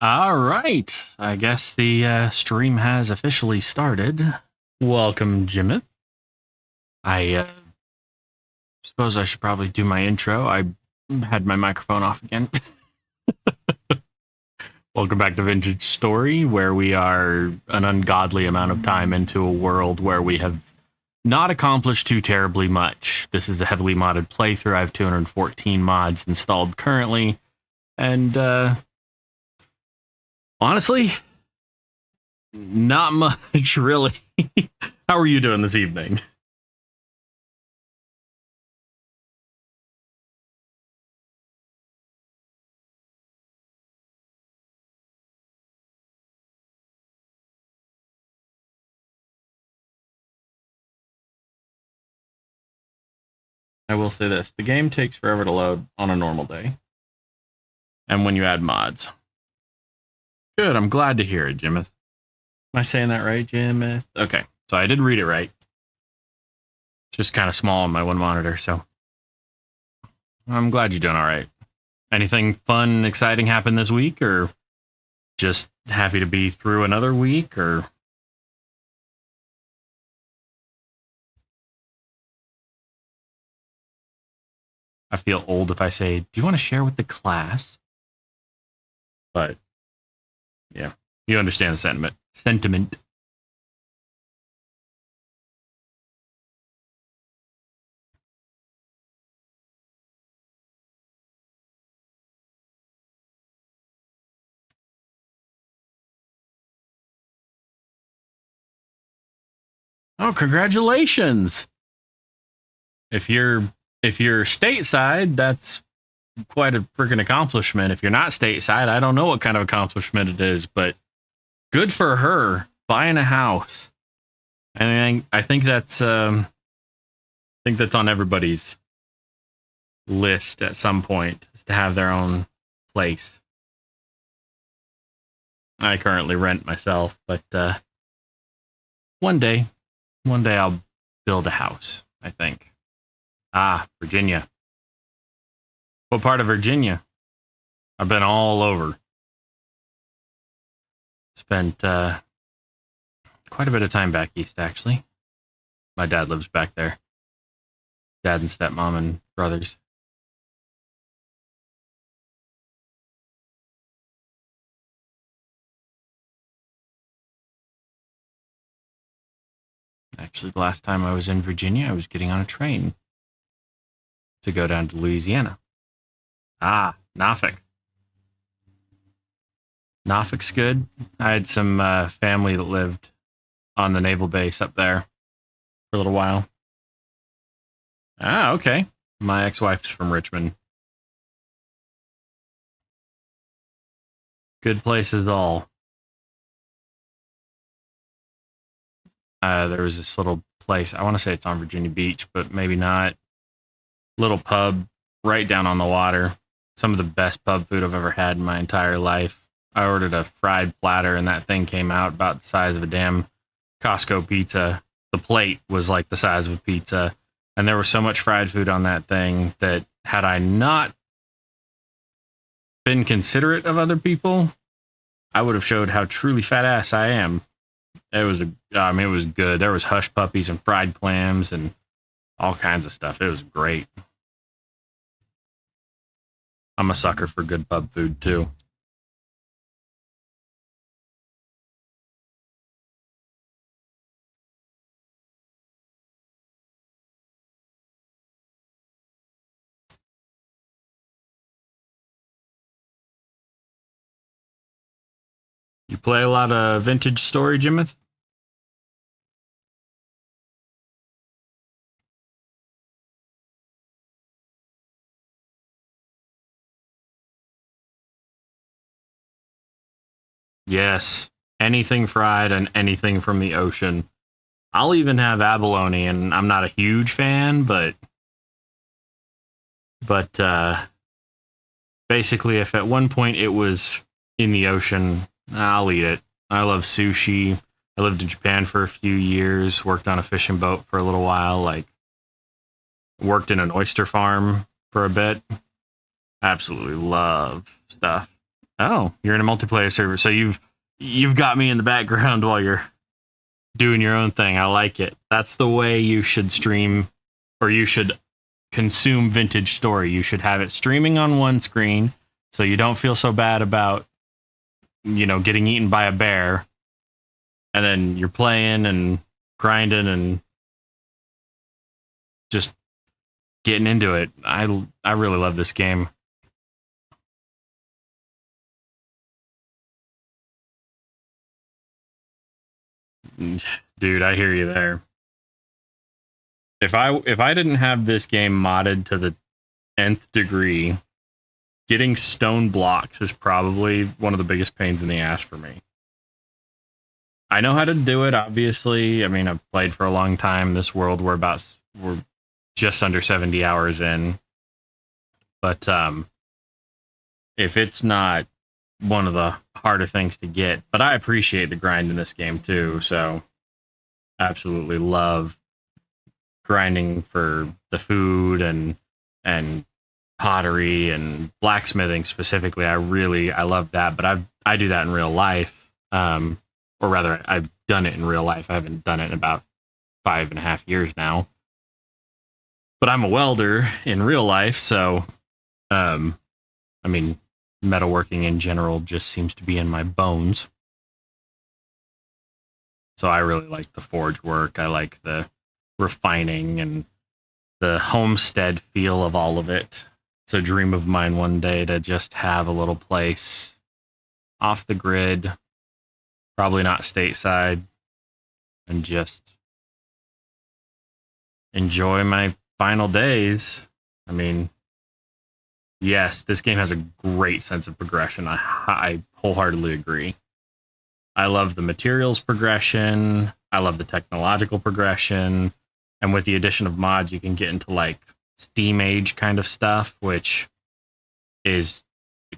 All right. I guess the stream has officially started. Welcome, Jimith. I suppose I should probably do my intro. I had my microphone off again. Welcome back to Vintage Story, where we are an ungodly amount of time into a world where we have not accomplished too terribly much. This is a heavily modded playthrough. I have 214 mods installed currently, and honestly, not much, really. How are you doing this evening? I will say this. The game takes forever to load on a normal day. And when you add mods. Good, I'm glad to hear it, Jimith. Am I saying that right, Jimith? Okay, so I did read it right. It's just kind of small on my one monitor, so I'm glad you're doing all right. Anything fun, exciting happen this week, or just happy to be through another week, or... I feel old if I say, do you want to share with the class? But, yeah, you understand the sentiment. Oh, congratulations! If you're stateside, that's quite a freaking accomplishment. If you're not stateside, I don't know what kind of accomplishment it is, but good for her buying a house. I think that's on everybody's list at some point, is to have their own place. I currently rent myself, but one day I'll build a house, I think. Ah, Virginia. What part of Virginia? I've been all over. Spent quite a bit of time back east, actually. My dad lives back there. Dad and stepmom and brothers. Actually, the last time I was in Virginia, I was getting on a train to go down to Louisiana. Ah, Norfolk. Norfolk's good. I had some family that lived on the naval base up there for a little while. Ah, okay. My ex-wife's from Richmond. Good places all. There was this little place. I want to say it's on Virginia Beach, but maybe not. Little pub right down on the water. Some of the best pub food I've ever had in my entire life. I ordered a fried platter, and that thing came out about the size of a damn Costco pizza. The plate was like the size of a pizza, and there was so much fried food on that thing that had I not been considerate of other people, I would have showed how truly fat ass I am. It was it was good. There was hush puppies and fried clams and all kinds of stuff. It was great. I'm a sucker for good pub food too. You play a lot of vintage story, Jimith? Yes. Anything fried and anything from the ocean. I'll even have abalone, and I'm not a huge fan, but basically, if at one point it was in the ocean, I'll eat it. I love sushi. I lived in Japan for a few years, worked on a fishing boat for a little while, like worked in an oyster farm for a bit. Absolutely love stuff. Oh, you're in a multiplayer server, so you've got me in the background while you're doing your own thing. I like it. That's the way you should stream, or you should consume vintage story. You should have it streaming on one screen so you don't feel so bad about, getting eaten by a bear. And then you're playing and grinding and just getting into it. I really love this game. Dude, I hear you there. If I didn't have this game modded to the nth degree, getting stone blocks is probably one of the biggest pains in the ass for me. I know how to do it, obviously. I mean, I've played for a long time. This world we're just under 70 hours in. But if it's not one of the harder things to get, but I appreciate the grind in this game too, so absolutely love grinding for the food and pottery and blacksmithing specifically. I love that, but I do that in real life. Or rather, I've done it in real life. I haven't done it in about 5.5 years now. But I'm a welder in real life, so I mean, metalworking in general just seems to be in my bones. So I really like the forge work. I like the refining and the homestead feel of all of it. It's a dream of mine one day to just have a little place off the grid, probably not stateside, and just enjoy my final days. I mean, yes, this game has a great sense of progression. I wholeheartedly agree. I love the materials progression. I love the technological progression. And with the addition of mods, you can get into like Steam Age kind of stuff, which is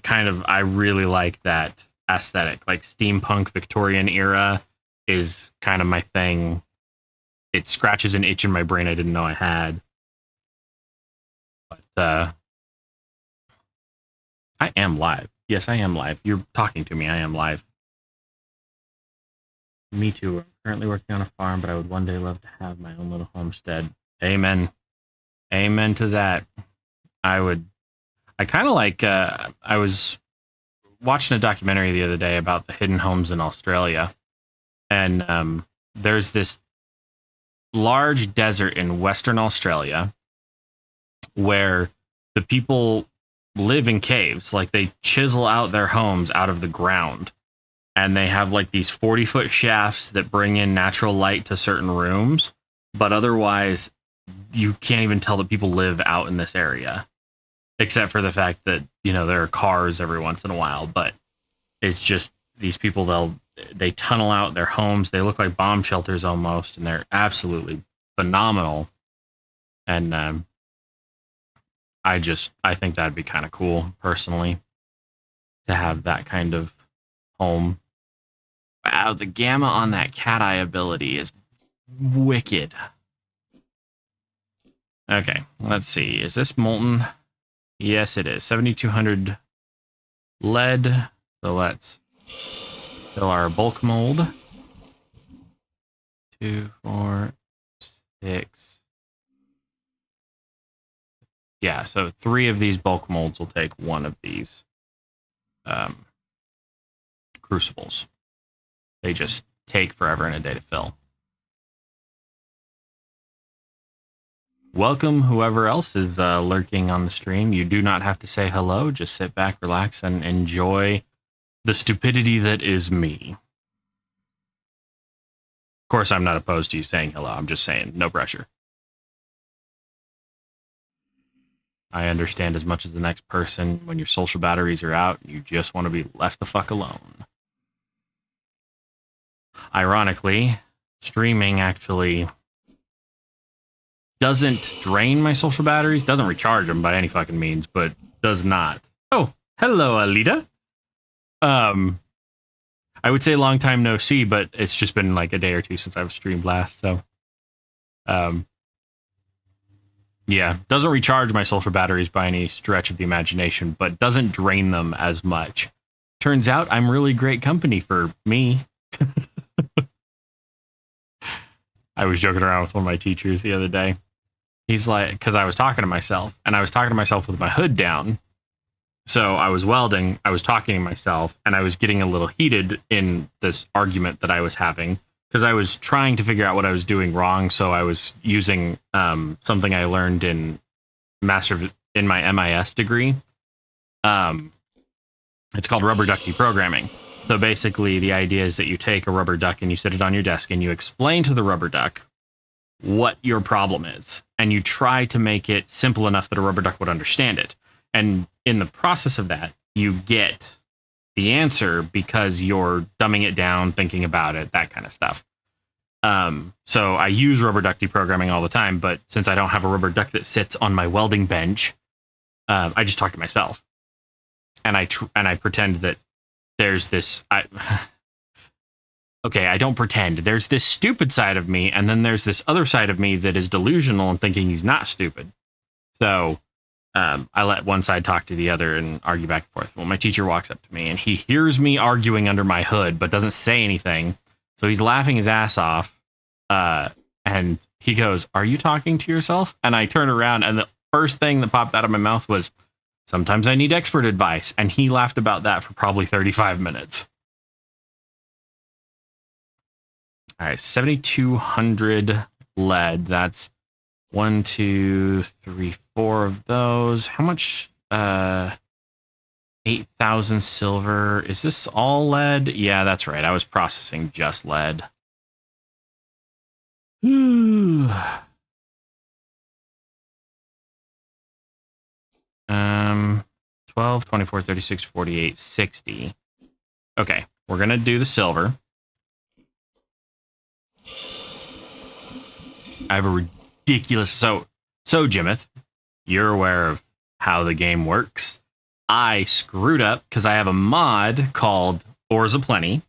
kind of, I really like that aesthetic. Like steampunk Victorian era is kind of my thing. It scratches an itch in my brain I didn't know I had. But I am live. Yes, I am live. You're talking to me. I am live. Me too. I'm currently working on a farm, but I would one day love to have my own little homestead. Amen. Amen to that. I kind of like, I was watching a documentary the other day about the hidden homes in Australia. And there's this large desert in Western Australia where the people live in caves. Like they chisel out their homes out of the ground. And they have like these 40-foot shafts that bring in natural light to certain rooms. But otherwise, you can't even tell that people live out in this area. Except for the fact that, you know, there are cars every once in a while. But it's just these people, they tunnel out their homes. They look like bomb shelters almost. And they're absolutely phenomenal. And I think that'd be kind of cool, personally, to have that kind of home. Wow, the gamma on that cat eye ability is wicked. Okay, let's see. Is this molten? Yes, it is. 7,200 lead. So let's fill our bulk mold. 2, 4, 6. Yeah, so 3 of these bulk molds will take 1 of these crucibles. They just take forever and a day to fill. Welcome, whoever else is lurking on the stream. You do not have to say hello. Just sit back, relax, and enjoy the stupidity that is me. Of course, I'm not opposed to you saying hello. I'm just saying, no pressure. I understand as much as the next person when your social batteries are out, you just want to be left the fuck alone. Ironically, streaming actually doesn't drain my social batteries, doesn't recharge them by any fucking means, but does not. Oh, hello, Alita. I would say long time no see, but it's just been like a day or two since I've streamed last, so yeah, doesn't recharge my social batteries by any stretch of the imagination, but doesn't drain them as much. Turns out I'm really great company for me. I was joking around with one of my teachers the other day. He's like, because I was talking to myself, and I was talking to myself with my hood down. So I was welding, I was talking to myself, and I was getting a little heated in this argument that I was having, because I was trying to figure out what I was doing wrong. So I was using something I learned in my MIS degree. It's called rubber duck deprogramming. So basically, the idea is that you take a rubber duck and you sit it on your desk and you explain to the rubber duck what your problem is. And you try to make it simple enough that a rubber duck would understand it. And in the process of that, you get the answer because you're dumbing it down, thinking about it, that kind of stuff. So I use rubber duck deprogramming all the time, but since I don't have a rubber duck that sits on my welding bench, I just talk to myself. And I pretend that there's this, okay, I don't pretend. There's this stupid side of me, and then there's this other side of me that is delusional and thinking he's not stupid. So I let one side talk to the other and argue back and forth. Well, my teacher walks up to me, and he hears me arguing under my hood, but doesn't say anything. So he's laughing his ass off, and he goes, "Are you talking to yourself?" And I turn around, and the first thing that popped out of my mouth was, "Sometimes I need expert advice." And he laughed about that for probably 35 minutes. All right, 7,200 lead. That's 1, 2, 3, 4 of those. How much? 8,000 silver. Is this all lead? Yeah, that's right. I was processing just lead. 12, 24, 36, 48, 60. Okay, we're gonna do the silver. I have a ridiculous... So Jimith, you're aware of how the game works. I screwed up because I have a mod called ores aplenty,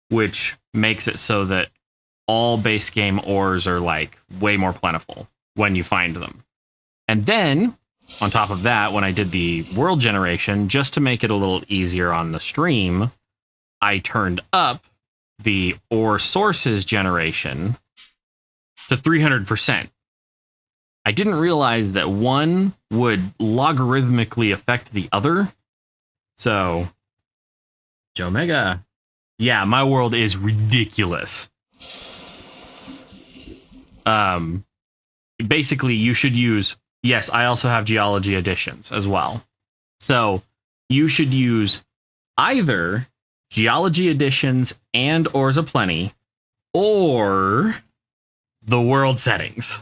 which makes it so that all base game ores are like way more plentiful when you find them. And then on top of that, when I did the world generation, just to make it a little easier on the stream, I turned up the ore sources generation to 300%. I didn't realize that one would logarithmically affect the other. So, Joe Mega. Yeah, my world is ridiculous. Basically, you should use... Yes, I also have geology additions as well. So, you should use either geology additions and ores aplenty, or the world settings.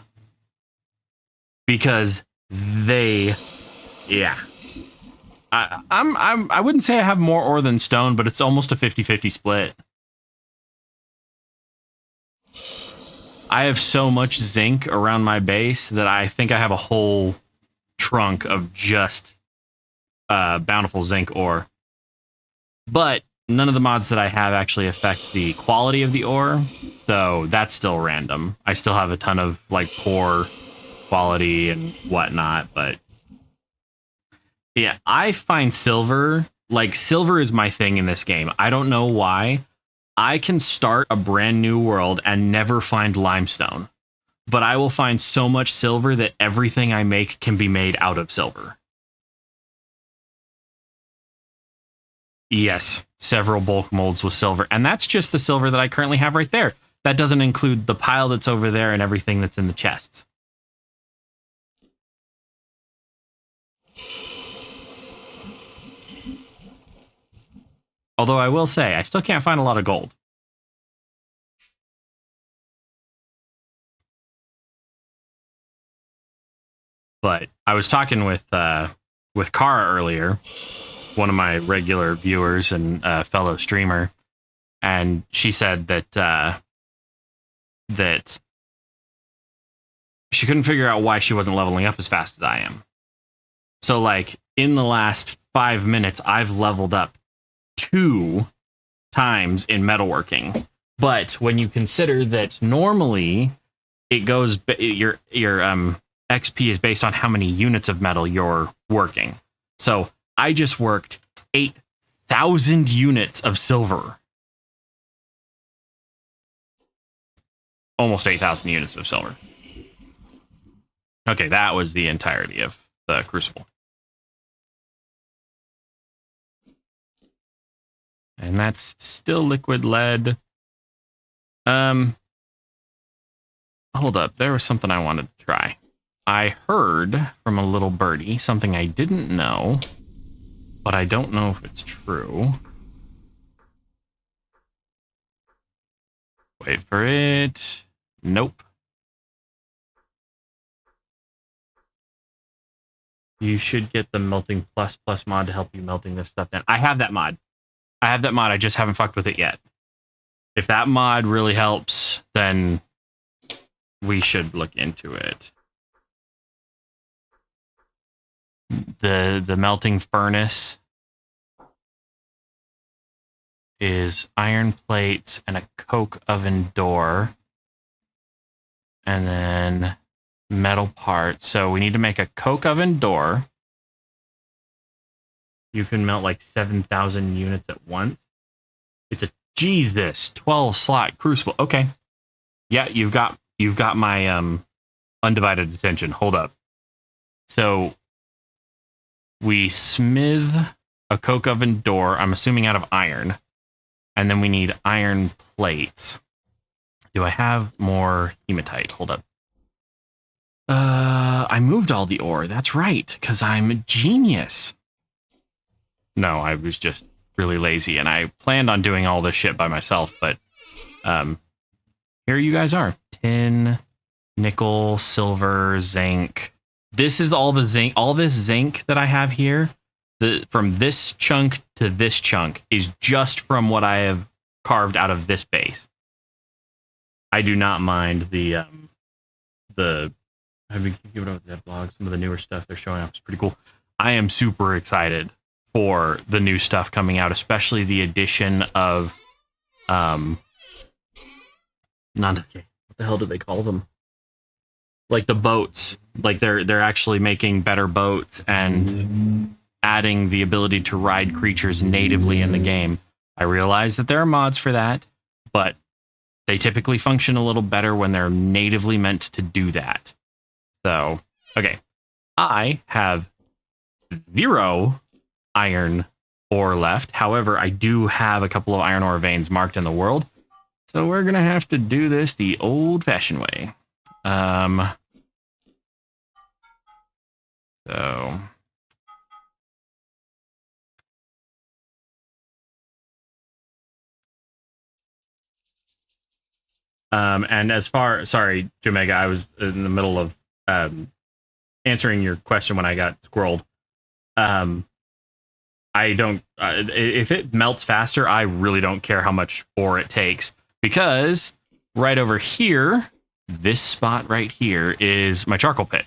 Because they... Yeah. I wouldn't say I have more ore than stone, but it's almost a 50-50 split. I have so much zinc around my base that I think I have a whole trunk of just bountiful zinc ore. But none of the mods that I have actually affect the quality of the ore, so that's still random. I still have a ton of like poor quality and whatnot, but yeah, I find silver, like silver is my thing in this game. I don't know why. I can start a brand new world and never find limestone, but I will find so much silver that everything I make can be made out of silver. Yes, several bulk molds with silver, and that's just the silver that I currently have right there. That doesn't include the pile that's over there and everything that's in the chests. Although I will say, I still can't find a lot of gold. But I was talking with Kara earlier, one of my regular viewers and fellow streamer, and she said that that she couldn't figure out why she wasn't leveling up as fast as I am. So, like, in the last 5 minutes, I've leveled up 2 times in metalworking. But when you consider that normally it goes, your XP is based on how many units of metal you're working. So I just worked 8,000 units of silver. Almost 8,000 units of silver. Okay, that was the entirety of the crucible. And that's still liquid lead. Hold up, there was something I wanted to try. I heard from a little birdie something I didn't know, but I don't know if it's true. Wait for it. Nope. You should get the melting plus mod to help you melting this stuff down. I have that mod. I just haven't fucked with it yet. If that mod really helps, then we should look into it. The melting furnace is iron plates and a coke oven door. And then metal parts. So we need to make a coke oven door. You can melt like 7,000 units at once. It's a Jesus 12 slot crucible. Okay. Yeah, you've got my undivided attention. Hold up. So we smith a coke oven door, I'm assuming out of iron. And then we need iron plates. Do I have more hematite? Hold up. I moved all the ore. That's right, because I'm a genius. No, I was just really lazy, and I planned on doing all this shit by myself, but here you guys are. Tin, nickel, silver, zinc. This is all the zinc. All this zinc that I have here, from this chunk to this chunk, is just from what I have carved out of this base. I do not mind the I've been giving out that blog. Some of the newer stuff they're showing up is pretty cool. I am super excited for the new stuff coming out, especially the addition of not okay. What the hell do they call them? Like the boats. Like they're actually making better boats and adding the ability to ride creatures natively in the game. I realize that there are mods for that, but they typically function a little better when they're natively meant to do that. So, okay. I have 0 iron ore left. However, I do have a couple of iron ore veins marked in the world. So we're going to have to do this the old-fashioned way. And as far, sorry, Jomega, I was in the middle of answering your question when I got squirreled. I don't, if it melts faster, I really don't care how much ore it takes, because right over here, this spot right here is my charcoal pit.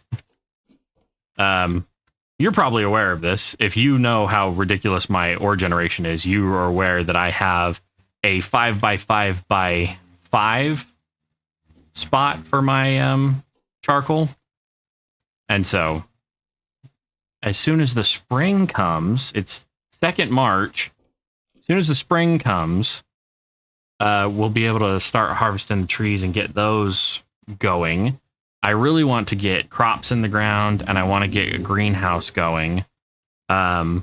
You're probably aware of this. If you know how ridiculous my ore generation is, you are aware that I have a 5x5x5 spot for my charcoal. And so as soon as the spring comes, it's 2nd March. As soon as the spring comes, we'll be able to start harvesting the trees and get those going. I really want to get crops in the ground, and I want to get a greenhouse going. I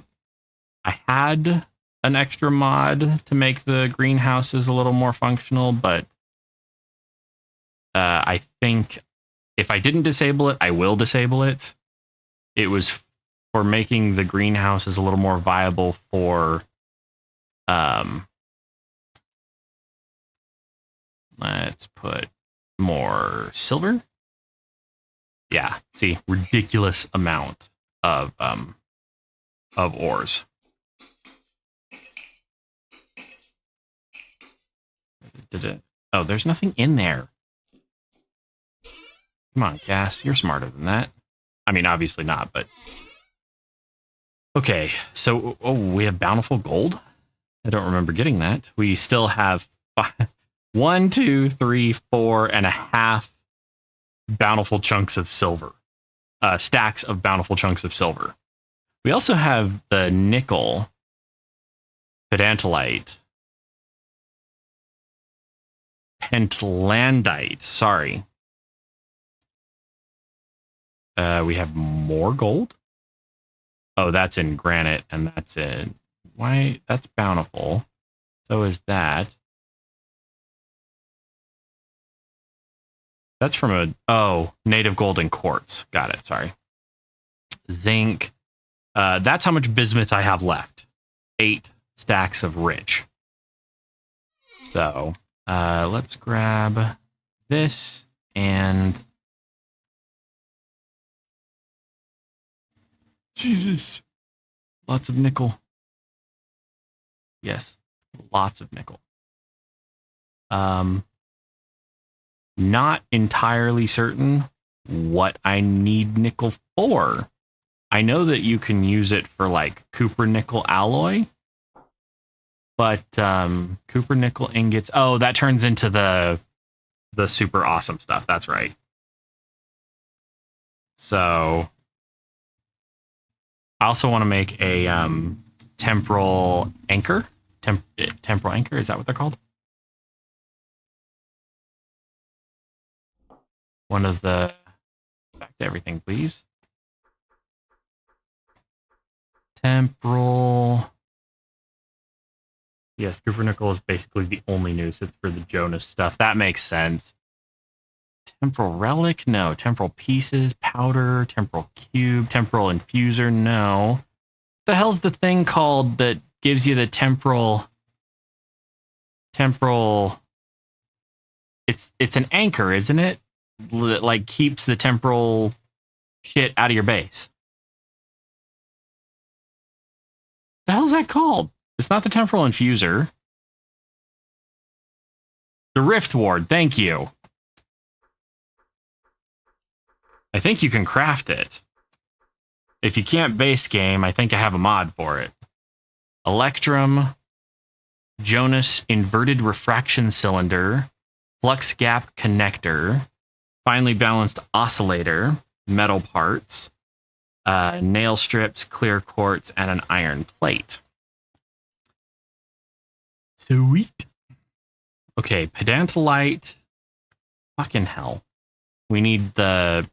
had an extra mod to make the greenhouses a little more functional, but I think if I didn't disable it, I will disable it. It was for making the greenhouses a little more viable for let's put more silver. Yeah, see, ridiculous amount of ores. Oh, there's nothing in there. Come on, Cass, you're smarter than that. I mean, obviously not, but okay. So, we have bountiful gold. I don't remember getting that. We still have 1, 2, 3, 4.5 bountiful chunks of silver, stacks of bountiful chunks of silver. We also have the nickel, pedantalite, pentlandite. Sorry. We have more gold. Oh, that's in granite, and that's in why? That's bountiful. So is that. That's from native gold and quartz. Got it. Sorry. Zinc. That's how much bismuth I have left. 8 stacks of rich. So let's grab this and Jesus. Lots of nickel. Yes. Lots of nickel. Not entirely certain what I need nickel for. I know that you can use it for like copper nickel alloy, but copper nickel ingots. Oh, that turns into the super awesome stuff. That's right. So I also want to make a temporal anchor. Temporal anchor, is that what they're called? One of the back to everything, please. Temporal. Yes, copper nickel is basically the only news. It's for the Jonas stuff. That makes sense. Temporal relic? No. Temporal pieces, powder, temporal cube, temporal infuser? No. What the hell's the thing called that gives you the temporal? It's an anchor, isn't it? That like keeps the temporal shit out of your base. The hell's that called? It's not the temporal infuser. The rift ward, thank you. I think you can craft it. If you can't base game, I think I have a mod for it. Electrum, Jonas inverted refraction cylinder, flux gap connector, finely balanced oscillator, metal parts, nail strips, clear quartz, and an iron plate. Sweet. Okay, pedantolite. Fucking hell. We need a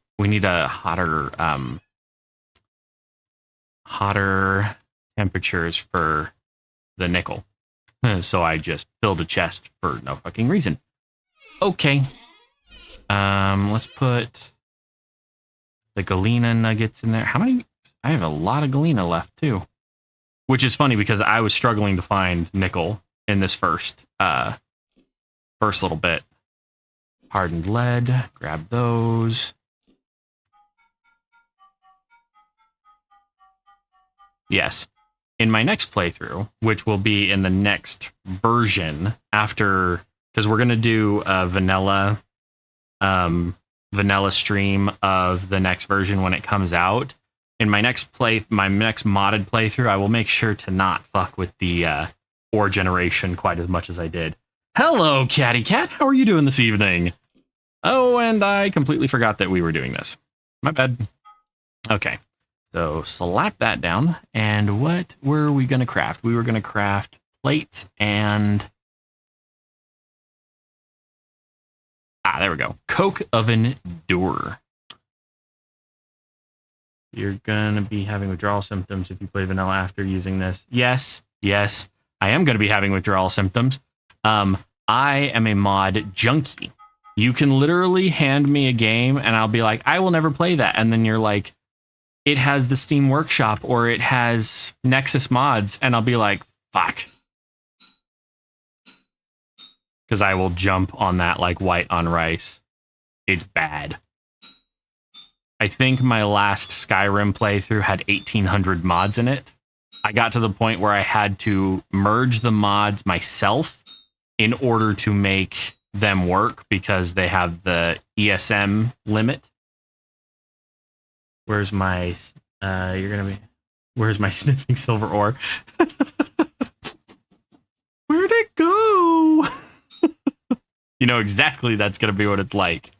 hotter temperatures for the nickel. So I just filled a chest for no fucking reason. Okay. Let's put the galena nuggets in there. How many? I have a lot of galena left too. Which is funny because I was struggling to find nickel in this first little bit. Hardened lead, grab those. Yes. In my next playthrough, which will be in the next version after, because we're going to do a vanilla stream of the next version when it comes out. In my next modded playthrough, I will make sure to not fuck with the ore generation quite as much as I did. Hello, Catty Cat. How are you doing this evening? Oh, and I completely forgot that we were doing this. My bad. Okay. So slap that down. And what were we going to craft? We were going to craft plates and... there we go. Coke oven door. You're going to be having withdrawal symptoms if you play vanilla after using this. Yes. I am going to be having withdrawal symptoms. I am a mod junkie. You can literally hand me a game and I'll be like, I will never play that. And then you're like, it has the Steam Workshop or it has Nexus mods. And I'll be like, fuck. Because I will jump on that like white on rice. It's bad. I think my last Skyrim playthrough had 1,800 mods in it. I got to the point where I had to merge the mods myself in order to make them work because they have the ESM limit. Where's my where's my sniffing silver ore? Where'd it go? You know exactly that's gonna be what it's like.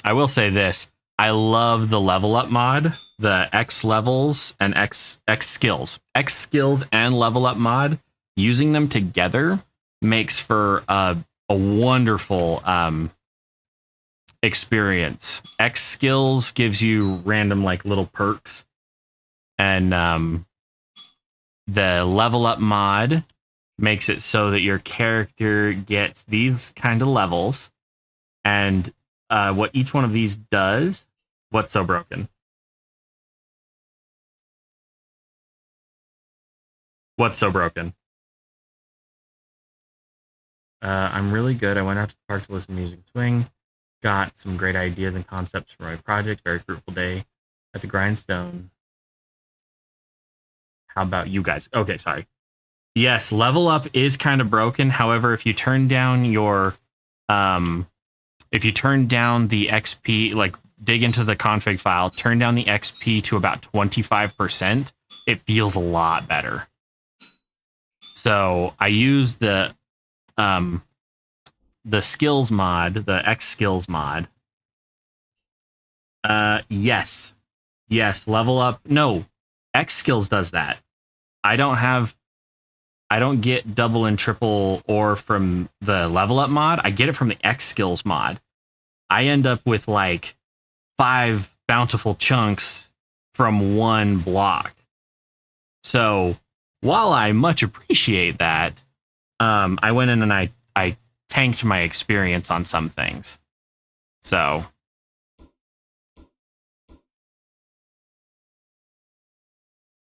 I will say this. I love the level up mod, the X levels and X skills. X skills and level up mod, using them together makes for a wonderful experience. X skills gives you random like little perks, and the level up mod makes it so that your character gets these kind of levels, and what each one of these does. What's so broken? What's so broken? I'm really good. I went out to the park to listen to music and swing. Got some great ideas and concepts for my project. Very fruitful day at the grindstone. How about you guys? Okay, sorry. Yes, level up is kind of broken. However, if you turn down your if you turn down the XP, like dig into the config file, turn down the XP to about 25%, it feels a lot better. So I use the skills mod, the X skills mod. Yes, level up. No, X skills does that. I don't get double and triple ore from the level up mod. I get it from the X skills mod. I end up with like 5 bountiful chunks from one block. So while I much appreciate that, I went in and I tanked my experience on some things. So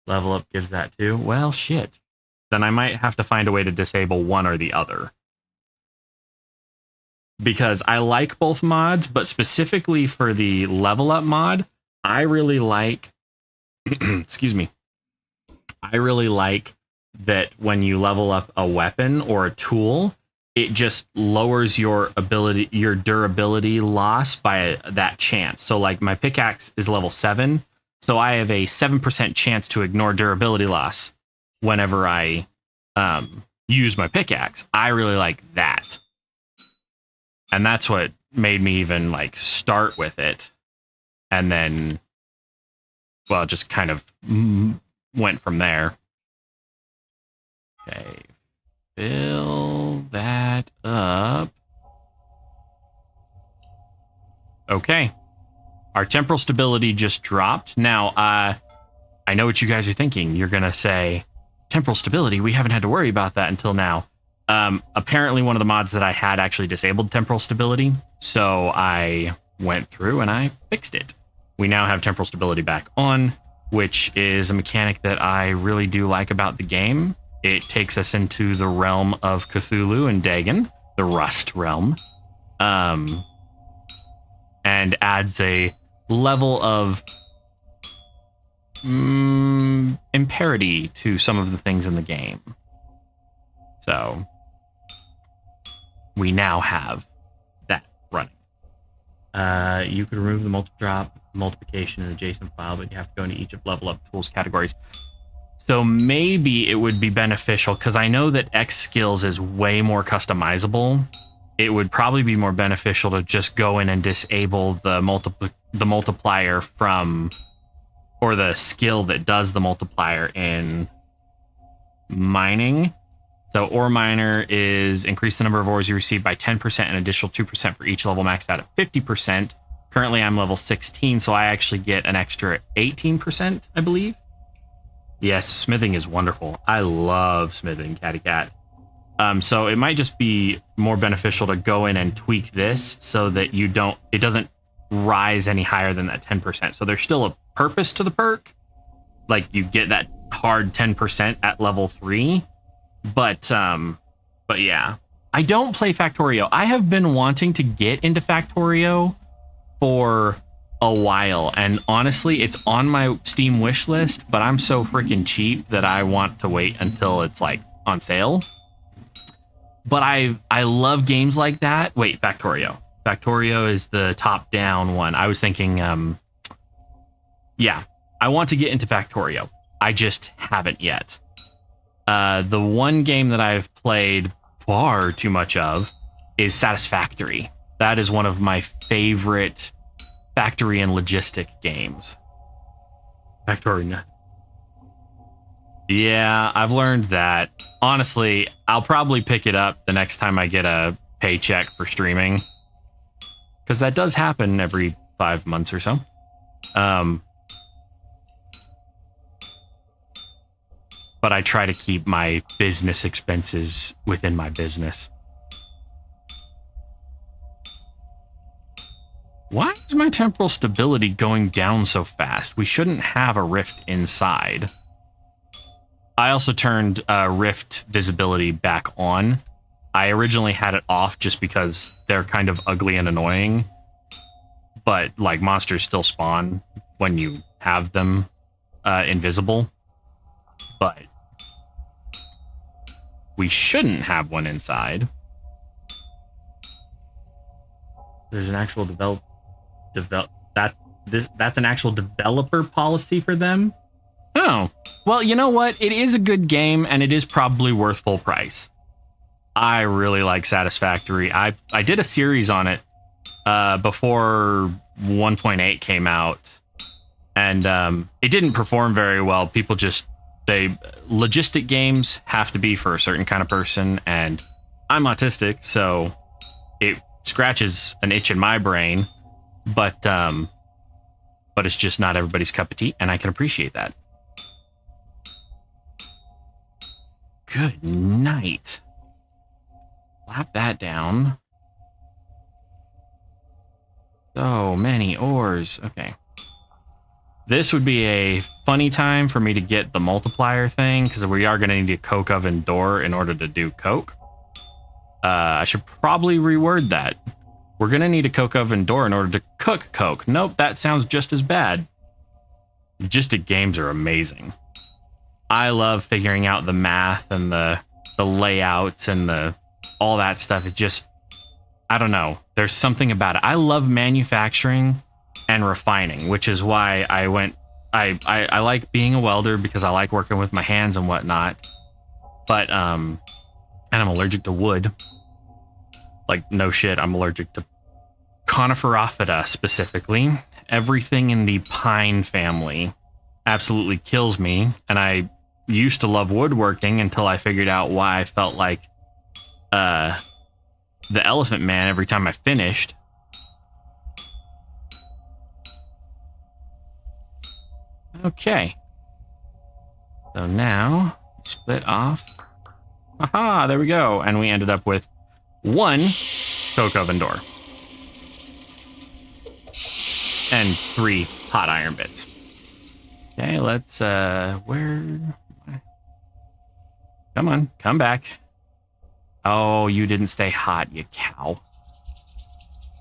level up gives that too. Well, shit. Then I might have to find a way to disable one or the other. Because I like both mods, but specifically for the level up mod, I really like, excuse me, I really like that when you level up a weapon or a tool, it just lowers your durability loss by that chance. So like my pickaxe is level 7, So I have a 7% chance to ignore durability loss whenever I use my pickaxe. I really like that. And that's what made me even like start with it. And then, well, just kind of went from there. Okay. Fill that up. Okay. Our temporal stability just dropped. Now, I know what you guys are thinking. You're going to say, temporal stability, we haven't had to worry about that until now. Apparently, one of the mods that I had actually disabled temporal stability, so I went through and I fixed it. We now have temporal stability back on, which is a mechanic that I really do like about the game. It takes us into the realm of Cthulhu and Dagon, the Rust realm, and adds a level of imparity to some of the things in the game. So we now have that running. You could remove the multi-drop, multiplication, and adjacent file, but you have to go into each of level up tools categories. So maybe it would be beneficial, because I know that X skills is way more customizable. It would probably be more beneficial to just go in and disable the multiplier from, or the skill that does the multiplier in mining. So ore miner is increase the number of ores you receive by 10% and additional 2% for each level maxed out at 50%. Currently I'm level 16, so I actually get an extra 18%, I believe. Yes, smithing is wonderful. I love smithing, Catty Cat. So it might just be more beneficial to go in and tweak this so that it doesn't rise any higher than that 10%. So there's still a purpose to the perk. Like you get that hard 10% at level 3. But yeah. I don't play Factorio. I have been wanting to get into Factorio for a while, and honestly, it's on my Steam wish list, but I'm so freaking cheap that I want to wait until it's like on sale. But I love games like that. Wait, Factorio. Factorio is the top-down one. I was thinking, yeah, I want to get into Factorio. I just haven't yet. The one game that I've played far too much of is Satisfactory. That is one of my favorite factory and logistic games. Factorio. Yeah, I've learned that. Honestly, I'll probably pick it up the next time I get a paycheck for streaming, because that does happen every 5 months or so. But I try to keep my business expenses within my business. Why is my temporal stability going down so fast? We shouldn't have a rift inside. I also turned rift visibility back on. I originally had it off just because they're kind of ugly and annoying. But like monsters still spawn when you have them invisible. But we shouldn't have one inside. There's an actual that's an actual developer policy for them. Oh, well, you know what? It is a good game, and it is probably worth full price. I really like Satisfactory. I did a series on it before 1.8 came out, and it didn't perform very well. People just, logistic games have to be for a certain kind of person, and I'm autistic, so it scratches an itch in my brain, but it's just not everybody's cup of tea, and I can appreciate that. Good night. Slap that down. So many ores. Okay. This would be a funny time for me to get the multiplier thing, because we are going to need a coke oven door in order to do coke. I should probably reword that. We're going to need a coke oven door in order to cook coke. Nope, that sounds just as bad. Logistic games are amazing. I love figuring out the math and the layouts and all that stuff. It just, I don't know. There's something about it. I love manufacturing and refining, which is why I went I like being a welder because I like working with my hands and whatnot. But, and I'm allergic to wood. Like, no shit, I'm allergic to coniferophyta specifically. Everything in the pine family absolutely kills me. And I used to love woodworking until I figured out why I felt like the Elephant Man every time I finished. Okay. So now, split off. Aha, there we go. And we ended up with 1 coke oven door. And 3 hot iron bits. Okay, let's, where? Come on, come back. Oh, you didn't stay hot, you cow.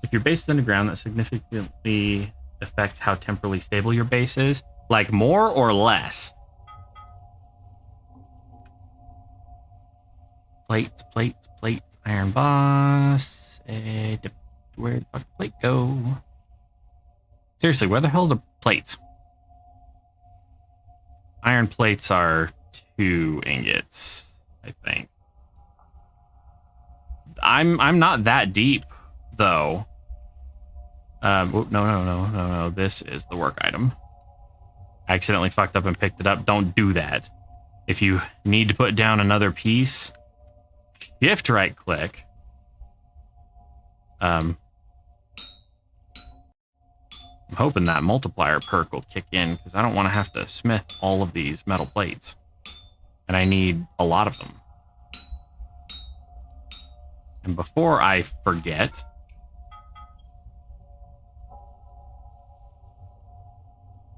If your base is underground, that significantly affects how temporally stable your base is. Like, more or less? Plates, plates, plates. Iron boss. Where the fuck did the plate go? Seriously, where the hell are the plates? Iron plates are 2 ingots, I think. I'm not that deep, though. No. This is the work item. I accidentally fucked up and picked it up. Don't do that. If you need to put down another piece, shift right click. I'm hoping that multiplier perk will kick in because I don't want to have to smith all of these metal plates. And I need a lot of them. And before I forget,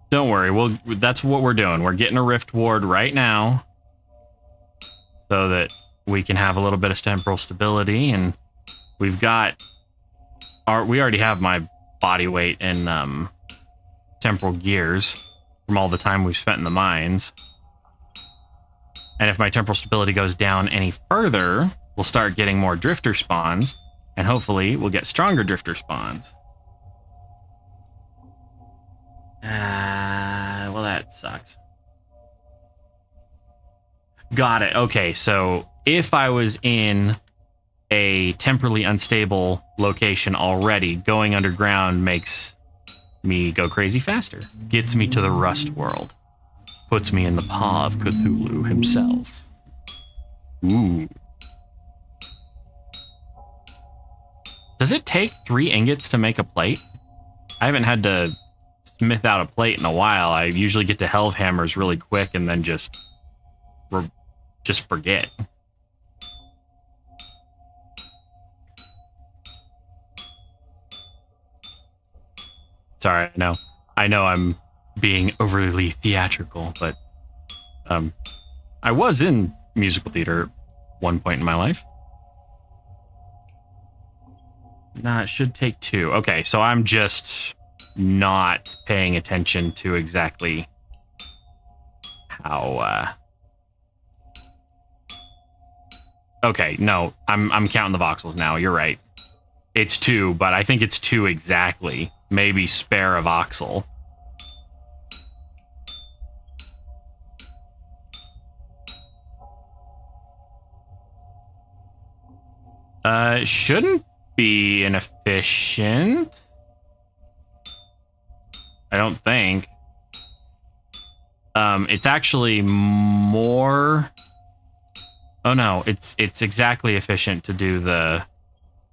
don't worry, that's what we're doing. We're getting a rift ward right now so that we can have a little bit of temporal stability, and we've got we already have my body weight in temporal gears from all the time we've spent in the mines. And if my temporal stability goes down any further, we'll start getting more drifter spawns, and hopefully we'll get stronger drifter spawns. Well, that sucks. Got it. Okay, so if I was in a temporally unstable location already, going underground makes me go crazy faster. Gets me to the Rust world. Puts me in the paw of Cthulhu himself. Ooh. Does it take 3 ingots to make a plate? I haven't had to smith out a plate in a while. I usually get to Helve Hammers really quick and then just forget. Sorry, I know I'm being overly theatrical, but I was in musical theater at one point in my life. Nah, it should take 2. Okay, so I'm just not paying attention to exactly how okay, no, I'm counting the voxels now. You're right. It's 2, but I think it's 2 exactly. Maybe spare a voxel. It shouldn't be inefficient. I don't think. It's actually more. Oh no, it's exactly efficient to do the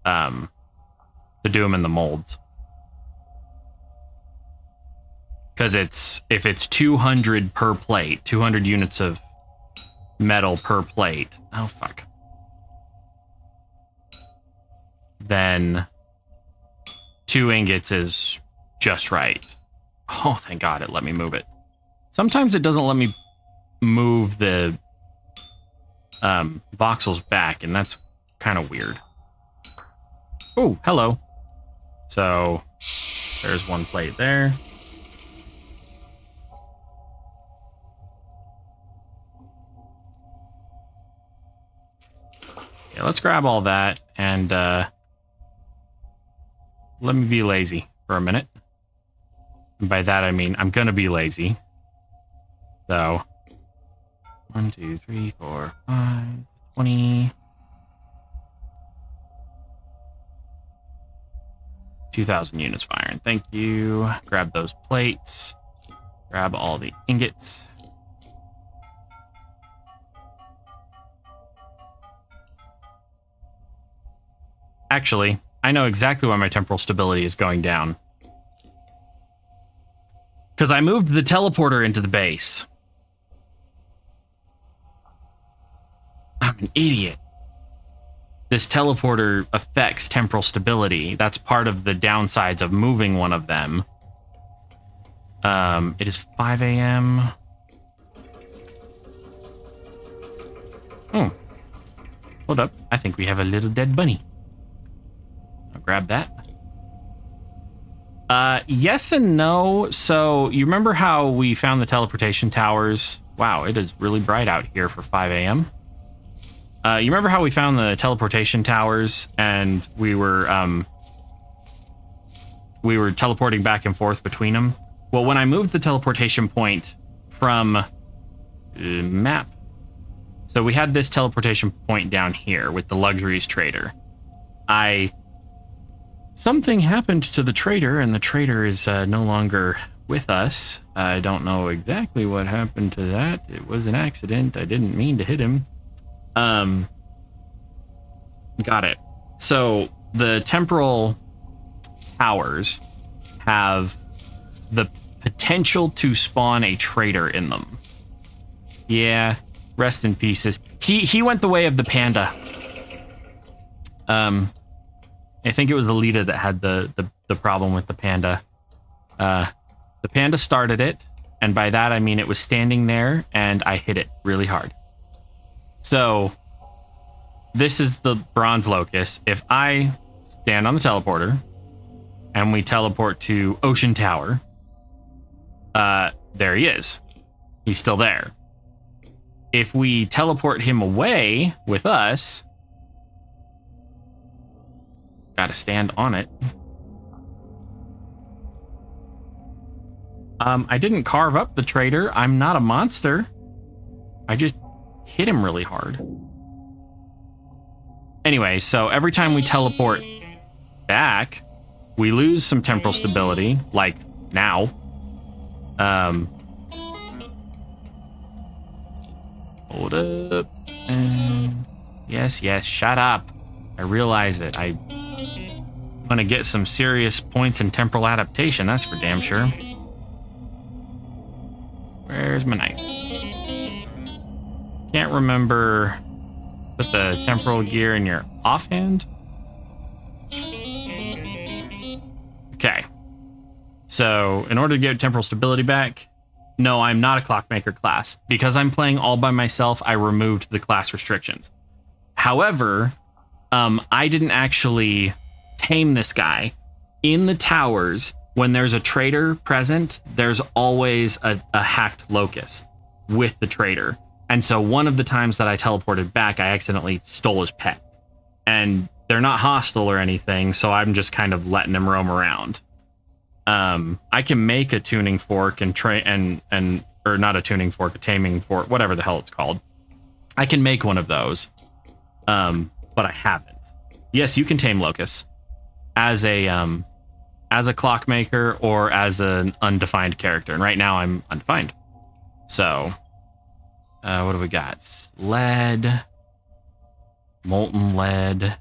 to do them in the molds. Because if it's 200 per plate, 200 units of metal per plate. Oh fuck. Then 2 ingots is just right. Oh, thank God it let me move it. Sometimes it doesn't let me move the voxels back, and that's kind of weird. Oh, hello. So there's 1 plate there. Yeah, let's grab all that and let me be lazy for a minute. And by that I mean I'm gonna be lazy So 1, 2, 3, 4, 5, 20. 2,000 units firing. Thank you. Grab those plates. Grab all the ingots. Actually, I know exactly why my temporal stability is going down. Because I moved the teleporter into the base. I'm an idiot. This teleporter affects temporal stability. That's part of the downsides of moving one of them. It is 5 a.m. Oh. Hold up. I think we have a little dead bunny. I'll grab that. Yes and no. So, you remember how we found the teleportation towers? Wow, it is really bright out here for 5 a.m. You remember how we found the teleportation towers and we were teleporting back and forth between them? Well, when I moved the teleportation point from map, so we had this teleportation point down here with the luxuries trader. Something happened to the trader, and the trader is no longer with us. I don't know exactly what happened to that. It was an accident. I didn't mean to hit him. Got it. So the temporal towers have the potential to spawn a traitor in them. Yeah, rest in pieces. He went the way of the panda. I think it was Alita that had the problem with the panda. The panda started it, and by that I mean it was standing there, and I hit it really hard. So, this is the bronze locust. If I stand on the teleporter, and we teleport to Ocean Tower, there he is. He's still there. If we teleport him away with us, gotta stand on it. I didn't carve up the traitor. I'm not a monster. I just hit him really hard. Anyway, so every time we teleport back, we lose some temporal stability, like now. Hold up. Yes, shut up. I realize it. I'm gonna get some serious points in temporal adaptation, that's for damn sure. Where's my knife? Can't remember. Put the temporal gear in your offhand. Okay. So, in order to get temporal stability back, no, I'm not a clockmaker class. Because I'm playing all by myself, I removed the class restrictions. However, I didn't actually tame this guy. In the towers, when there's a traitor present, there's always a hacked locust with the traitor. And so one of the times that I teleported back, I accidentally stole his pet. And they're not hostile or anything, so I'm just kind of letting him roam around. I can make a tuning fork or not a tuning fork, a taming fork, whatever the hell it's called. I can make one of those, but I haven't. Yes, you can tame locusts as a clockmaker or as an undefined character, and right now I'm undefined. So, what do we got? Lead, molten lead.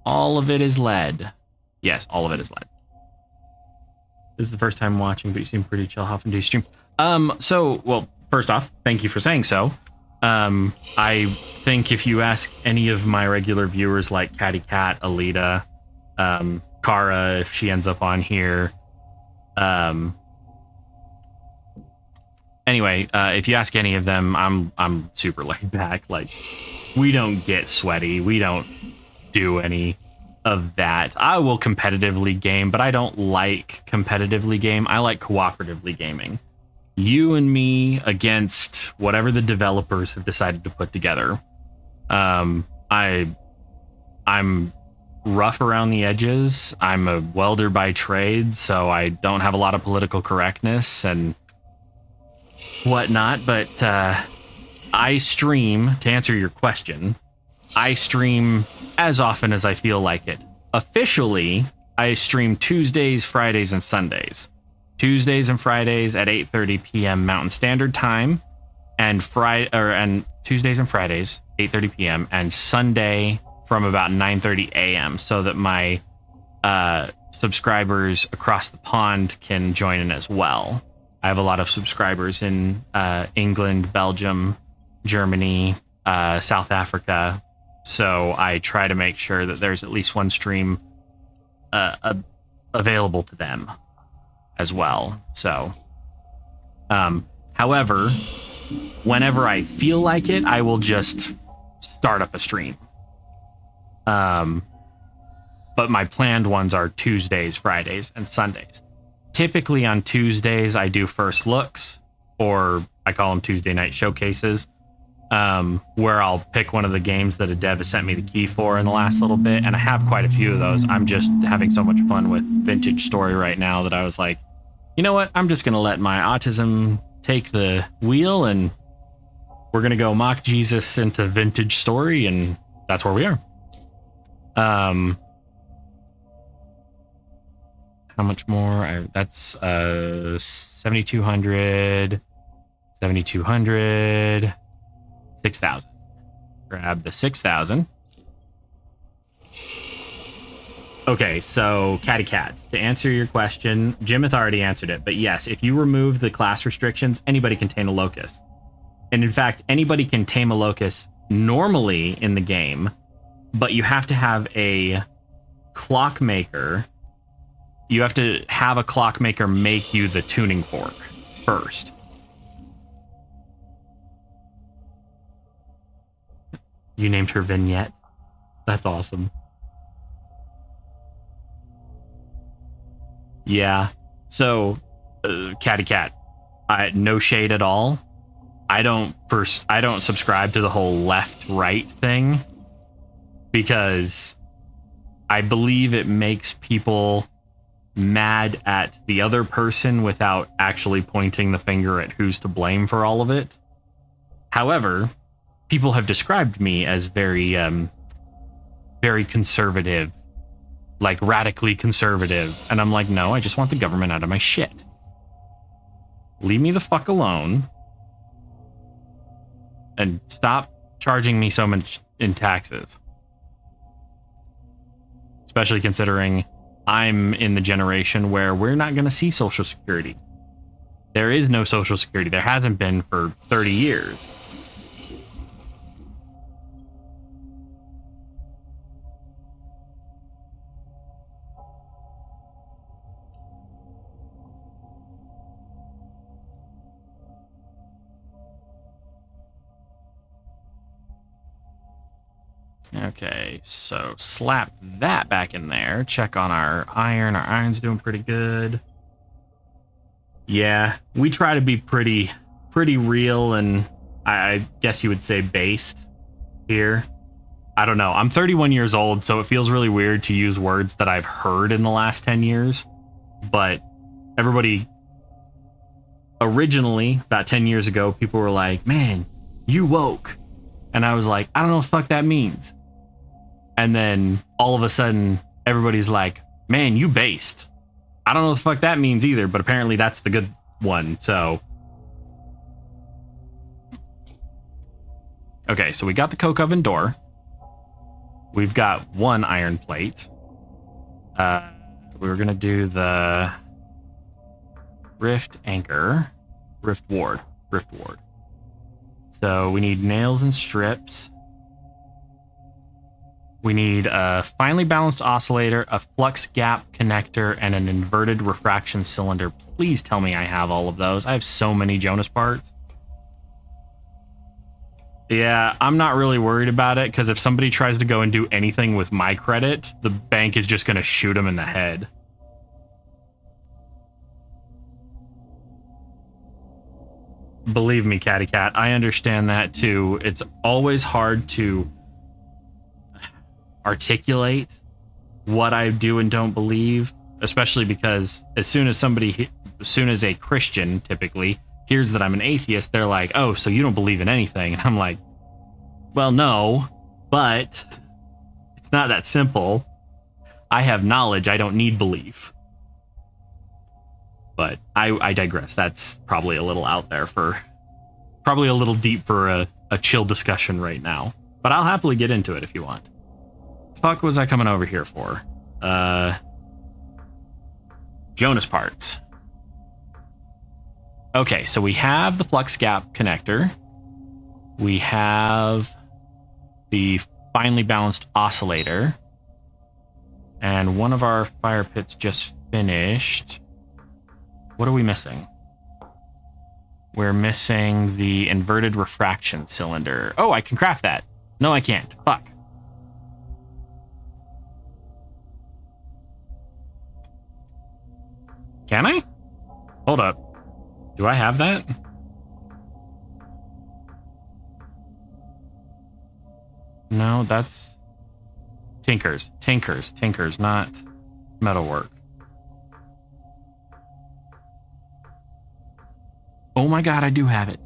All of it is lead. Yes, all of it is lead. This is the first time watching, but you seem pretty chill. How often do you stream? Well, first off, thank you for saying so. I think if you ask any of my regular viewers like Catty Cat, Alita, Kara, if she ends up on here. Anyway, if you ask any of them, I'm super laid back. Like, we don't get sweaty. We don't do any of that. I will competitively game, but I don't like competitively game. I like cooperatively gaming. You and me against whatever the developers have decided to put together. I'm rough around the edges. I'm a welder by trade, so I don't have a lot of political correctness, and whatnot, but I stream, to answer your question, I stream as often as I feel like it. Officially, I stream Tuesdays, Fridays, and Sundays. Tuesdays and Fridays at 8:30 p.m. Mountain Standard Time, and Tuesdays and Fridays 8:30 p.m. and Sunday from about 9:30 a.m. so that my subscribers across the pond can join in as well. I have a lot of subscribers in England, Belgium, Germany, South Africa, so I try to make sure that there's at least one stream available to them as well. So, however, whenever I feel like it, I will just start up a stream. But my planned ones are Tuesdays, Fridays, and Sundays. Typically on Tuesdays, I do first looks, or I call them Tuesday night showcases, where I'll pick one of the games that a dev has sent me the key for in the last little bit, and I have quite a few of those. I'm just having so much fun with Vintage Story right now that I was like, you know what? I'm just going to let my autism take the wheel, and we're going to go mock Jesus into Vintage Story, and that's where we are. How much more? That's 7,200, 7,200, 6,000. Grab the 6,000. Okay, so Catty Cat, to answer your question, Jimith already answered it, but yes, if you remove the class restrictions, anybody can tame a locust. And in fact, anybody can tame a locust normally in the game, but you have to have a clockmaker. You have to have a clockmaker make you the tuning fork first. You named her Vignette. That's awesome. Yeah. So, Catty Cat, no shade at all. I don't subscribe to the whole left-right thing because I believe it makes people mad at the other person without actually pointing the finger at who's to blame for all of it. However, people have described me as very conservative, like radically conservative. And I'm like, no, I just want the government out of my shit. Leave me the fuck alone. And stop charging me so much in taxes. Especially considering I'm in the generation where we're not going to see Social Security. There is no Social Security. There hasn't been for 30 years. Okay, so slap that back in there. Check on our iron. Our iron's doing pretty good. Yeah, we try to be pretty real and I guess you would say based here. I don't know. I'm 31 years old, so it feels really weird to use words that I've heard in the last 10 years. But everybody, originally, about 10 years ago, people were like, man, you woke. And I was like, I don't know what the fuck that means. And then all of a sudden, everybody's like, man, you based. I don't know what the fuck that means either, but apparently that's the good one, so. Okay, so we got the coke oven door. We've got one iron plate. We were gonna do the rift anchor, rift ward. So we need nails and strips. We need a finely balanced oscillator, a flux gap connector, and an inverted refraction cylinder. Please tell me I have all of those. I have so many Jonas parts. Yeah, I'm not really worried about it, because if somebody tries to go and do anything with my credit, the bank is just going to shoot them in the head. Believe me, Catty Cat, I understand that too. It's always hard to articulate what I do and don't believe, especially because as soon as a Christian typically hears that I'm an atheist, they're like, oh, so you don't believe in anything. And I'm like, well, no, but it's not that simple. I have knowledge. I don't need belief. But I digress. That's probably a little out there probably a little deep for a chill discussion right now. But I'll happily get into it if you want. Fuck was I coming over here for? Jonas parts. Okay, so we have the flux gap connector. We have the finely balanced oscillator. And one of our fire pits just finished. What are we missing? We're missing the inverted refraction cylinder. Oh, I can craft that. No, I can't. Fuck. Can I? Hold up. Do I have that? No, that's Tinkers, not metalwork. Oh my god, I do have it.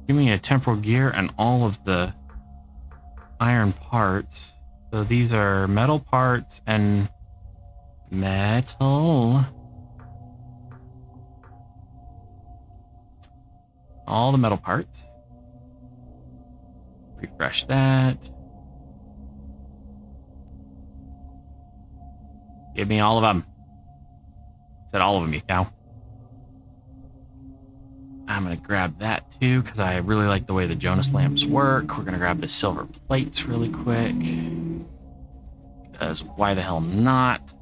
Give me a temporal gear and all of the iron parts. So these are metal parts and metal. All the metal parts. Refresh that. Give me all of them. Said all of them, you cow. I'm going to grab that too, because I really like the way the Jonas lamps work. We're going to grab the silver plates really quick. Because why the hell not?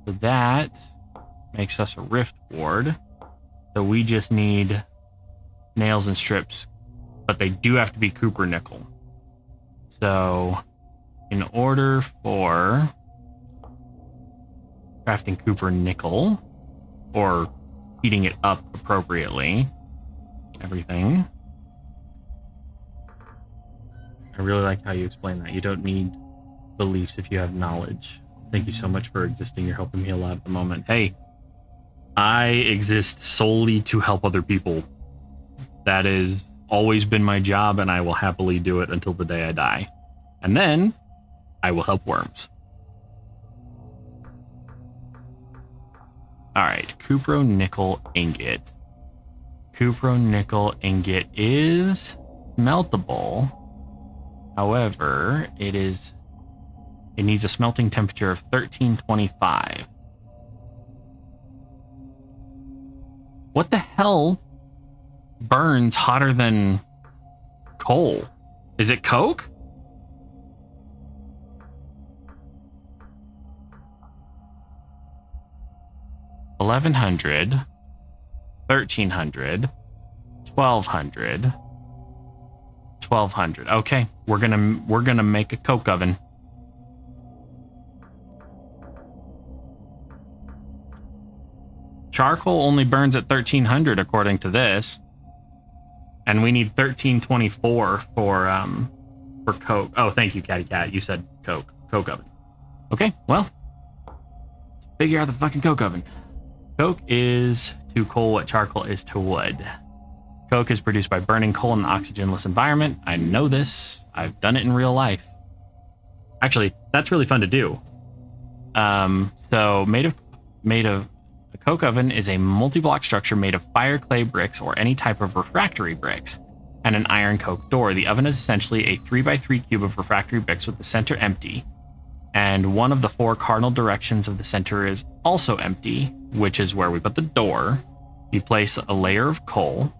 So that makes us a rift ward. So we just need nails and strips, but they do have to be Cooper nickel. So in order for crafting Cooper nickel, or heating it up appropriately, everything. I really like how you explain that. You don't need beliefs if you have knowledge. Thank you so much for existing. You're helping me a lot at the moment. Hey, I exist solely to help other people. That has always been my job, and I will happily do it until the day I die. And then I will help worms. All right, Cupro nickel ingot. Cupro nickel ingot is meltable. However, it needs a smelting temperature of 1325. What the hell burns hotter than coal? Is it coke? $1,100, $1,300, $1,200, $1,200. Okay, we're gonna make a coke oven. Charcoal only burns at 1,300 according to this, and we need 1,324 for coke. Oh, thank you, Catty Cat. You said coke oven. Okay, well, figure out the fucking coke oven. Coke is to coal what charcoal is to wood. Coke is produced by burning coal in an oxygenless environment. I know this. I've done it in real life. Actually, that's really fun to do. So made of a coke oven is a multi-block structure made of fire clay bricks or any type of refractory bricks and an iron coke door. The oven is essentially a 3x3 cube of refractory bricks with the center empty, and one of the 4 cardinal directions of the center is also empty, which is where we put the door. You place a layer of coal,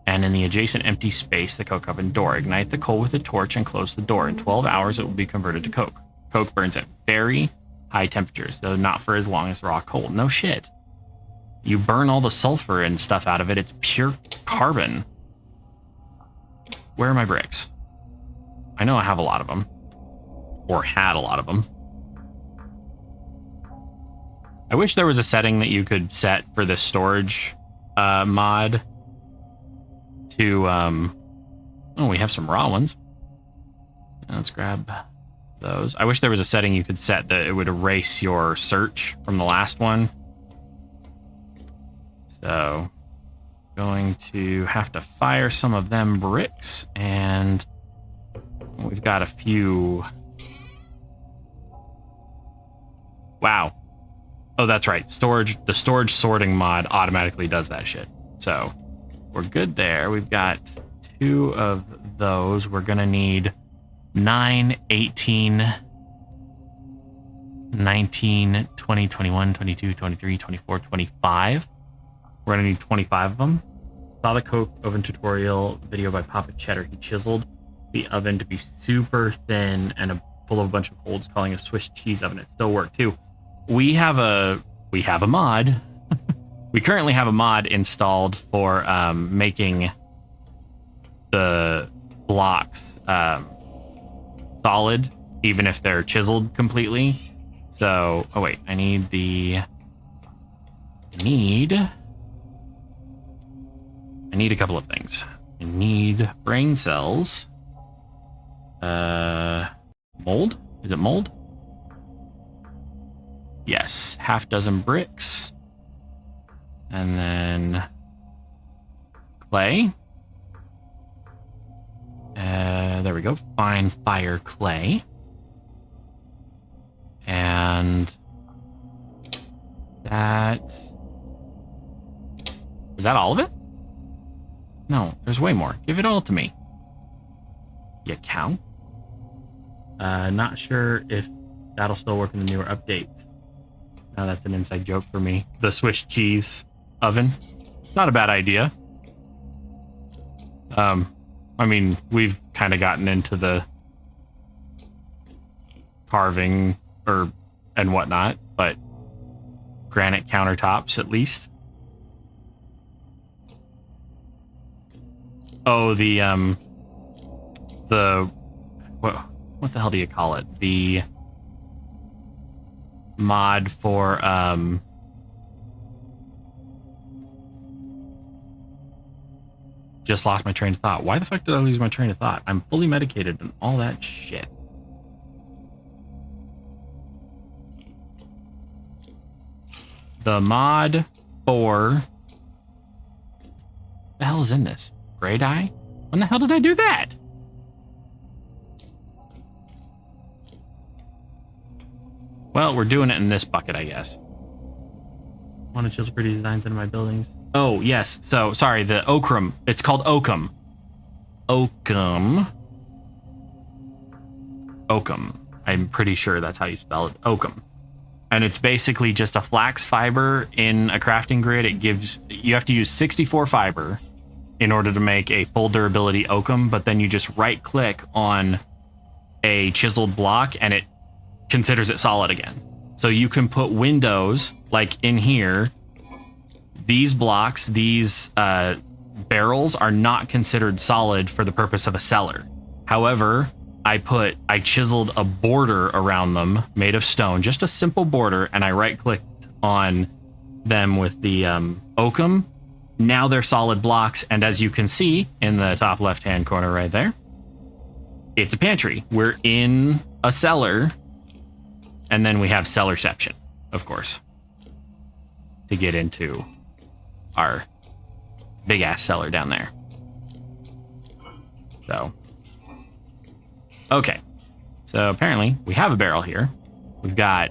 and in the adjacent empty space, the coke oven door. Ignite the coal with a torch and close the door. In 12 hours, it will be converted to coke. Coke burns at very high temperatures, though not for as long as raw coal. No shit. You burn all the sulfur and stuff out of it. It's pure carbon. Where are my bricks? I know I have a lot of them. Or had a lot of them. I wish there was a setting that you could set for the storage mod to... oh, we have some raw ones. Let's grab those. I wish there was a setting you could set that it would erase your search from the last one. So going to have to fire some of them bricks, and we've got a few. Wow. Oh, that's right. Storage. The storage sorting mod automatically does that shit. So we're good there. We've got 2 of those. We're going to need 9, 18, 19, 20, 21, 22, 23, 24, 25. We're going to need 25 of them. Saw the Coke oven tutorial video by Papa Cheddar. He chiseled the oven to be super thin and full of a bunch of holes, calling it a Swiss cheese oven. It still worked too. We have a mod. We currently have a mod installed for making the blocks solid, even if they're chiseled completely. So, oh wait, I need a couple of things. I need brain cells. Mold? Is it mold? Yes, half dozen bricks. And then clay. There we go. Fine fire clay. And that... Is that all of it? No, there's way more. Give it all to me. You cow. Not sure if that'll still work in the newer updates. Now that's an inside joke for me. The Swiss cheese oven. Not a bad idea. I mean, we've kind of gotten into the carving and whatnot, but granite countertops at least. Oh, what the hell do you call it? The mod for just lost my train of thought. Why the fuck did I lose my train of thought? I'm fully medicated and all that shit. The mod for... What the hell is in this? Gray dye? When the hell did I do that? Well, we're doing it in this bucket, I guess. Want to chisel pretty designs into my buildings? Oh, yes. So, sorry, the Oakum. It's called Oakum. Oakum. Oakum. I'm pretty sure that's how you spell it. Oakum. And it's basically just a flax fiber in a crafting grid. You have to use 64 fiber in order to make a full durability Oakum, but then you just right click on a chiseled block and it considers it solid again. So you can put windows like in here. These blocks, these barrels are not considered solid for the purpose of a cellar. However, I chiseled a border around them made of stone, just a simple border, and I right clicked on them with the Oakum. Now they're solid blocks, and as you can see in the top left hand corner right there, it's a pantry. We're in a cellar, and then we have cellarception, of course, to get into our big ass cellar down there. So, okay. So apparently we have a barrel here. We've got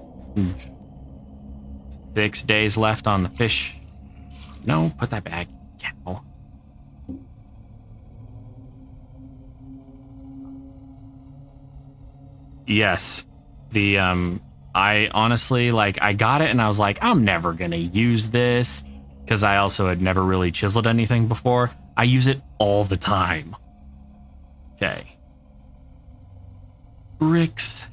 6 days left on the fish. No, put that back. Cow. Yes. The, I honestly, like, I got it and I was like, I'm never gonna use this. Because I also had never really chiseled anything before. I use it all the time. Okay. Bricks.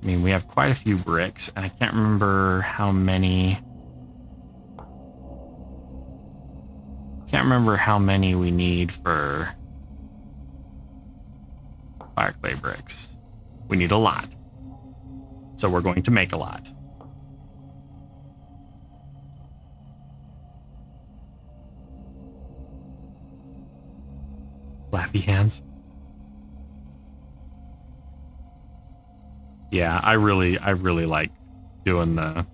I mean, we have quite a few bricks, and I can't remember how many. Can't remember how many we need for fire clay bricks. We need a lot. So we're going to make a lot. Flappy hands. Yeah, I really like doing the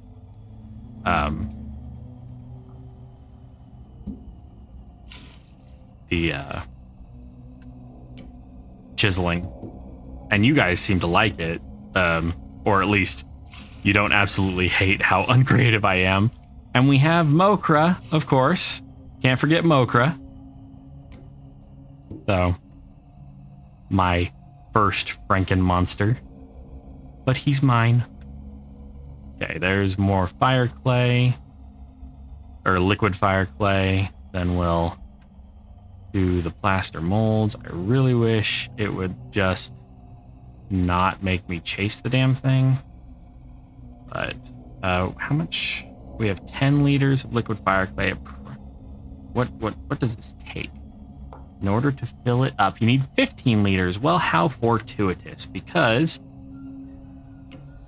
chiseling, and you guys seem to like it, or at least you don't absolutely hate how uncreative I am. And we have Mokra, of course. Can't forget Mokra. So, my first Franken monster. But he's mine. Okay, there's more fire clay. Or liquid fire clay. Then we'll do the plaster molds. I really wish it would just not make me chase the damn thing. But, how much? We have 10 liters of liquid fire clay. What does this take? In order to fill it up, you need 15 liters. Well, how fortuitous, because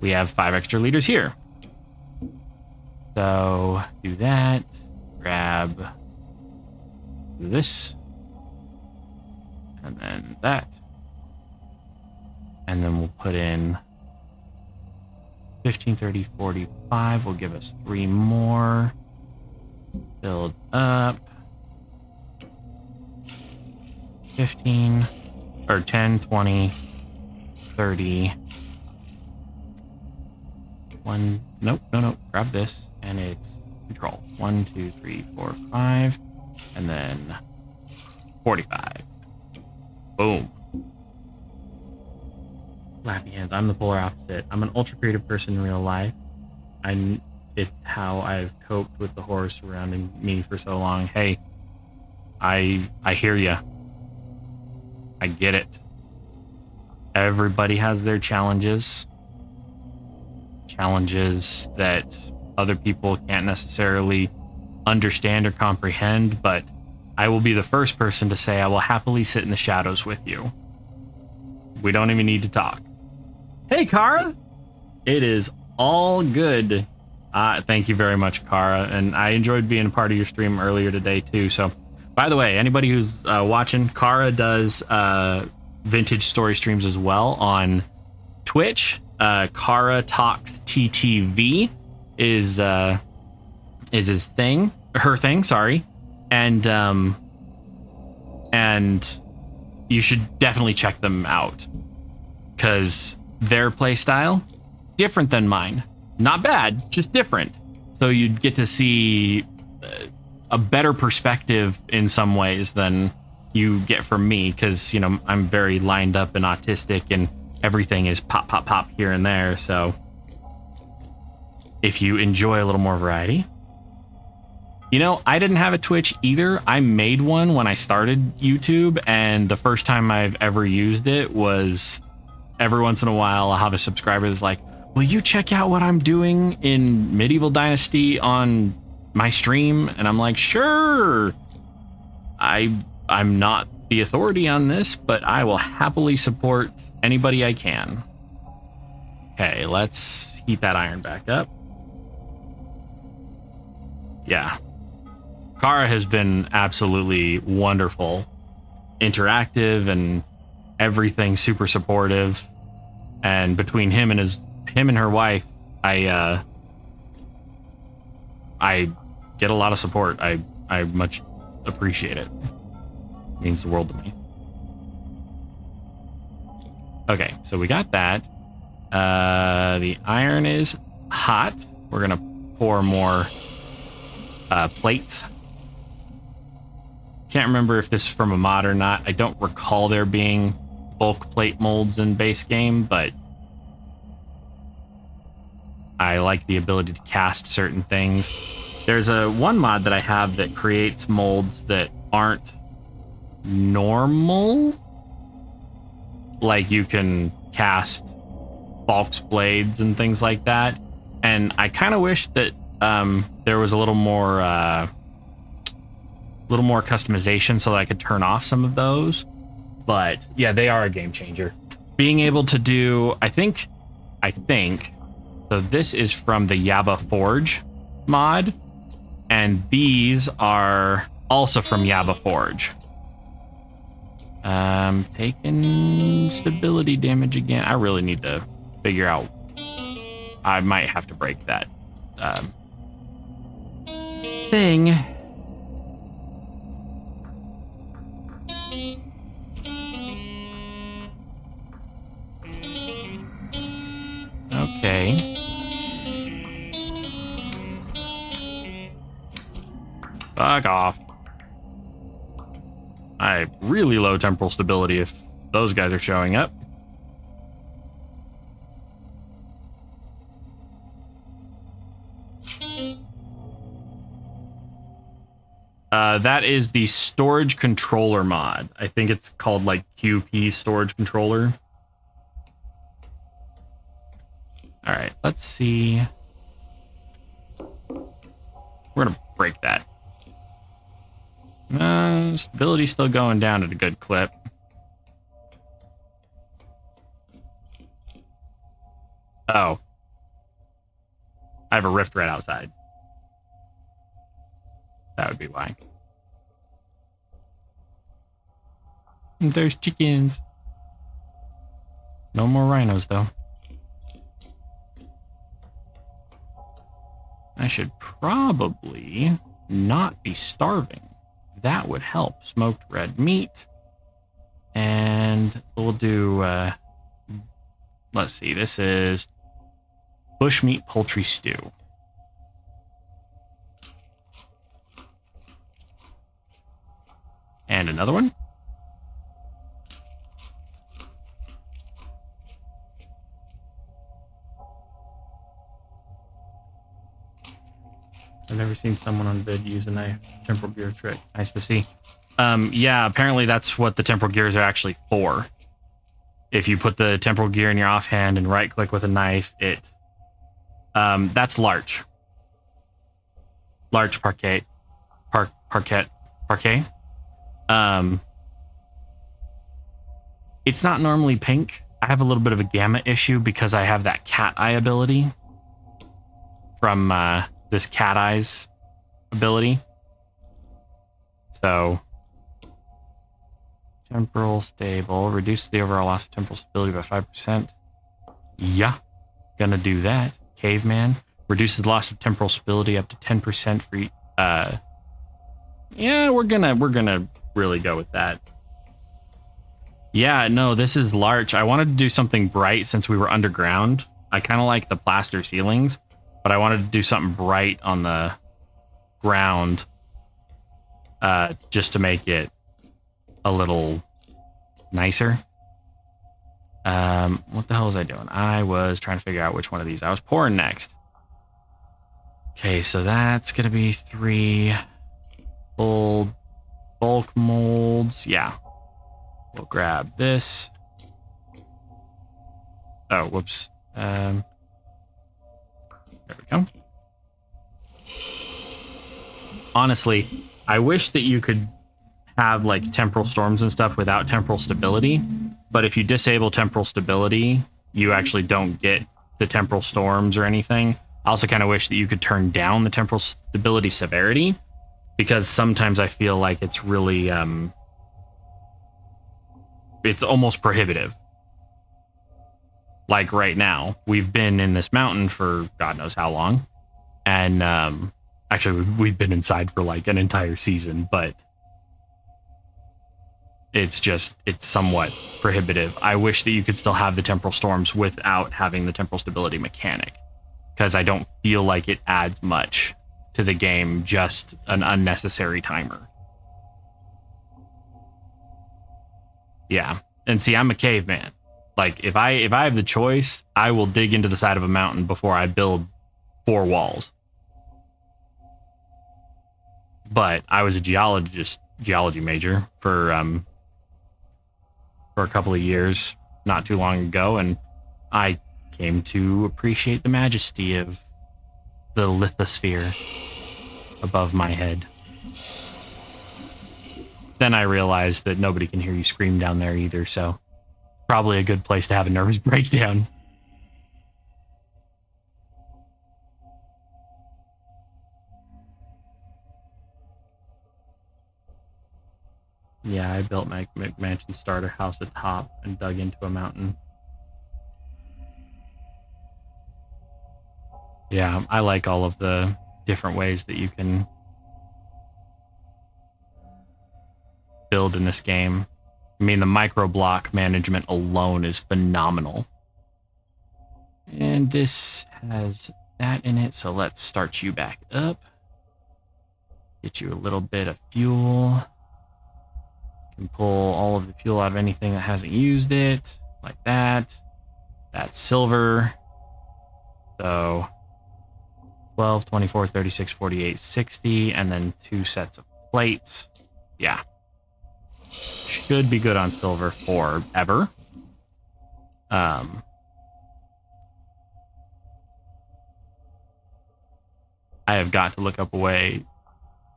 we have 5 extra liters here. So, do that. Grab this. And then that. And then we'll put in 15, 30, 45 will give us 3 more. Build up. 15, or 10, 20, 30. Nope. Grab this, and it's control. 1, 2, 3, 4, 5, and then 45. Boom. Flappy hands. I'm the polar opposite. I'm an ultra creative person in real life. It's how I've coped with the horror surrounding me for so long. Hey, I hear ya. I get it. Everybody has their challenges. Challenges that other people can't necessarily understand or comprehend, but I will be the first person to say I will happily sit in the shadows with you. We don't even need to talk. Hey, Kara. It is all good. Thank you very much, Kara. And I enjoyed being a part of your stream earlier today, too. So, by the way, anybody who's watching, Kara does vintage story streams as well on Twitch. Kara Talks TTV is his thing, her thing, sorry. And you should definitely check them out, because their play style different than mine. Not bad, just different. So you'd get to see a better perspective in some ways than you get from me, because, you know, I'm very lined up and autistic, and everything is pop, pop, pop here and there. So if you enjoy a little more variety. You know, I didn't have a Twitch either. I made one when I started YouTube, and the first time I've ever used it was every once in a while I'll have a subscriber that's like, will you check out what I'm doing in Medieval Dynasty on my stream? And I'm like, sure. I'm not the authority on this, but I will happily support anybody I can. Okay, let's heat that iron back up. Yeah. Kara has been absolutely wonderful, interactive, and everything super supportive. And between him and her wife, I get a lot of support. I much appreciate it. It means the world to me. Okay, so we got that. The iron is hot. We're gonna pour more plates. Can't remember if this is from a mod or not. I don't recall there being bulk plate molds in base game, but I like the ability to cast certain things. There's one mod that I have that creates molds that aren't normal. Like, you can cast Falk's blades and things like that. And I kind of wish that there was a little more customization so that I could turn off some of those. But yeah, they are a game changer. Being able to do, I think, so this is from the Yaba Forge mod, and these are also from Yaba Forge. Taking stability damage again. I really need to figure out. I might have to break that thing. Okay. Fuck off. I have really low temporal stability if those guys are showing up. That is the storage controller mod. I think it's called like QP storage controller. All right, let's see. We're gonna break that. Stability's still going down at a good clip. Oh. I have a rift right outside. That would be why. And there's chickens. No more rhinos, though. I should probably not be starving. That would help. Smoked red meat. And we'll do, let's see, this is bushmeat poultry stew. And another one. I've never seen someone on vid use a knife temporal gear trick. Nice to see. Yeah, apparently that's what the temporal gears are actually for. If you put the temporal gear in your offhand and right click with a knife, that's larch. Larch parquet. Parquet. It's not normally pink. I have a little bit of a gamma issue because I have that cat eye ability from this cat eyes ability. So temporal stable, reduce the overall loss of temporal stability by 5%. Yeah, gonna do that. Caveman reduces the loss of temporal stability up to 10% for yeah, we're gonna really go with that. Yeah, no, this is larch. I wanted to do something bright since we were underground. I kind of like the plaster ceilings, but I wanted to do something bright on the ground just to make it a little nicer. What the hell was I doing? I was trying to figure out which one of these I was pouring next. Okay, so that's gonna be 3 full bulk molds. Yeah, we'll grab this. Oh, whoops. There we go. Honestly, I wish that you could have like temporal storms and stuff without temporal stability, but if you disable temporal stability, you actually don't get the temporal storms or anything. I also kind of wish that you could turn down the temporal stability severity, because sometimes I feel like it's really it's almost prohibitive. Like right now, we've been in this mountain for God knows how long, and actually we've been inside for like an entire season, but it's somewhat prohibitive. I wish that you could still have the temporal storms without having the temporal stability mechanic, because I don't feel like it adds much to the game, just an unnecessary timer. Yeah, and see, I'm a caveman. Like if I have the choice, I will dig into the side of a mountain before I build 4 walls. But I was a geology major for a couple of years not too long ago, and I came to appreciate the majesty of the lithosphere above my head. Then I realized that nobody can hear you scream down there either, so probably a good place to have a nervous breakdown. Yeah, I built my McMansion starter house atop and dug into a mountain. Yeah, I like all of the different ways that you can build in this game. I mean, the micro block management alone is phenomenal. And this has that in it, so let's start you back up. Get you a little bit of fuel. Can pull all of the fuel out of anything that hasn't used it, like that. That's silver. So 12, 24, 36, 48, 60, and then 2 sets of plates. Yeah. Should be good on silver forever. I have got to look up a way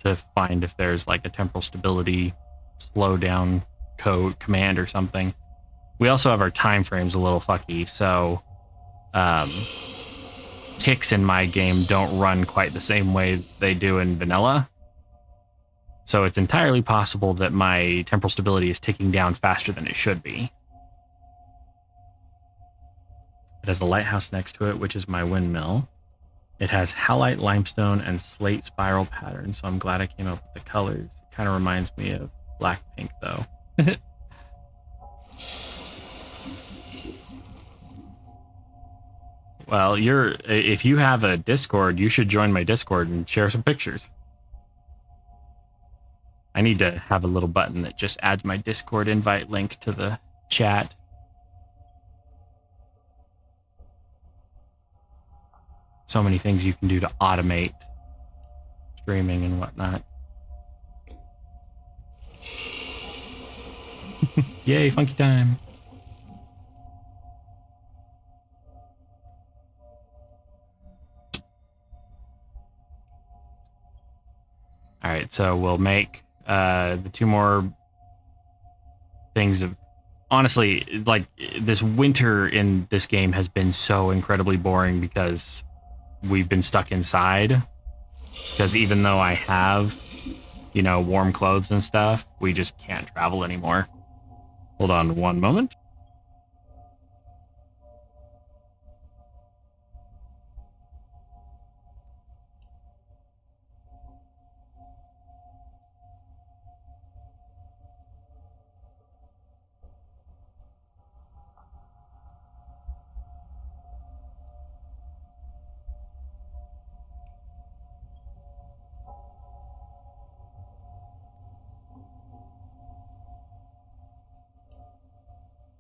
to find if there's like a temporal stability slowdown code command or something. We also have our time frames a little fucky, so ticks in my game don't run quite the same way they do in vanilla. So it's entirely possible that my temporal stability is ticking down faster than it should be. It has a lighthouse next to it, which is my windmill. It has halite, limestone, and slate spiral patterns, so I'm glad I came up with the colors. It kind of reminds me of Blackpink, though. Well, if you have a Discord, you should join my Discord and share some pictures. I need to have a little button that just adds my Discord invite link to the chat. So many things you can do to automate streaming and whatnot. Yay, funky time. All right, so we'll make the 2 more things of... Honestly, like, this winter in this game has been so incredibly boring because we've been stuck inside. Because even though I have, you know, warm clothes and stuff, we just can't travel anymore. Hold on one moment.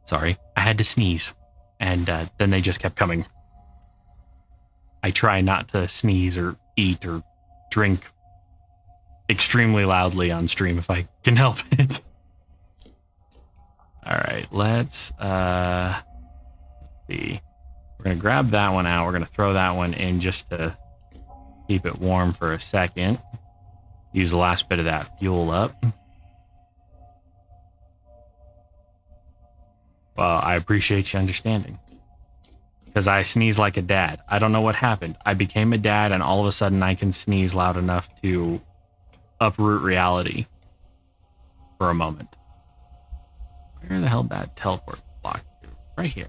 Sorry, I had to sneeze, and then they just kept coming. I try not to sneeze or eat or drink extremely loudly on stream if I can help it. All right, let's see. We're going to grab that one out. We're going to throw that one in just to keep it warm for a second. Use the last bit of that fuel up. Well, I appreciate you understanding. Because I sneeze like a dad. I don't know what happened. I became a dad, and all of a sudden I can sneeze loud enough to uproot reality for a moment. Where the hell did that teleport block do? Right here.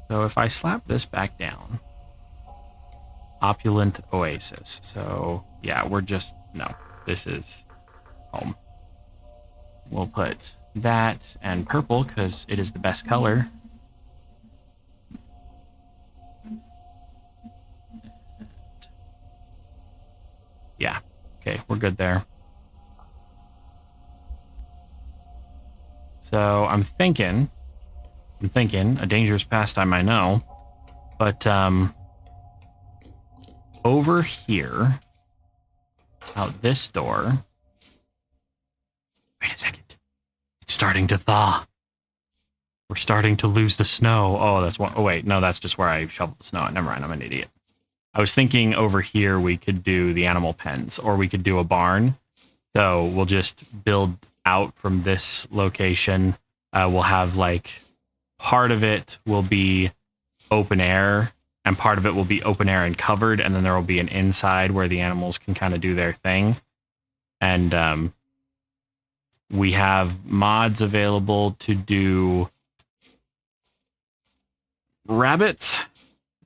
So if I slap this back down, opulent oasis. So yeah, we're just, no, this is home. We'll put that and purple because it is the best color. Yeah, okay, we're good there. So I'm thinking a dangerous pastime, I know, but over here, out this door. Wait a second. It's starting to thaw. We're starting to lose the snow. Oh, that's one. Oh, wait. No, that's just where I shoveled the snow. Never mind. I'm an idiot. I was thinking over here we could do the animal pens, or we could do a barn. So we'll just build out from this location. We'll have like part of it will be open air, and part of it will be open air and covered, and then there will be an inside where the animals can kind of do their thing. And we have mods available to do rabbits,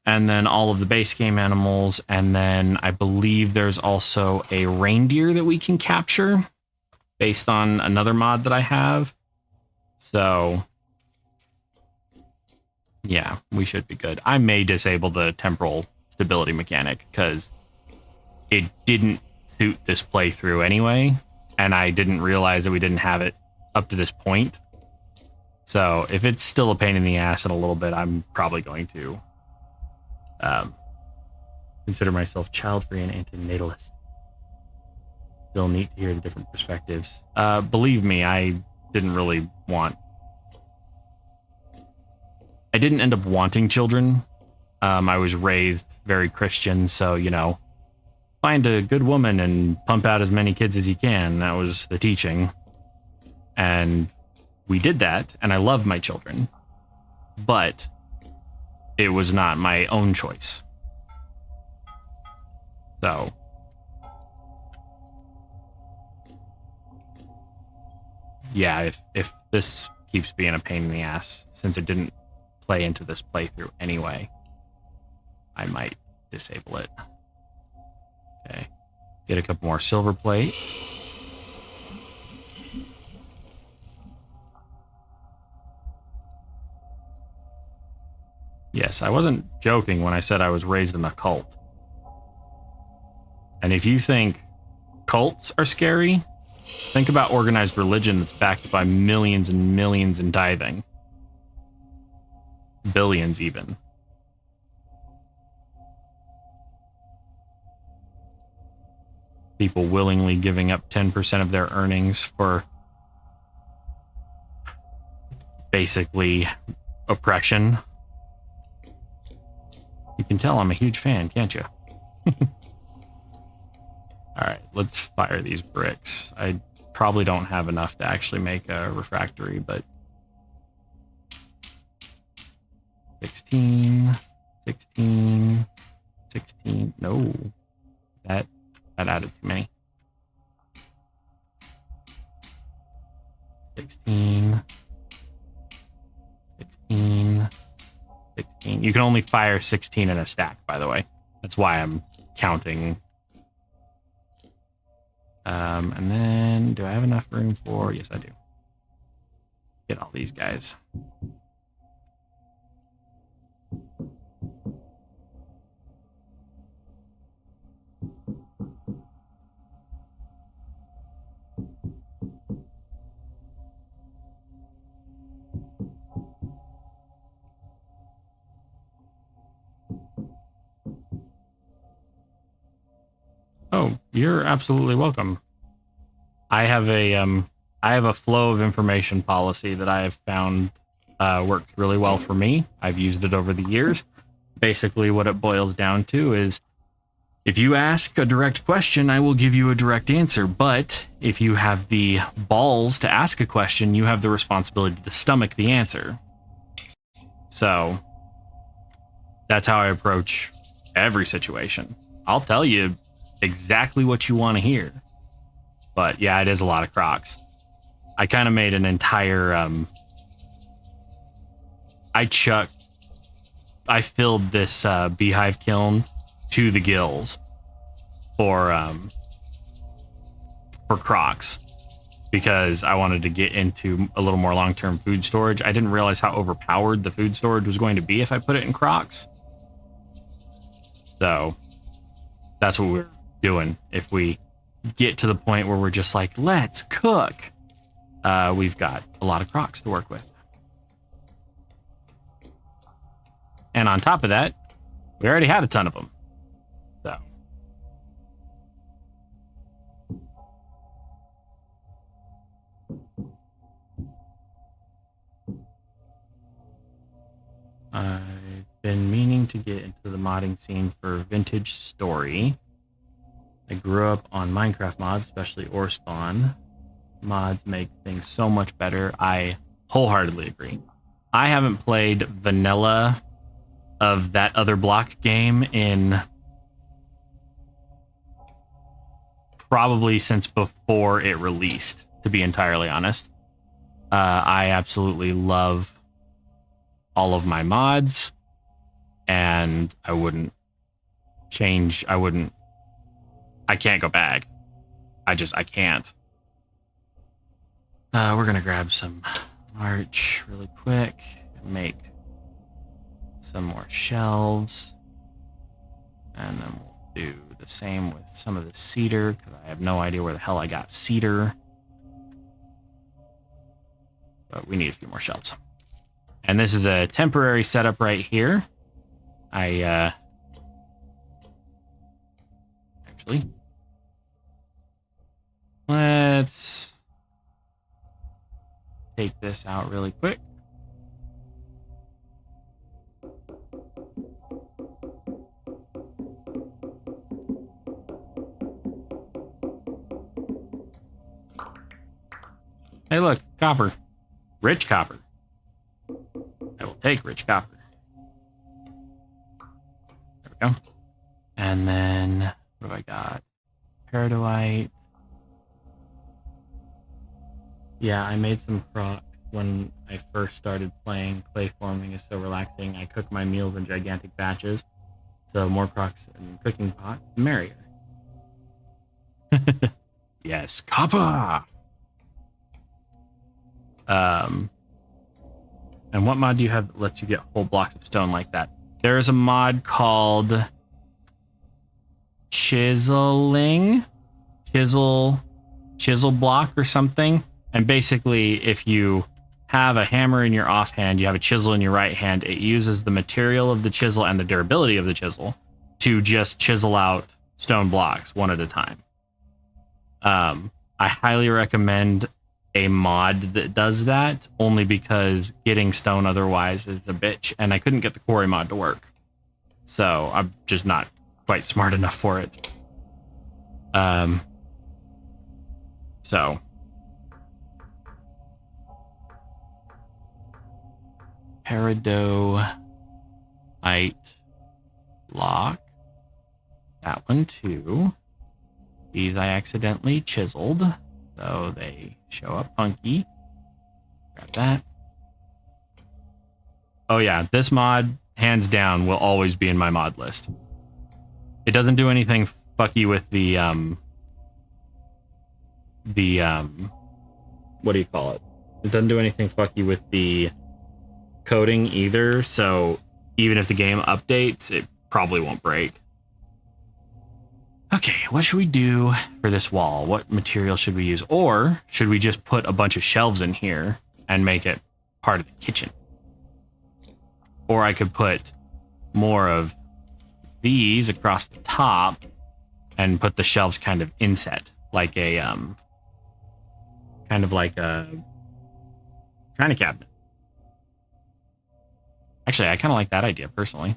and then all of the base game animals, and then I believe there's also a reindeer that we can capture. based on another mod that I have. So yeah, we should be good. I may disable the temporal stability mechanic because it didn't suit this playthrough anyway, and I didn't realize that we didn't have it up to this point. So if it's still a pain in the ass in a little bit, I'm probably going to consider myself child-free and antinatalist. Still neat to hear the different perspectives. Believe me, I didn't end up wanting children. I was raised very Christian, so, you know, find a good woman and pump out as many kids as you can. That was the teaching. And we did that, and I love my children. But it was not my own choice. So yeah, if this keeps being a pain in the ass, since it didn't play into this playthrough anyway, I might disable it. Okay, get a couple more silver plates. Yes, I wasn't joking when I said I was raised in a cult. And if you think cults are scary, think about organized religion that's backed by millions and millions in tithing. Billions, even. People willingly giving up 10% of their earnings for basically oppression. You can tell I'm a huge fan, can't you? Alright, let's fire these bricks. I probably don't have enough to actually make a refractory, but 16, 16, 16. No, that added too many. 16, 16, 16. You can only fire 16 in a stack, by the way. That's why I'm counting. And then, do I have enough room for... Yes, I do. Get all these guys. Oh, you're absolutely welcome. I have a flow of information policy that I have found works really well for me. I've used it over the years. Basically, what it boils down to is, if you ask a direct question, I will give you a direct answer. But if you have the balls to ask a question, you have the responsibility to stomach the answer. So that's how I approach every situation. I'll tell you exactly what you want to hear. But yeah, it is a lot of crocs. I kind of made an entire I filled this beehive kiln to the gills for crocs, because I wanted to get into a little more long-term food storage. I didn't realize how overpowered the food storage was going to be if I put it in crocs. So that's what we're doing. If we get to the point where we're just like, let's cook, we've got a lot of crocs to work with. And on top of that, we already had a ton of them. So I've been meaning to get into the modding scene for Vintage Story. I grew up on Minecraft mods, especially Ore Spawn. Mods make things so much better. I wholeheartedly agree. I haven't played vanilla of that other block game in probably since before it released, to be entirely honest. I absolutely love all of my mods, and I wouldn't change. I can't go back. I can't. We're gonna grab some larch really quick and make some more shelves. And then we'll do the same with some of the cedar, because I have no idea where the hell I got cedar. But we need a few more shelves. And this is a temporary setup right here. Actually, let's take this out really quick. Hey, look, copper. Rich copper. I will take rich copper. There we go. And then, what do I got? Peridotite. Yeah, I made some crocs when I first started playing. Clay forming is so relaxing. I cook my meals in gigantic batches. So more crocs and cooking pots, the merrier. Yes, copper! And what mod do you have that lets you get whole blocks of stone like that? There is a mod called chiseling, chisel block or something. And basically, if you have a hammer in your offhand, you have a chisel in your right hand, it uses the material of the chisel and the durability of the chisel to just chisel out stone blocks one at a time. I highly recommend a mod that does that, only because getting stone otherwise is a bitch, and I couldn't get the quarry mod to work. So I'm just not quite smart enough for it. So peridotite block. That one too. These I accidentally chiseled, so they show up funky. Grab that. Oh yeah, this mod, hands down, will always be in my mod list. It doesn't do anything fucky with the what do you call it? It doesn't do anything fucky with the coding either, so even if the game updates, it probably won't break. Okay, what should we do for this wall? What material should we use? Or should we just put a bunch of shelves in here and make it part of the kitchen? Or I could put more of these across the top and put the shelves kind of inset, like a kind of like a china cabinet. Actually, I kind of like that idea personally.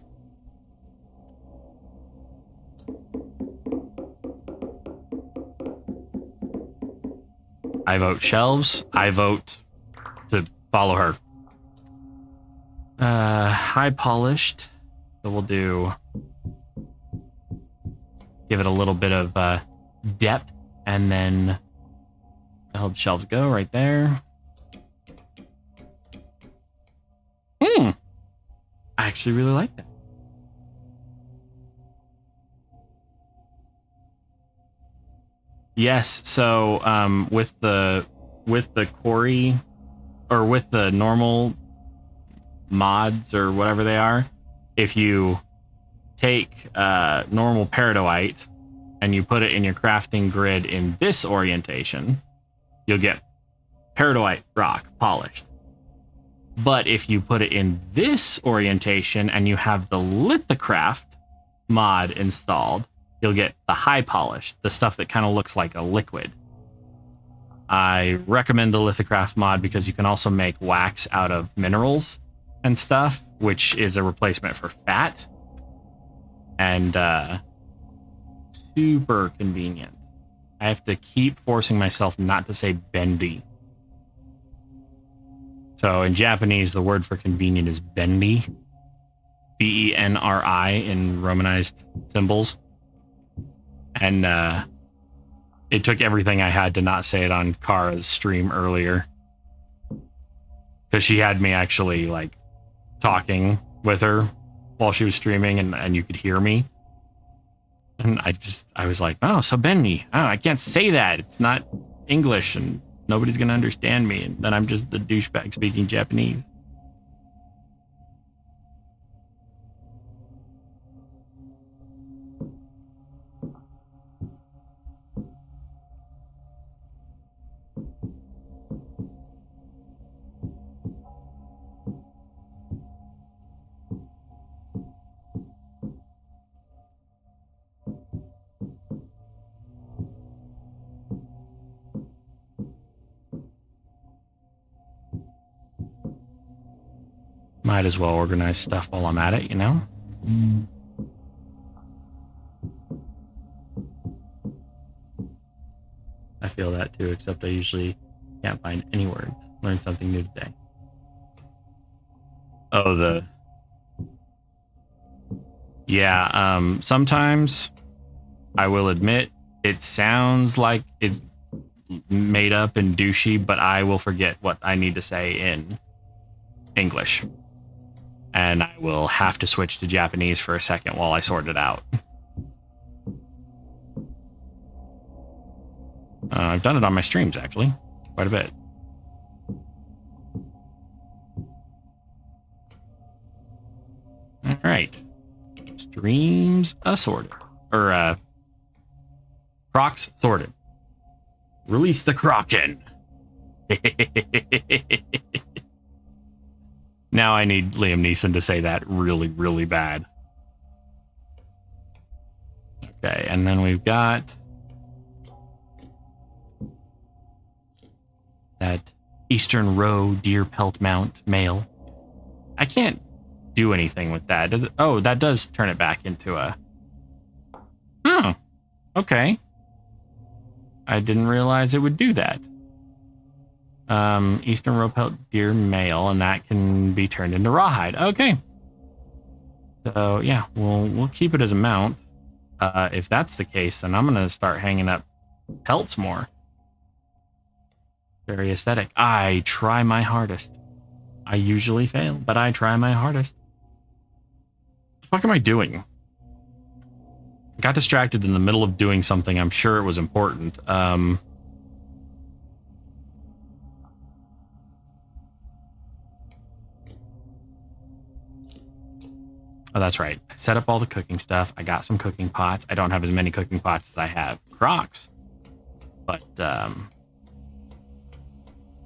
I vote shelves. I vote to follow her. High polished. So we'll do... give it a little bit of depth, and then... where the hell the shelves go? Right there. I actually really like that. Yes, so with the quarry, or with the normal mods or whatever they are, if you take normal peridotite and you put it in your crafting grid in this orientation, you'll get peridotite rock polished. But if you put it in this orientation and you have the lithocraft mod installed, you'll get the high polished, the stuff that kind of looks like a liquid. I recommend the lithocraft mod because you can also make wax out of minerals and stuff, which is a replacement for fat. And super convenient. I have to keep forcing myself not to say bendy. So in Japanese, the word for convenient is benri. B-E-N-R-I in Romanized symbols. And it took everything I had to not say it on Kara's stream earlier. Because she had me actually, like, talking with her while she was streaming, and you could hear me. And I was like, oh, so benri. Oh, I can't say that. It's not English. And Nobody's gonna understand me, and then I'm just the douchebag speaking Japanese. Might as well organize stuff while I'm at it, you know? I feel that too, except I usually can't find any words. Learned something new today. Oh, yeah, sometimes I will admit it sounds like it's made up and douchey, but I will forget what I need to say in English. And I will have to switch to Japanese for a second while I sort it out. I've done it on my streams, actually. Quite a bit. All right. Streams assorted. Or, Crocs sorted. Release the Kraken. Now I need Liam Neeson to say that really, really bad. Okay, and then we've got that Eastern Row deer pelt mount male. I can't do anything with that. Oh, that does turn it back into a... Oh, okay. I didn't realize it would do that. Eastern Row pelt deer male, and that can be turned into rawhide. Okay. So yeah, we'll keep it as a mount. If that's the case, then I'm gonna start hanging up pelts more. Very aesthetic. I try my hardest. I usually fail, but I try my hardest. What the fuck am I doing? I got distracted in the middle of doing something I'm sure it was important. Oh, that's right. I set up all the cooking stuff. I got some cooking pots. I don't have as many cooking pots as I have Crocs. But,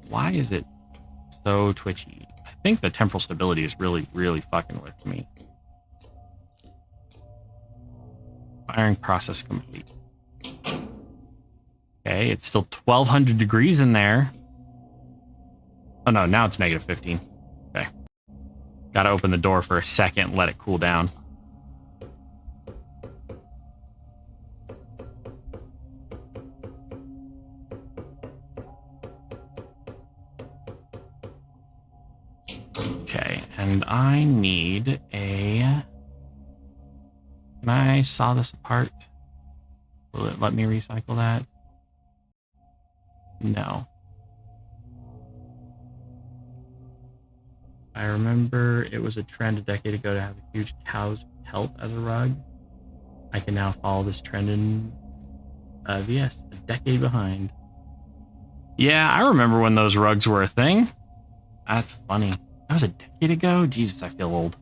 why is it so twitchy? I think the temporal stability is really, really fucking with me. Firing process complete. Okay, it's still 1200 degrees in there. Oh no, now it's negative 15. Okay. Gotta open the door for a second, let it cool down. Okay, and I need a... Can I saw this apart? Will it let me recycle that? No. I remember it was a trend a decade ago to have a huge cow's pelt as a rug. I can now follow this trend in VS, a decade behind. Yeah, I remember when those rugs were a thing. That's funny. That was a decade ago? Jesus, I feel old.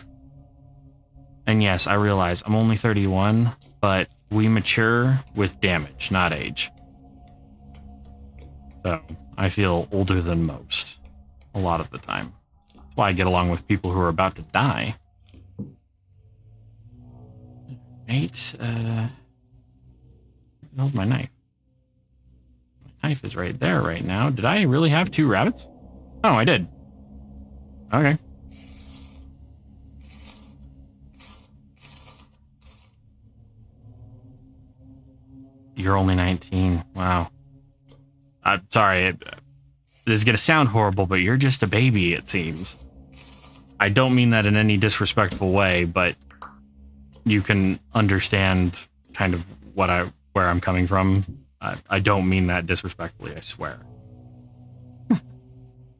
And yes, I realize I'm only 31, but we mature with damage, not age. So I feel older than most a lot of the time. That's why I get along with people who are about to die. Mate, where's my knife? My knife is right there right now. Did I really have 2 rabbits? Oh, I did. Okay. You're only 19. Wow. I'm sorry. This is going to sound horrible, but you're just a baby, it seems. I don't mean that in any disrespectful way, but you can understand kind of where I'm coming from. I don't mean that disrespectfully, I swear.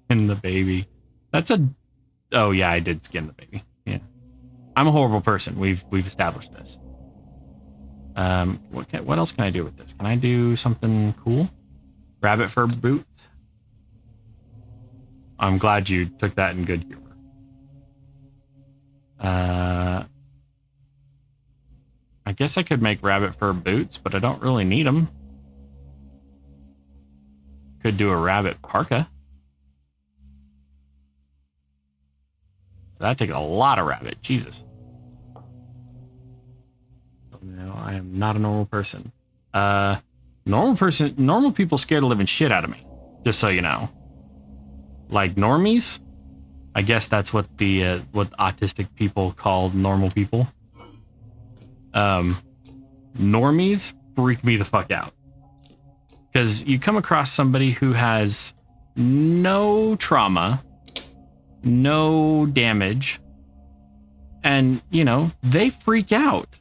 In the baby. That's a... Oh, yeah, I did skin the baby. Yeah. I'm a horrible person. We've established this. What else can I do with this? Can I do something cool? Rabbit fur boot? I'm glad you took that in good humor. I guess I could make rabbit fur boots, but I don't really need them. Could do a rabbit parka. That'd take a lot of rabbit. Jesus. No, I am not a normal person. Normal people scare the living shit out of me. Just so you know. Like normies? I guess that's what the what autistic people call normal people. Normies freak me the fuck out. Because you come across somebody who has no trauma, no damage, and, you know, they freak out.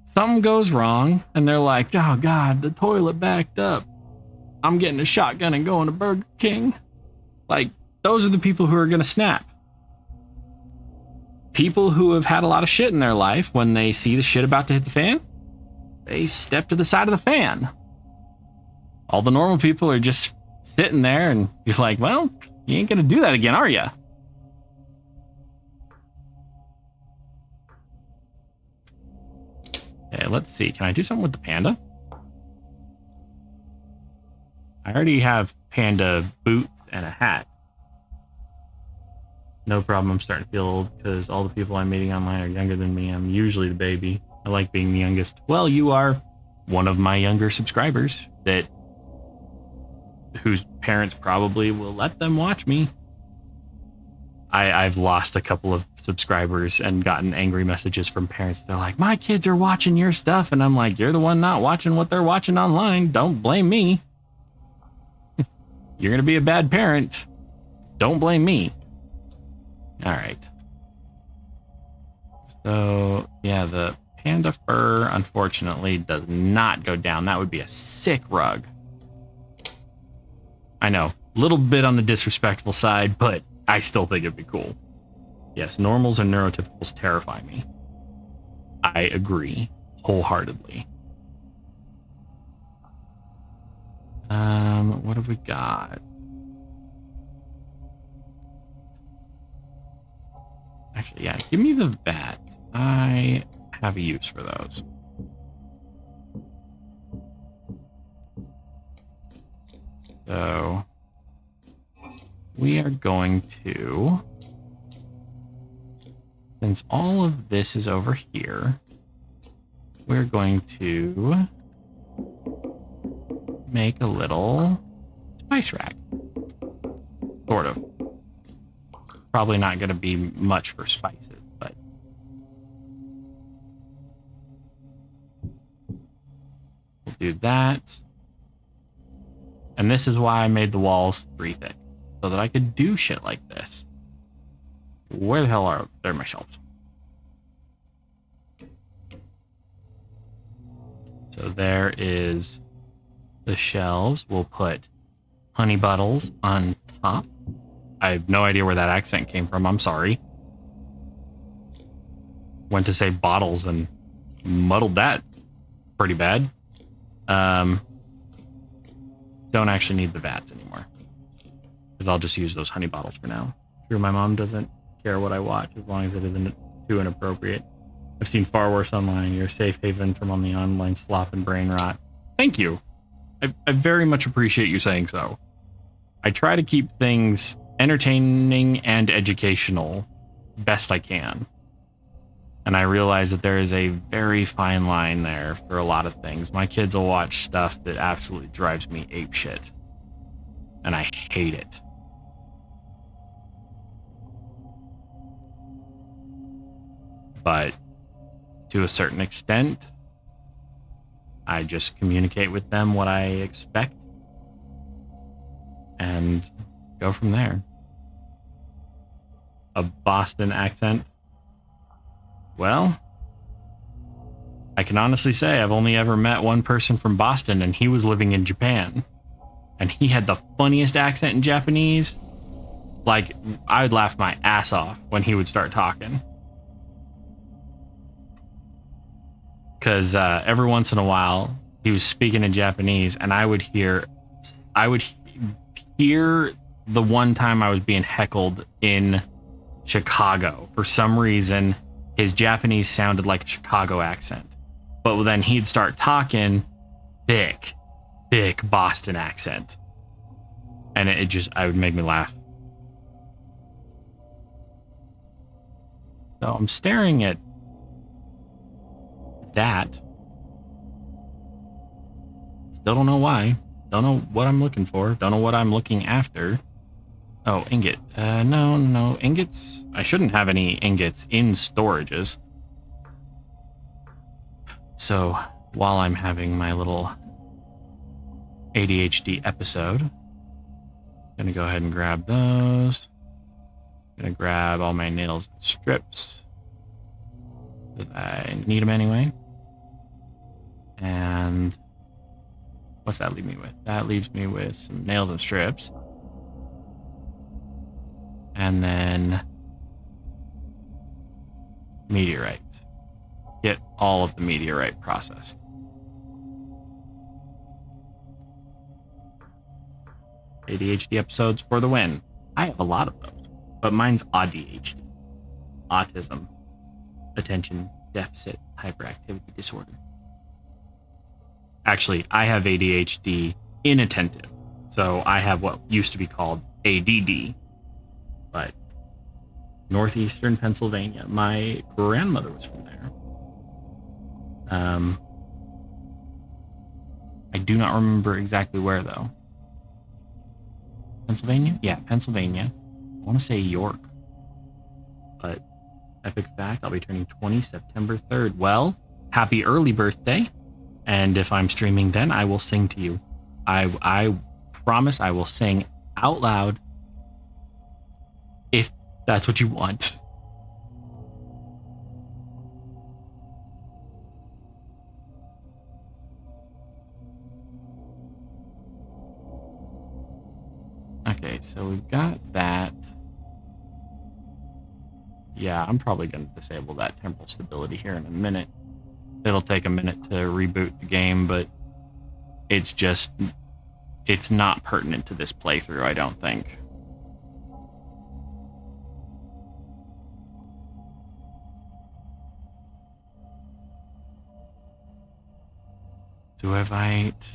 Something goes wrong, and they're like, oh God, the toilet backed up. I'm getting a shotgun and going to Burger King. Like, those are the people who are going to snap. People who have had a lot of shit in their life, when they see the shit about to hit the fan, they step to the side of the fan. All the normal people are just sitting there, and you're like, well, you ain't gonna do that again, are ya? Okay, let's see. Can I do something with the panda? I already have panda boots and a hat. No problem, I'm starting to feel old because all the people I'm meeting online are younger than me. I'm usually the baby. I like being the youngest. Well, you are one of my younger subscribers whose parents probably will let them watch me. I've lost a couple of subscribers and gotten angry messages from parents. They're like, my kids are watching your stuff. And I'm like, you're the one not watching what they're watching online. Don't blame me. You're going to be a bad parent. Don't blame me. All right. So, yeah, the panda fur, unfortunately, does not go down. That would be a sick rug. I know, a little bit on the disrespectful side, but I still think it'd be cool. Yes, normals and neurotypicals terrify me. I agree wholeheartedly. What have we got? Actually, yeah, give me the vat. I have a use for those. So we are going to, since all of this is over here, we're going to make a little spice rack. Sort of. Probably not going to be much for spices, but we'll do that. And this is why I made the walls 3 thick, so that I could do shit like this. Where the hell are my shelves? So there is the shelves. We'll put honey bottles on top. I have no idea where that accent came from. I'm sorry. Went to say bottles and muddled that pretty bad. Don't actually need the vats anymore, because I'll just use those honey bottles for now. True, my mom doesn't care what I watch as long as it isn't too inappropriate. I've seen far worse online. You're a safe haven from on the online slop and brain rot. Thank you. I very much appreciate you saying so. I try to keep things entertaining and educational best I can. And I realize that there is a very fine line there for a lot of things. My kids will watch stuff that absolutely drives me apeshit. And I hate it. But to a certain extent, I just communicate with them what I expect and go from there. A Boston accent? Well, I can honestly say I've only ever met one person from Boston, and he was living in Japan. And he had the funniest accent in Japanese. Like, I would laugh my ass off when he would start talking. Because every once in a while, he was speaking in Japanese, and I would hear the one time I was being heckled in Chicago. For some reason, his Japanese sounded like a Chicago accent. But then he'd start talking thick Boston accent. And I would make me laugh. So I'm staring at that. Still don't know why. Don't know what I'm looking for. Don't know what I'm looking after. Oh, ingot. No. Ingots. I shouldn't have any ingots in storages. So while I'm having my little ADHD episode, I'm gonna go ahead and grab those. I'm gonna grab all my nails and strips. I need them anyway. And what's that leave me with? That leaves me with some nails and strips. And then meteorite. Get all of the meteorite processed. ADHD episodes for the win. I have a lot of those, but mine's ADHD. Autism. Attention Deficit Hyperactivity Disorder. Actually, I have ADHD inattentive. So I have what used to be called ADD. But northeastern Pennsylvania. My grandmother was from there. I do not remember exactly where, though. Pennsylvania? Yeah, Pennsylvania. I want to say York. But epic fact, I'll be turning 20 September 3rd. Well, happy early birthday. And if I'm streaming then, I will sing to you. I promise I will sing out loud if that's what you want. Okay, so we've got that. Yeah, I'm probably going to disable that temporal stability here in a minute. It'll take a minute to reboot the game, but it's not pertinent to this playthrough, I don't think. Duevite,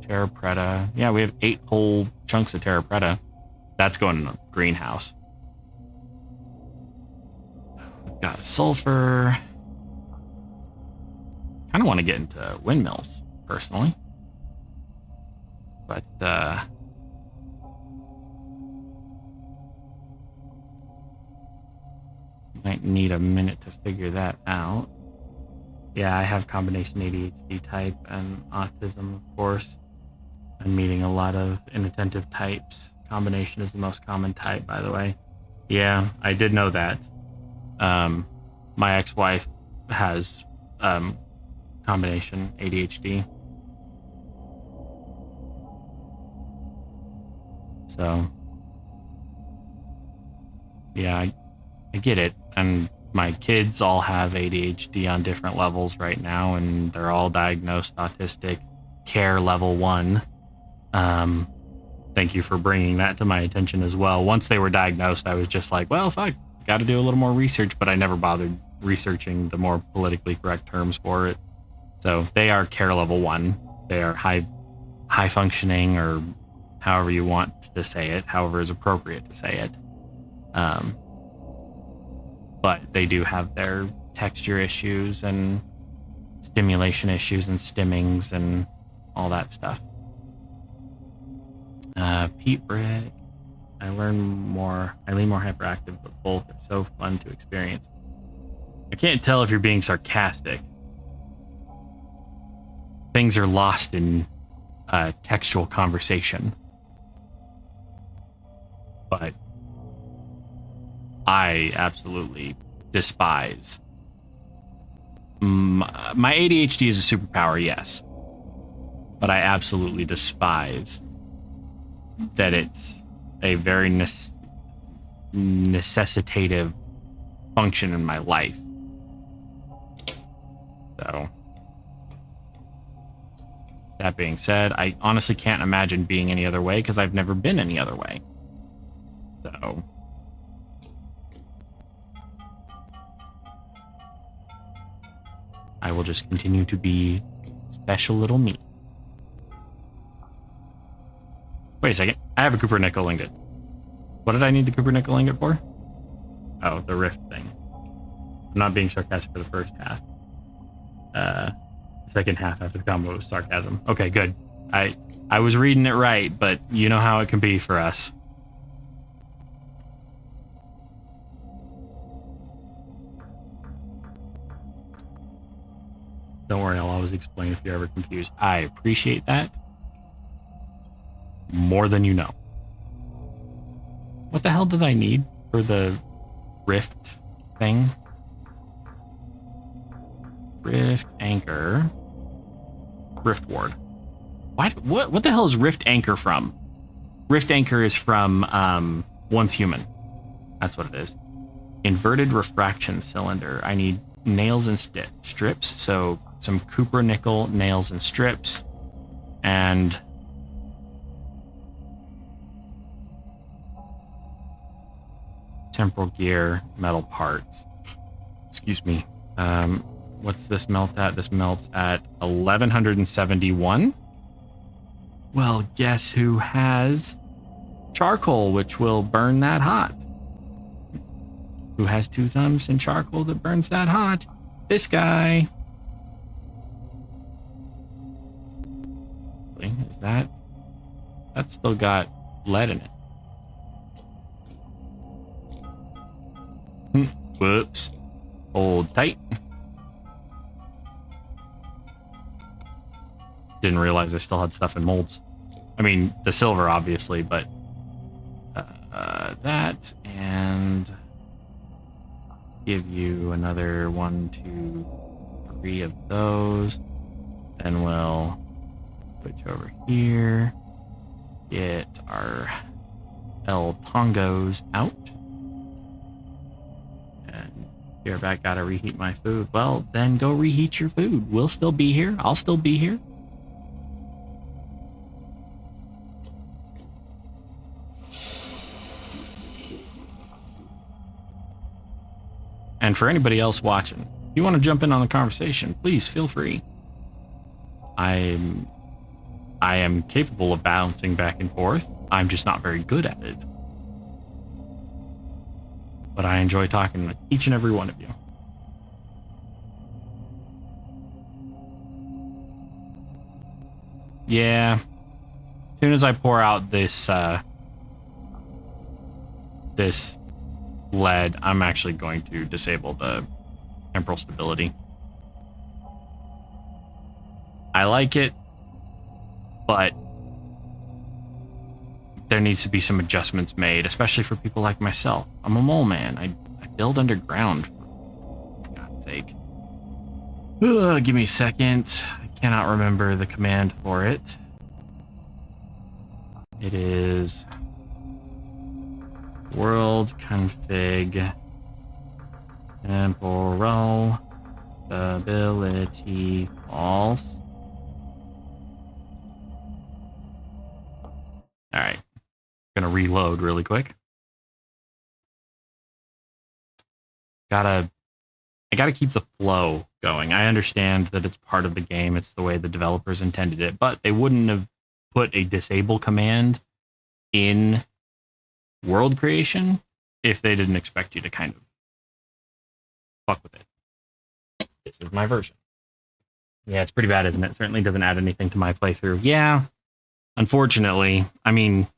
Terra Preta. Yeah, we have 8 whole chunks of Terra Preta. That's going in a greenhouse. We've got sulfur. Kind of want to get into windmills, personally. But, might need a minute to figure that out. Yeah, I have combination ADHD type and autism, of course. I'm meeting a lot of inattentive types. Combination is the most common type, by the way. Yeah, I did know that. My ex-wife has combination ADHD. So, yeah, I get it. And my kids all have ADHD on different levels right now, and they're all diagnosed autistic, care level 1. Thank you for bringing that to my attention as well. Once they were diagnosed, I was just like, well, fuck, got to do a little more research, but I never bothered researching the more politically correct terms for it. So they are care level 1. They are high functioning, or however you want to say it, however is appropriate to say it. But they do have their texture issues and stimulation issues and stimmings and all that stuff. Pete Brick. I lean more hyperactive, but both are so fun to experience. I can't tell if you're being sarcastic. Things are lost in textual conversation. But I absolutely despise. My ADHD is a superpower, yes. But I absolutely despise that it's a very necessitative function in my life. So, that being said, I honestly can't imagine being any other way because I've never been any other way. So I will just continue to be special little me. Wait a second. I have a Cooper nickel ingot. What did I need the Cooper nickel ingot for? Oh, the rift thing. I'm not being sarcastic for the first half. The second half after the combo was sarcasm. Okay, good. I was reading it right, but you know how it can be for us. Don't worry, I'll always explain if you're ever confused. I appreciate that. More than you know. What the hell did I need for the rift thing? Rift anchor. Rift ward. What the hell is rift anchor from? Rift anchor is from Once Human. That's what it is. Inverted refraction cylinder. I need nails and strips. So some Cooper nickel, nails and strips. And temporal gear, metal parts. Excuse me. What's this melt at? This melts at 1171. Well, guess who has charcoal, which will burn that hot? Who has 2 thumbs and charcoal that burns that hot? This guy. Is that? That's still got lead in it. Whoops. Hold tight. Didn't realize I still had stuff in molds. I mean, the silver, obviously, but that, and give you another 1, 2, 3 of those. Then we'll switch over here. Get our El Tongos out. And here, back, gotta reheat my food. Well, then go reheat your food. We'll still be here. I'll still be here. And for anybody else watching, if you want to jump in on the conversation, please feel free. I am capable of bouncing back and forth. I'm just not very good at it. But I enjoy talking with each and every one of you. Yeah. As soon as I pour out this this lead, I'm actually going to disable the temporal stability. I like it, but there needs to be some adjustments made, especially for people like myself. I'm a mole man. I build underground, for God's sake. Give me a second. I cannot remember the command for it. It is world config temporal stability false. All right, gonna reload really quick. I gotta keep the flow going. I understand that it's part of the game. It's the way the developers intended it, but they wouldn't have put a disable command in world creation if they didn't expect you to kind of fuck with it. This is my version. Yeah, it's pretty bad, isn't it? Certainly doesn't add anything to my playthrough. Yeah, unfortunately. I mean,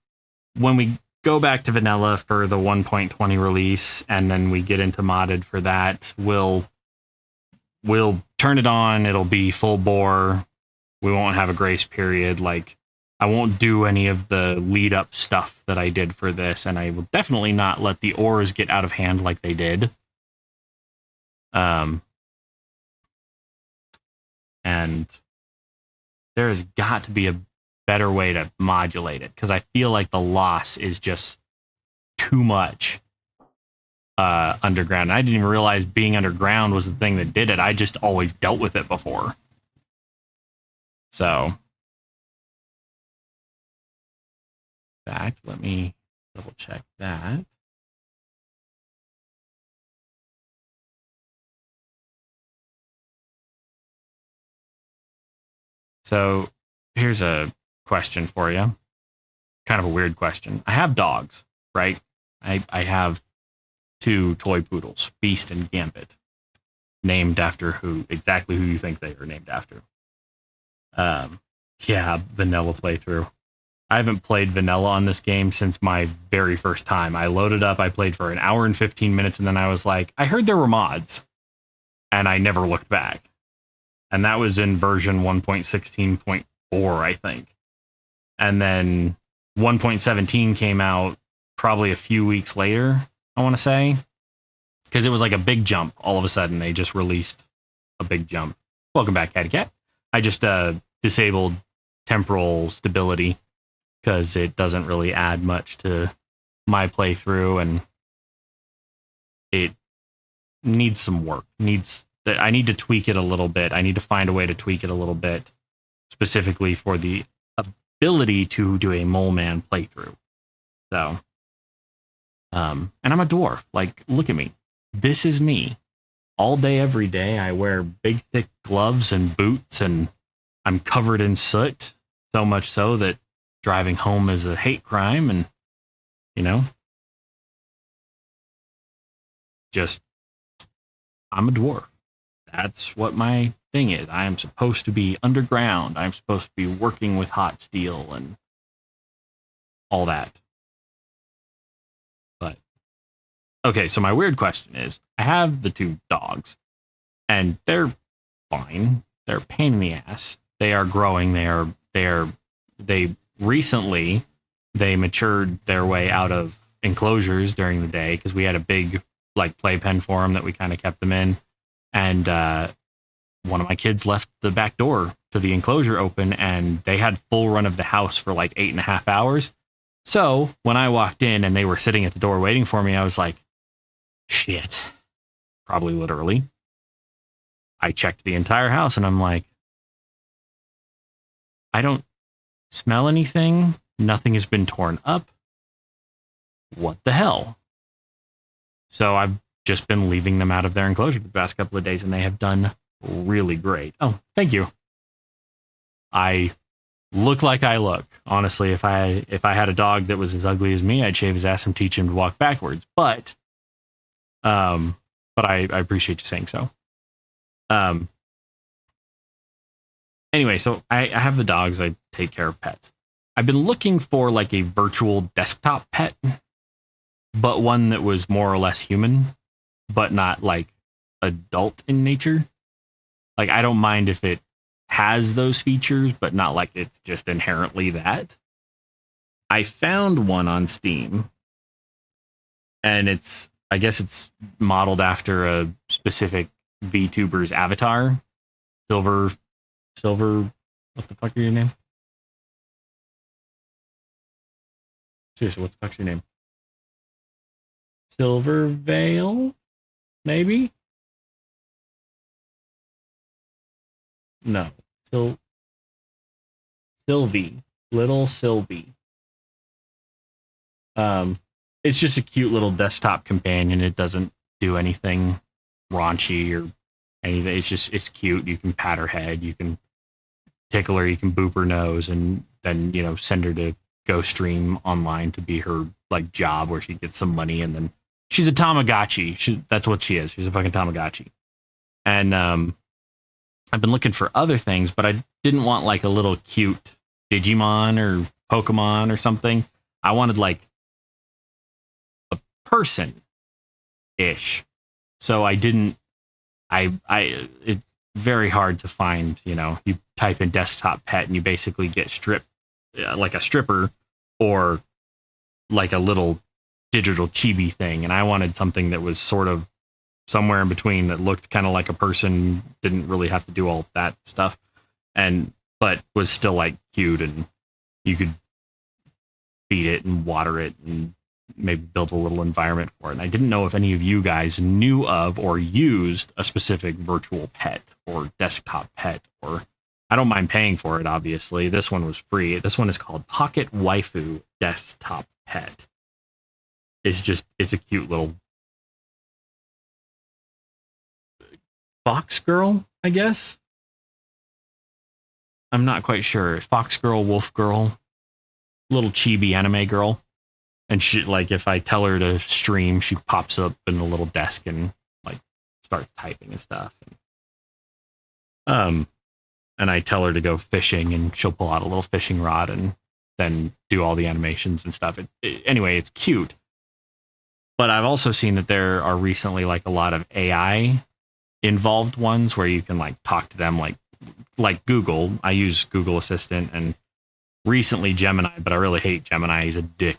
when we go back to vanilla for the 1.20 release and then we get into modded for that, we'll turn it on. It'll be full bore. We won't have a grace period. Like, I won't do any of the lead up stuff that I did for this, and I will definitely not let the ores get out of hand like they did. And there has got to be a better way to modulate it, because I feel like the loss is just too much underground. And I didn't even realize being underground was the thing that did it. I just always dealt with it before. So, in fact, let me double check that. So here's a question for you. Kind of a weird question. I have dogs, right? I have 2 toy poodles, Beast and Gambit, named after exactly who you think they are named after. Yeah, vanilla playthrough. I haven't played vanilla on this game since my very first time. I loaded up, I played for an hour and 15 minutes, and then I was like, I heard there were mods, and I never looked back. And that was in version 1.16.4, I think. And then 1.17 came out probably a few weeks later, I want to say, because it was like a big jump. All of a sudden, they just released a big jump. Welcome back, Catty Cat. I just disabled temporal stability because it doesn't really add much to my playthrough, and it needs some work. I need to tweak it a little bit. I need to find a way to tweak it a little bit, specifically for the ability to do a mole man playthrough. So, and I'm a dwarf. Like, look at me. This is me. All day, every day, I wear big, thick gloves and boots, and I'm covered in soot, so much so that driving home is a hate crime, and, you know, just, I'm a dwarf. That's what my thing is. I am supposed to be underground. I'm supposed to be working with hot steel and all that. But, okay, so my weird question is, I have the 2 dogs, and they're fine. They're a pain in the ass. They are growing. They recently, they matured their way out of enclosures during the day, because we had a big, like, playpen for them that we kind of kept them in. And one of my kids left the back door to the enclosure open, and they had full run of the house for like 8.5 hours. So when I walked in and they were sitting at the door waiting for me, I was like, shit, probably literally. I checked the entire house, and I'm like, I don't smell anything. Nothing has been torn up. What the hell? So I've just been leaving them out of their enclosure for the past couple of days, and they have done really great. Oh, thank you. I look like I look. Honestly, if I had a dog that was as ugly as me, I'd shave his ass and teach him to walk backwards. But I appreciate you saying so. Anyway, so I have the dogs. I take care of pets. I've been looking for like a virtual desktop pet, but one that was more or less human, but not like adult in nature. Like, I don't mind if it has those features, but not like it's just inherently that. I found one on Steam, and I guess it's modeled after a specific VTuber's avatar. Silver, what the fuck are your name? Seriously, what the fuck's your name? Silver Veil? Maybe? No. Sylvie. Little Sylvie. It's just a cute little desktop companion. It doesn't do anything raunchy or anything. It's cute. You can pat her head, you can tickle her, you can boop her nose, and then, send her to go stream online to be her like job where she gets some money, and then she's a Tamagotchi. That's what she is. She's a fucking Tamagotchi. And I've been looking for other things, but I didn't want like a little cute Digimon or Pokemon or something. I wanted like a person-ish. So I didn't. It's very hard to find. You type in desktop pet and you basically get like a stripper or like a little digital chibi thing. And I wanted something that was sort of somewhere in between, that looked kind of like a person, didn't really have to do all that stuff, but was still like cute, and you could feed it and water it and maybe build a little environment for it. And I didn't know if any of you guys knew of or used a specific virtual pet or desktop pet, or I don't mind paying for it, obviously. This one was free. This one is called Pocket Waifu Desktop Pet. it's a cute little fox girl, I guess. I'm not quite sure. Fox girl, wolf girl, little chibi anime girl. And she, like, if I tell her to stream, she pops up in a little desk and like starts typing and stuff. And I tell her to go fishing, and she'll pull out a little fishing rod and then do all the animations and stuff. Anyway, it's cute. But I've also seen that there are recently like a lot of AI involved ones where you can like talk to them, like Google. I use Google Assistant, and recently Gemini, but I really hate Gemini. He's a dick.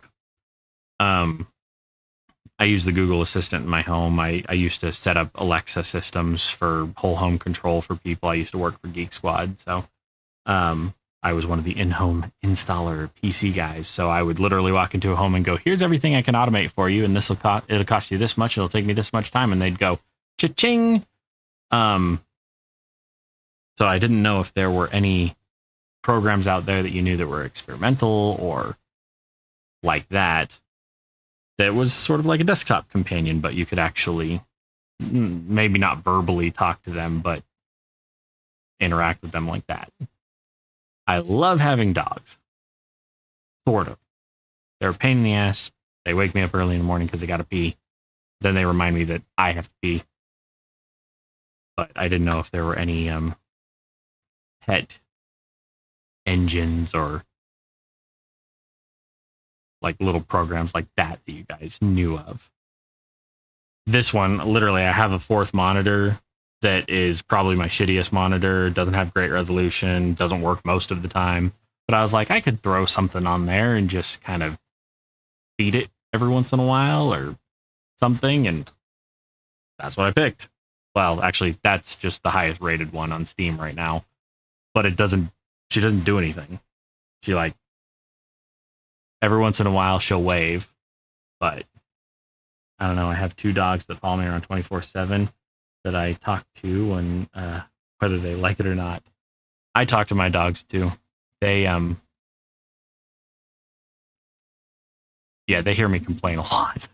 I use the Google Assistant in my home. I used to set up Alexa systems for whole home control for people. I used to work for Geek Squad, so I was one of the in-home installer PC guys. So I would literally walk into a home and go, "Here's everything I can automate for you, and it'll cost you this much. It'll take me this much time." And they'd go, "Cha-ching." So I didn't know if there were any programs out there that you knew that were experimental or like that was sort of like a desktop companion, but you could actually maybe not verbally talk to them, but interact with them like that. I love having dogs. Sort of. They're a pain in the ass. They wake me up early in the morning because they got to pee. Then they remind me that I have to pee. But I didn't know if there were any pet engines or like little programs like that you guys knew of. This one, literally, I have a fourth monitor that is probably my shittiest monitor. Doesn't have great resolution, doesn't work most of the time. But I was like, I could throw something on there and just kind of feed it every once in a while or something. And that's what I picked. Well, actually, that's just the highest rated one on Steam right now. But she doesn't do anything. She like, every once in a while she'll wave, but I don't know. I have two dogs that follow me around 24/7 that I talk to, and whether they like it or not. I talk to my dogs too. They they hear me complain a lot.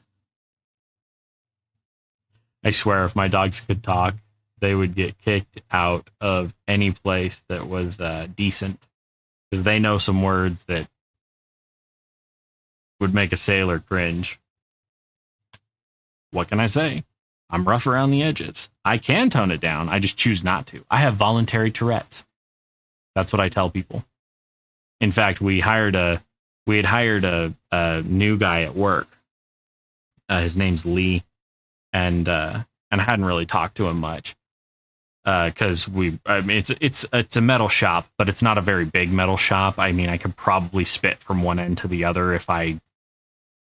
I swear, if my dogs could talk, they would get kicked out of any place that was decent, because they know some words that would make a sailor cringe. What can I say? I'm rough around the edges. I can tone it down. I just choose not to. I have voluntary Tourette's. That's what I tell people. In fact, we had hired a new guy at work. His name's Lee, and I hadn't really talked to him much because it's a metal shop, but it's not a very big metal shop. I mean, I could probably spit from one end to the other if I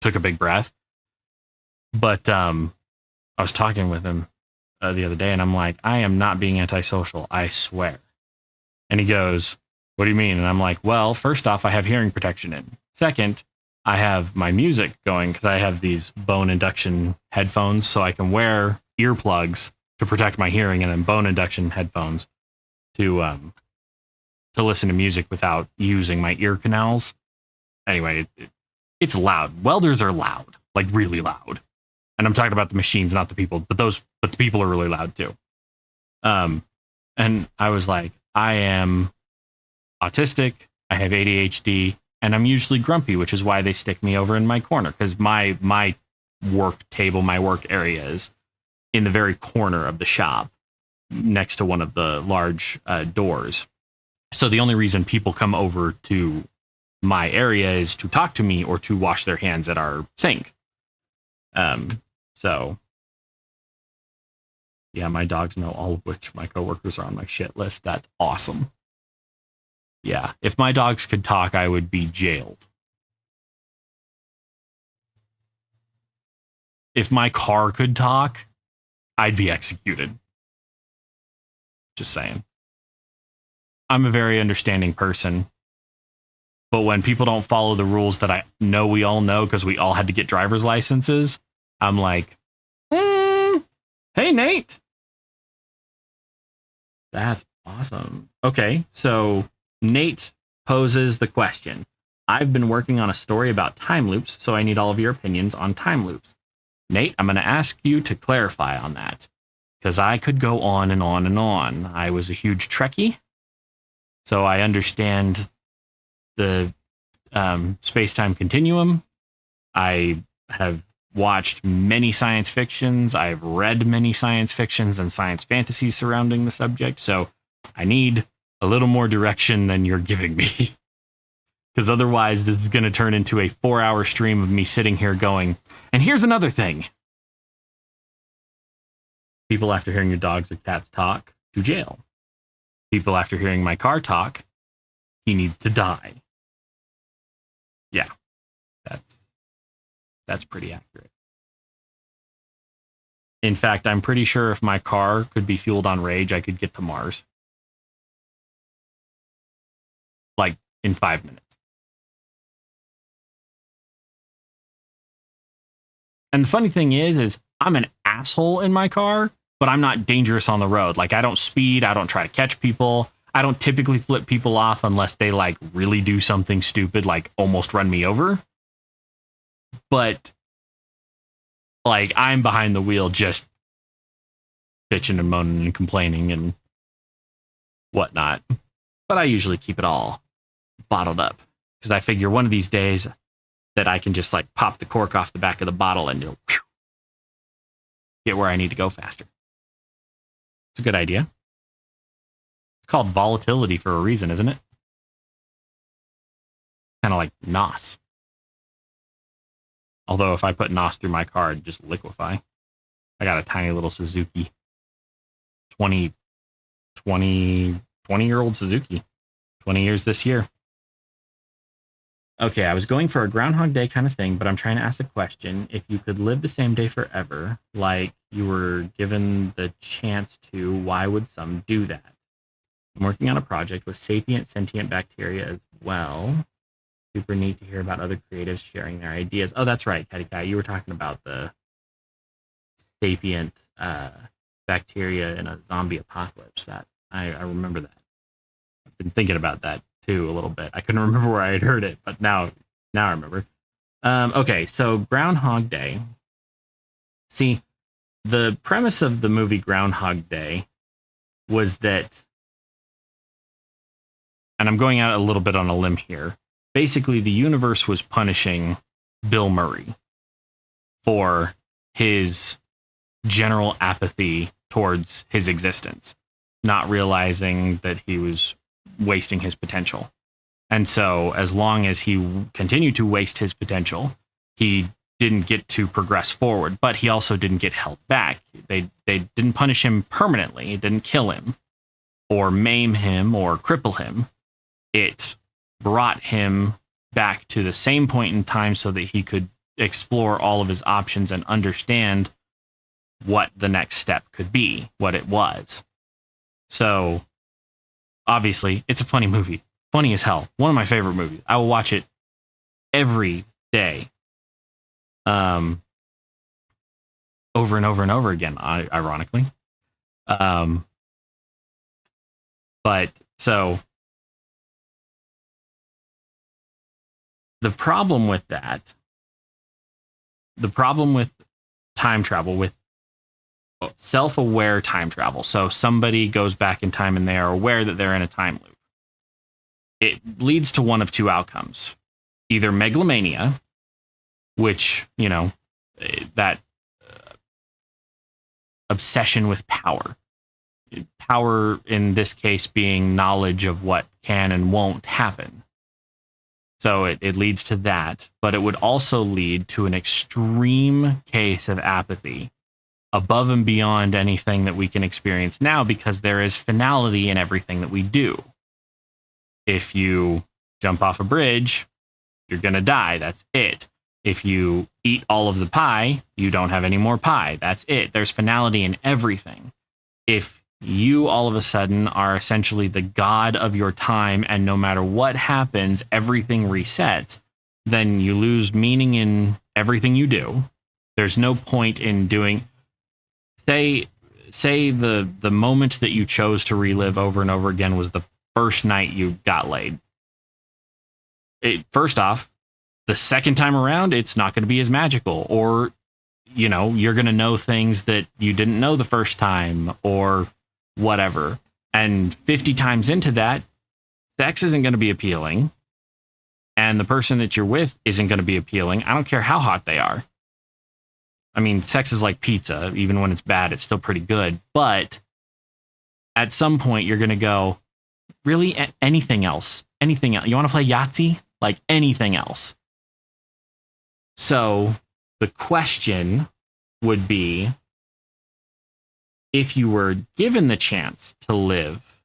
took a big breath. But I was talking with him the other day, and I'm like, I am not being antisocial, I swear. And he goes, "What do you mean?" And I'm like, well, first off, I have hearing protection in. Second, I have my music going because I have these bone induction headphones, so I can wear earplugs to protect my hearing, and then bone induction headphones to listen to music without using my ear canals. Anyway, it's loud. Welders are loud, like really loud. And I'm talking about the machines, not the people, but the people are really loud too. And I was like, I am autistic, I have ADHD, and I'm usually grumpy, which is why they stick me over in my corner, because my work table, my work area is in the very corner of the shop next to one of the large doors. So the only reason people come over to my area is to talk to me or to wash their hands at our sink. So yeah, my dogs know all of which my coworkers are on my shit list. That's awesome. Yeah, if my dogs could talk, I would be jailed. If my car could talk, I'd be executed. Just saying. I'm a very understanding person. But when people don't follow the rules that I know we all know because we all had to get driver's licenses, I'm like, hey, Nate. That's awesome. Okay, so Nate poses the question. I've been working on a story about time loops, so I need all of your opinions on time loops. Nate, I'm going to ask you to clarify on that, because I could go on and on and on. I was a huge Trekkie, so I understand the space-time continuum. I have watched many science fictions. I've read many science fictions and science fantasies surrounding the subject, so I need a little more direction than you're giving me. Because otherwise, this is going to turn into a 4-hour stream of me sitting here going, and here's another thing. People after hearing your dogs or cats talk, to jail. People after hearing my car talk, he needs to die. Yeah, that's pretty accurate. In fact, I'm pretty sure if my car could be fueled on rage, I could get to Mars. Like, in 5 minutes. And the funny thing is I'm an asshole in my car, but I'm not dangerous on the road. Like, I don't speed. I don't try to catch people. I don't typically flip people off unless they, like, really do something stupid, like almost run me over. But, like, I'm behind the wheel just bitching and moaning and complaining and whatnot. But I usually keep it all bottled up because I figure one of these days that I can just, like, pop the cork off the back of the bottle and it'll get where I need to go faster. It's a good idea. It's called volatility for a reason, isn't it? Kind of like NOS. Although if I put NOS through my car, it'd just liquefy. I got a tiny little Suzuki. 20-year-old Suzuki. 20 years this year. Okay, I was going for a Groundhog Day kind of thing, but I'm trying to ask a question. If you could live the same day forever, like you were given the chance to, why would some do that? I'm working on a project with sapient, sentient bacteria as well. Super neat to hear about other creatives sharing their ideas. Oh, that's right, Catty Cat. You were talking about the sapient bacteria in a zombie apocalypse. That I remember that. I've been thinking about that too a little bit. I couldn't remember where I had heard it, but now I remember. Okay, so Groundhog Day. See, the premise of the movie Groundhog Day was that, and I'm going out a little bit on a limb here, basically the universe was punishing Bill Murray for his general apathy towards his existence, not realizing that he was wasting his potential. And so as long as he continued to waste his potential, he didn't get to progress forward, but he also didn't get held back. They didn't punish him permanently. It didn't kill him or maim him or cripple him. It brought him back to the same point in time so that he could explore all of his options and understand what the next step could be, what it was. So obviously, it's a funny movie. Funny as hell. One of my favorite movies. I will watch it every day. Over and over and over again, ironically. But so the problem with time travel, with self-aware time travel, so somebody goes back in time and they are aware that they're in a time loop, it leads to one of two outcomes. Either megalomania, which, you know, that obsession with power. Power in this case being knowledge of what can and won't happen. So it leads to that, but it would also lead to an extreme case of apathy above and beyond anything that we can experience now, because there is finality in everything that we do. If you jump off a bridge, you're going to die. That's it. If you eat all of the pie, you don't have any more pie. That's it. There's finality in everything. If you all of a sudden are essentially the god of your time, and no matter what happens, everything resets, then you lose meaning in everything you do. There's no point in doing... Say the moment that you chose to relive over and over again was the first night you got laid. first off, the second time around, it's not going to be as magical, or, you know, you're going to know things that you didn't know the first time, or whatever. And 50 times into that, sex isn't going to be appealing, and the person that you're with isn't going to be appealing. I don't care how hot they are. I mean, sex is like pizza. Even when it's bad, it's still pretty good. But at some point, you're going to go, really, anything else? Anything else? You want to play Yahtzee? Like anything else. So the question would be, if you were given the chance to live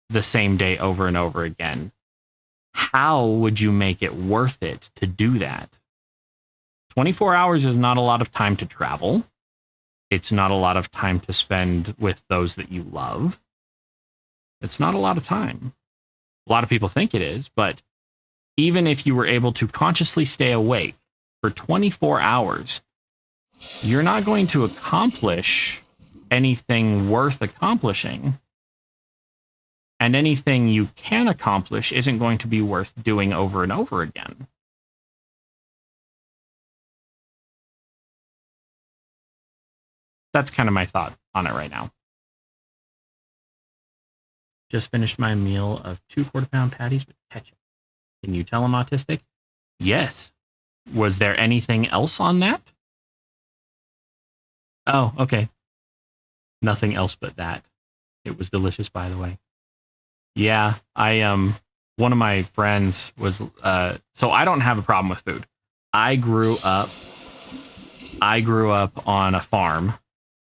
the same day over and over again, how would you make it worth it to do that? 24 hours is not a lot of time to travel. It's not a lot of time to spend with those that you love. It's not a lot of time. A lot of people think it is, but even if you were able to consciously stay awake for 24 hours, you're not going to accomplish anything worth accomplishing. And anything you can accomplish isn't going to be worth doing over and over again. That's kind of my thought on it right now. Just finished my meal of 2 quarter-pound patties with ketchup. Can you tell I'm autistic? Yes. Was there anything else on that? Oh, okay. Nothing else but that. It was delicious, by the way. Yeah, one of my friends was, so I don't have a problem with food. I grew up on a farm,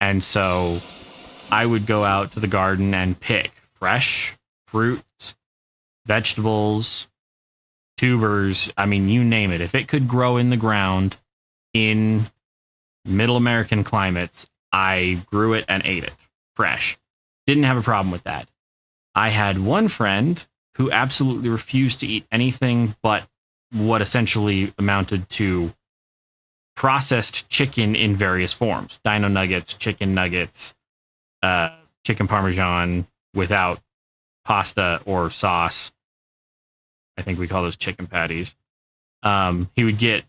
and so I would go out to the garden and pick fresh fruits, vegetables, tubers. I mean, you name it. If it could grow in the ground in middle American climates, I grew it and ate it fresh. Didn't have a problem with that. I had one friend who absolutely refused to eat anything but what essentially amounted to processed chicken in various forms. Dino nuggets, chicken parmesan without pasta or sauce. I think we call those chicken patties. He would get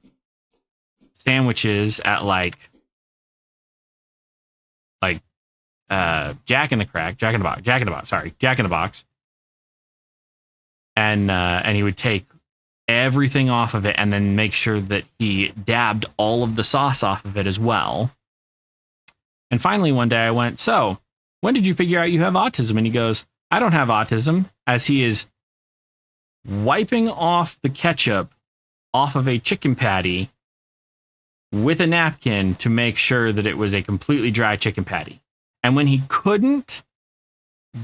sandwiches at like Jack in the Box. And he would take everything off of it and then make sure that he dabbed all of the sauce off of it as well. And finally, one day I went, so when did you figure out you have autism? And he goes, I don't have autism, as he is wiping off the ketchup off of a chicken patty with a napkin to make sure that it was a completely dry chicken patty. And when he couldn't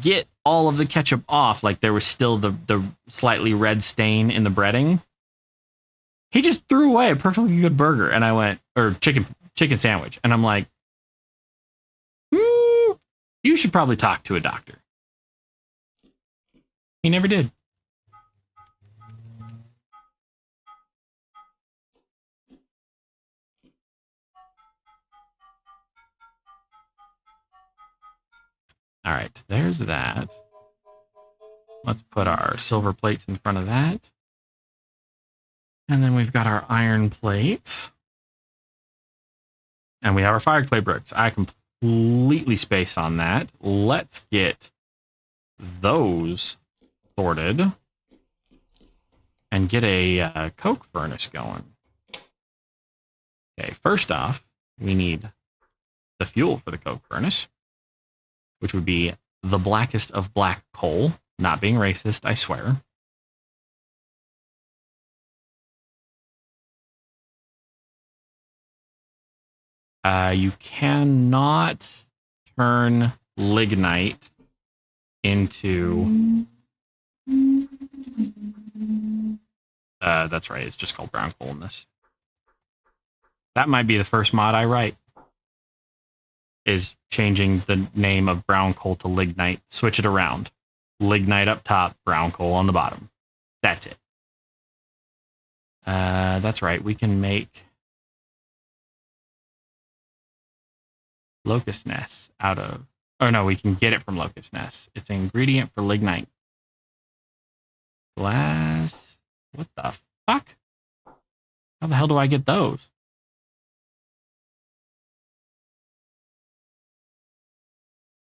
get all of the ketchup off, like there was still the slightly red stain in the breading, he just threw away a perfectly good burger. And I went, or chicken sandwich. And I'm like, you should probably talk to a doctor. He never did. All right, there's that. Let's put our silver plates in front of that. And then we've got our iron plates. And we have our fire clay bricks. I completely spaced on that. Let's get those sorted and get a coke furnace going. Okay, first off, we need the fuel for the coke furnace, which would be the blackest of black coal. Not being racist, I swear. You cannot turn lignite into... that's right, it's just called brown coal in this. That might be the first mod I write, is changing the name of brown coal to lignite. Switch it around. Lignite up top, brown coal on the bottom. That's it. That's right, we can make locust nests out of... Oh no, we can get it from locust nests. It's an ingredient for lignite. Glass, What the fuck? How the hell do I get those?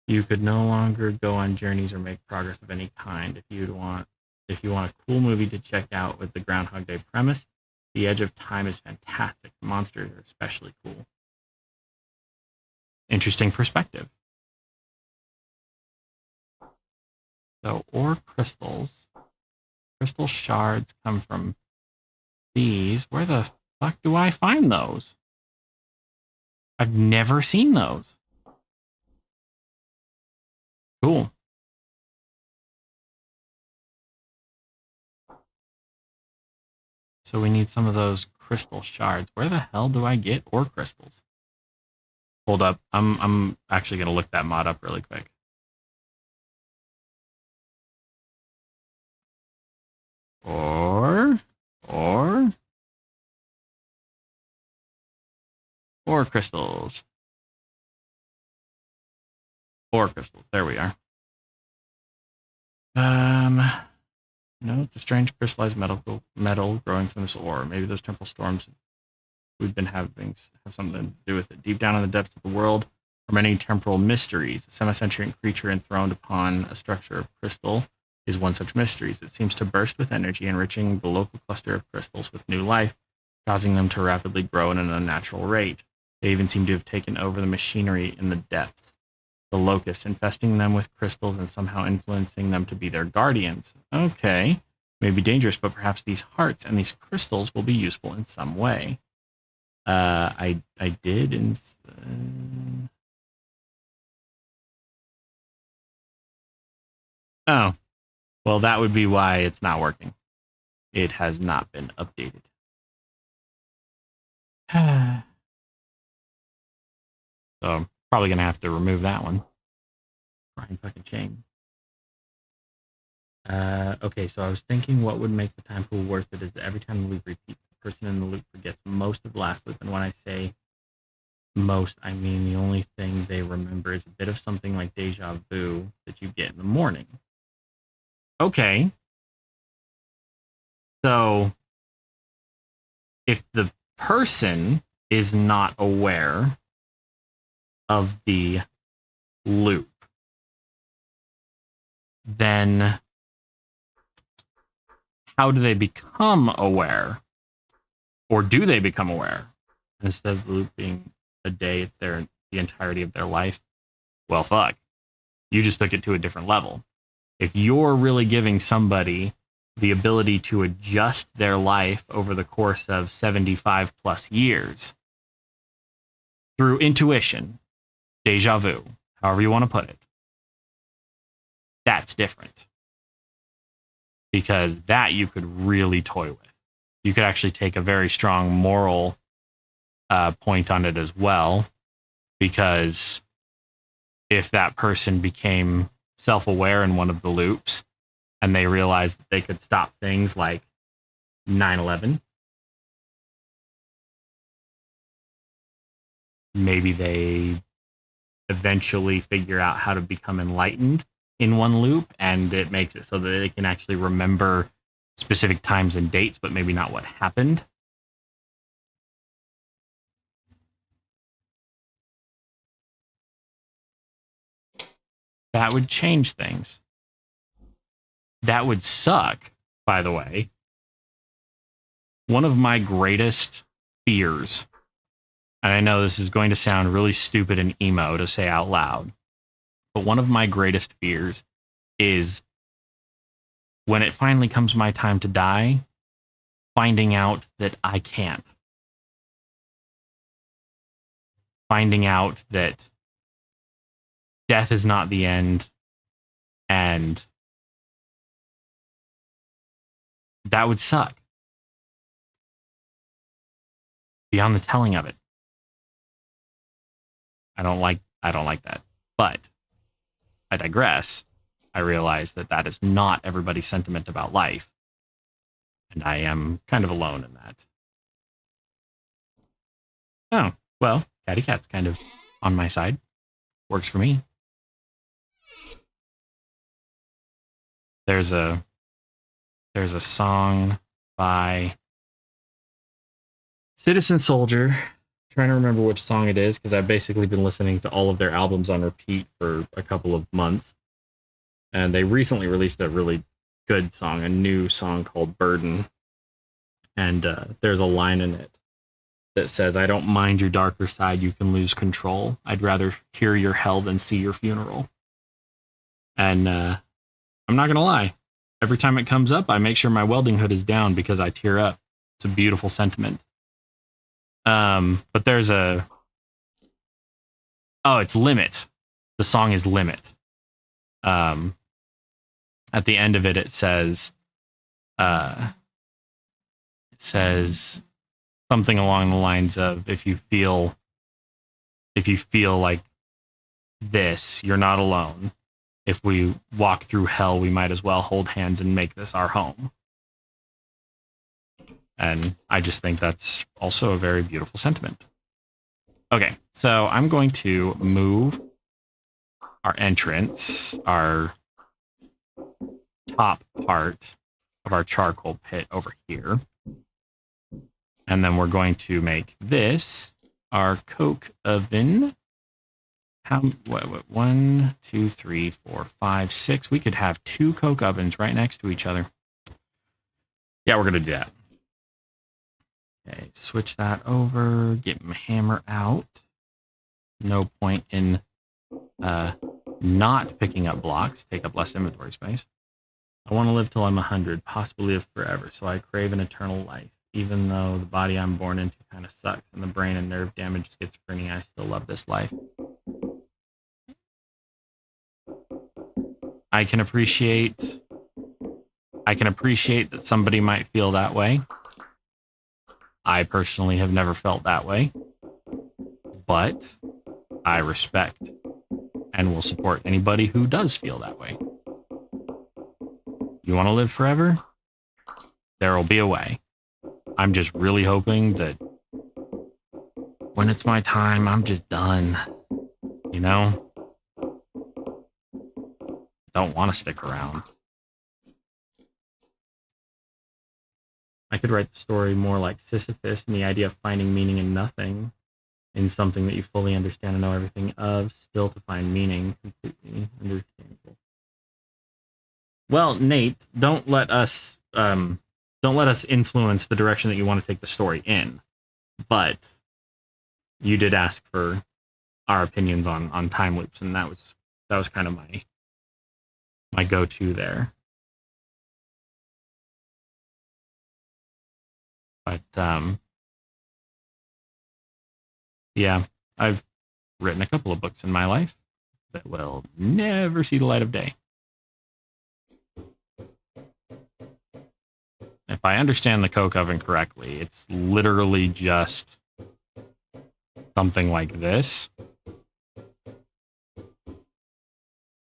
You could no longer go on journeys or make progress of any kind. If you want a cool movie to check out with the Groundhog Day premise, The Edge of Time is fantastic. The monsters are especially cool. Interesting perspective. So, ore crystals. Crystal shards come from these. Where the fuck do I find those? I've never seen those. Cool. So we need some of those crystal shards. Where the hell do I get ore crystals? Hold up. I'm actually gonna look that mod up really quick. Ore crystals. Ore crystals. There we are. No, it's a strange crystallized metal growing from this ore. Maybe those temporal storms we've been having have something to do with it. Deep down in the depths of the world are many temporal mysteries. A semi-sentient creature enthroned upon a structure of crystal is one such mystery. It seems to burst with energy, enriching the local cluster of crystals with new life, causing them to rapidly grow at an unnatural rate. They even seem to have taken over the machinery in the depths. The locusts, infesting them with crystals and somehow influencing them to be their guardians. Okay. May be dangerous, but perhaps these hearts and these crystals will be useful in some way. I did. Oh, well, that would be why it's not working. It has not been updated. So I'm probably gonna have to remove that one. Frying fucking chain. Okay, so I was thinking what would make the time pool worth it is that every time the loop repeats, the person in the loop forgets most of the last loop. And when I say most, I mean the only thing they remember is a bit of something like deja vu that you get in the morning. Okay. So if the person is not aware of the loop, then how do they become aware? Or do they become aware? Instead of the loop being a day, it's the entirety of their life. Well, fuck. You just took it to a different level. If you're really giving somebody the ability to adjust their life over the course of 75 plus years through intuition, deja vu, however you want to put it, that's different. Because that you could really toy with. You could actually take a very strong moral point on it as well, because if that person became self-aware in one of the loops and they realized that they could stop things like 9/11, maybe they eventually figure out how to become enlightened in one loop, and it makes it so that they can actually remember specific times and dates, but maybe not what happened. That would change things. That would suck, by the way. One of my greatest fears, and I know this is going to sound really stupid and emo to say out loud, but one of my greatest fears is when it finally comes my time to die, finding out that I can't. Finding out that death is not the end, and that would suck. Beyond the telling of it. I don't like that. But I digress. I realize that that is not everybody's sentiment about life. And I am kind of alone in that. Oh, well, Catty Cat's kind of on my side. Works for me. There's a song by Citizen Soldier. Trying to remember which song it is because I've basically been listening to all of their albums on repeat for a couple of months. And they recently released a really good song, a new song called Burden. And there's a line in it that says, "I don't mind your darker side, you can lose control. I'd rather hear your hell than see your funeral." And I'm not going to lie. Every time it comes up, I make sure my welding hood is down because I tear up. It's a beautiful sentiment. But there's a... Oh, it's Limit. The song is Limit. At the end of it, it says something along the lines of, if you feel like this, you're not alone. If we walk through hell, we might as well hold hands and make this our home. And I just think that's also a very beautiful sentiment. Okay, so I'm going to move our entrance, our top part of our charcoal pit over here. And then we're going to make this our coke oven. What, 1, 2, 3, 4, 5, 6. We could have 2 coke ovens right next to each other. Yeah, we're going to do that. Okay, switch that over. Get my hammer out. No point in not picking up blocks. Take up less inventory space. I want to live till I'm 100, possibly live forever, so I crave an eternal life. Even though the body I'm born into kind of sucks and the brain and nerve damage schizophrenia, I still love this life. I can appreciate that somebody might feel that way. I personally have never felt that way, but I respect and will support anybody who does feel that way. You want to live forever? There will be a way. I'm just really hoping that when it's my time, I'm just done. You know? Don't want to stick around. I could write the story more like Sisyphus and the idea of finding meaning in nothing, in something that you fully understand and know everything of, still to find meaning, completely understandable. Well, Nate, don't let us influence the direction that you want to take the story in. But you did ask for our opinions on time loops, and that was kind of my go-to there. But yeah, I've written a couple of books in my life that will never see the light of day. If I understand the coke oven correctly, it's literally just something like this.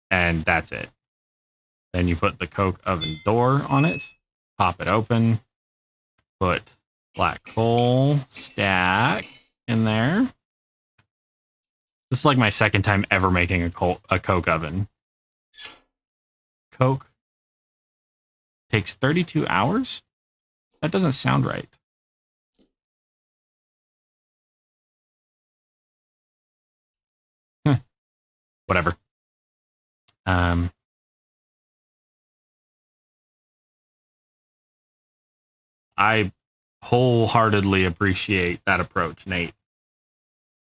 And that's it. Then you put the coke oven door on it, pop it open, put black coal stack in there. This is like my second time ever making a coke oven. Coke takes 32 hours? That doesn't sound right. Whatever. I wholeheartedly appreciate that approach, Nate.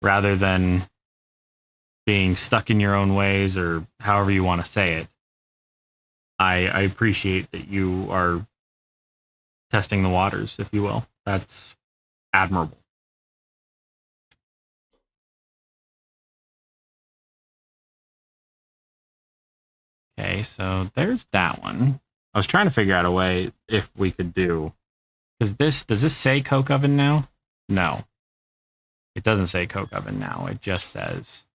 Rather than being stuck in your own ways or however you want to say it, I appreciate that you are testing the waters, if you will. That's admirable. Okay, so there's that one. I was trying to figure out a way if we could do... does this say coke oven now? No. It doesn't say coke oven now. It just says...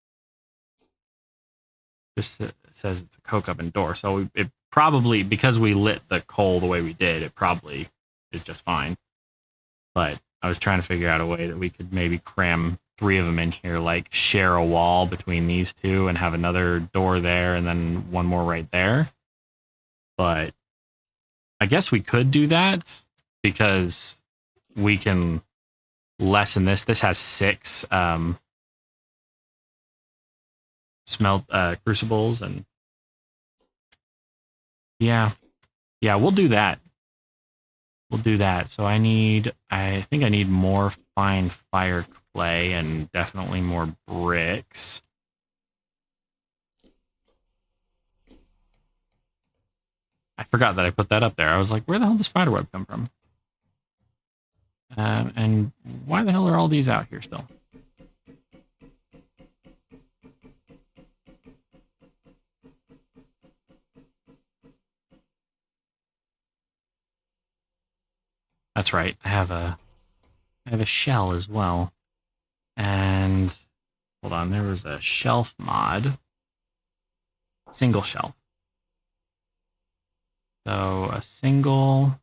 it says it's a coke oven door. So it probably, because we lit the coal the way we did, it probably is just fine. But I was trying to figure out a way that we could maybe cram 3 of them in here, like share a wall between these 2 and have another door there and then one more right there. But I guess we could do that. because we can lessen this. This has 6 smelt crucibles, and yeah, we'll do that. We'll do that. So I think I need more fine fire clay and definitely more bricks. I forgot that I put that up there. I was like, where the hell did the spider web come from? And why the hell are all these out here still? That's right. I have a shell as well. And hold on, there was a shelf mod. Single shelf. So a single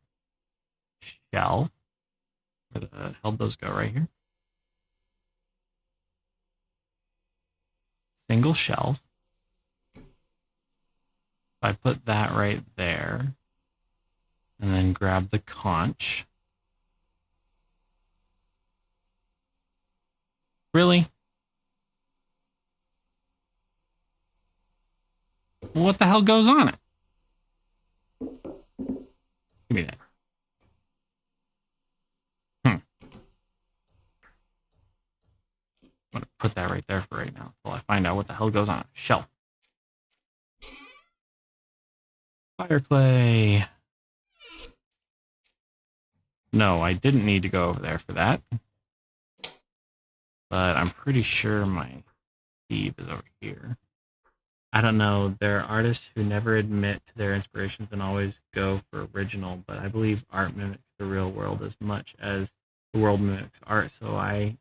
shelf. Where the hell those go? Right here. Single shelf. If I put that right there, and then grab the conch. Really? What the hell goes on it? Give me that. I'm going to put that right there for right now until I find out what the hell goes on it. Shelf. Fire clay. No, I didn't need to go over there for that. But I'm pretty sure my Steve is over here. I don't know. There are artists who never admit to their inspirations and always go for original, but I believe art mimics the real world as much as the world mimics art, so I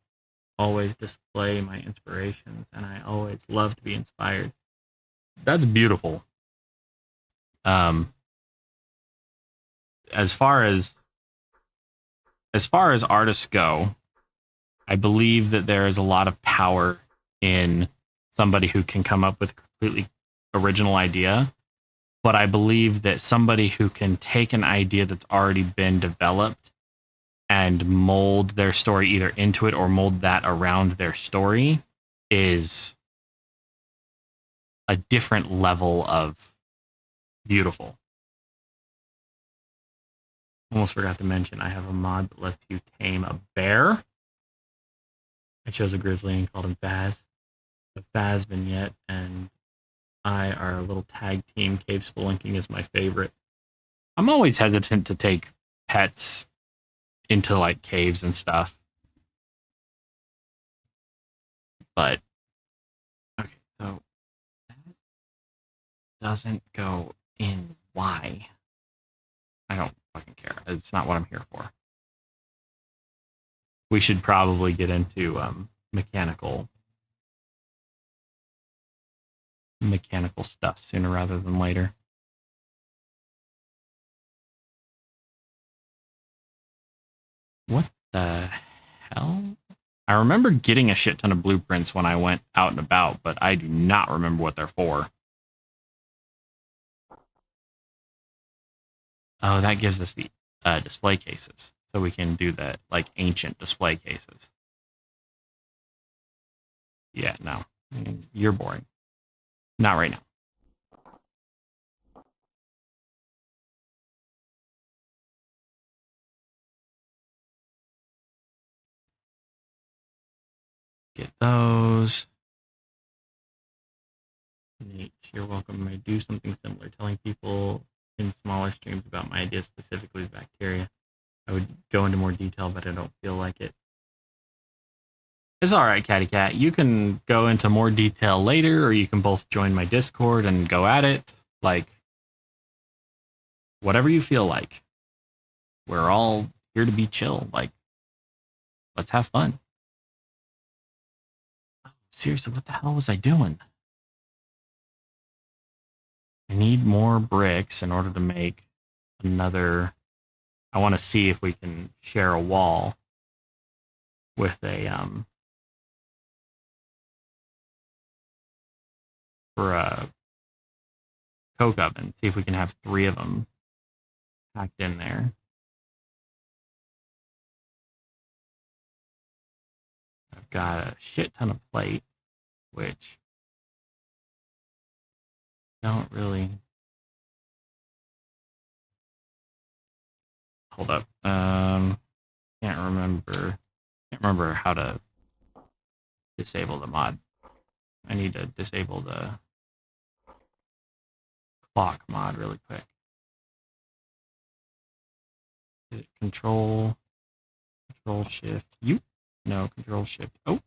always display my inspirations, and I always love to be inspired. That's beautiful. As far as artists go, I believe that there is a lot of power in somebody who can come up with a completely original idea. But I believe that somebody who can take an idea that's already been developed and mold their story either into it or mold that around their story is a different level of beautiful. Almost forgot to mention, I have a mod that lets you tame a bear. I chose a grizzly and called him Faz. The Faz vignette and I are a little tag team. Cave spelunking is my favorite. I'm always hesitant to take pets into like caves and stuff. But okay, so that doesn't go in Y. I don't fucking care. It's not what I'm here for. We should probably get into mechanical stuff sooner rather than later. What the hell? I remember getting a shit ton of blueprints when I went out and about, but I do not remember what they're for. Oh, that gives us the display cases. So we can do the like ancient display cases. Yeah, no. You're boring. Not right now. Get those. Nate, you're welcome. I do something similar, telling people in smaller streams about my ideas, specifically bacteria. I would go into more detail, but I don't feel like it. It's all right, Catty Cat. You can go into more detail later, or you can both join my Discord and go at it. Like, whatever you feel like. We're all here to be chill. Like, let's have fun. Seriously, what the hell was I doing? I need more bricks in order to make another. I want to see if we can share a wall with a for a coke oven. See if we can have 3 of them packed in there. got a shit ton of plates, which don't really... Hold up. Can't remember how to disable the mod. I need to disable the clock mod really quick. Is it Control Shift U? No, Control Shift O.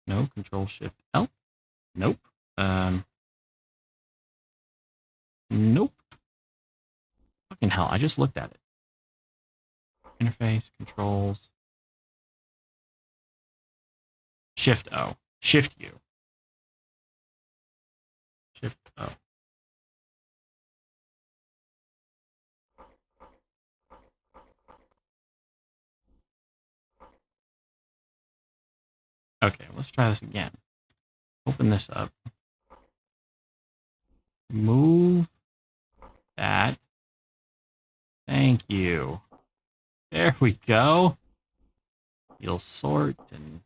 No, Control Shift L. Nope. Nope. Fucking hell, I just looked at it. Interface, controls. Shift O. Shift U. Shift O. Okay, let's try this again. Open this up. Move that. Thank you. There we go. You'll sort and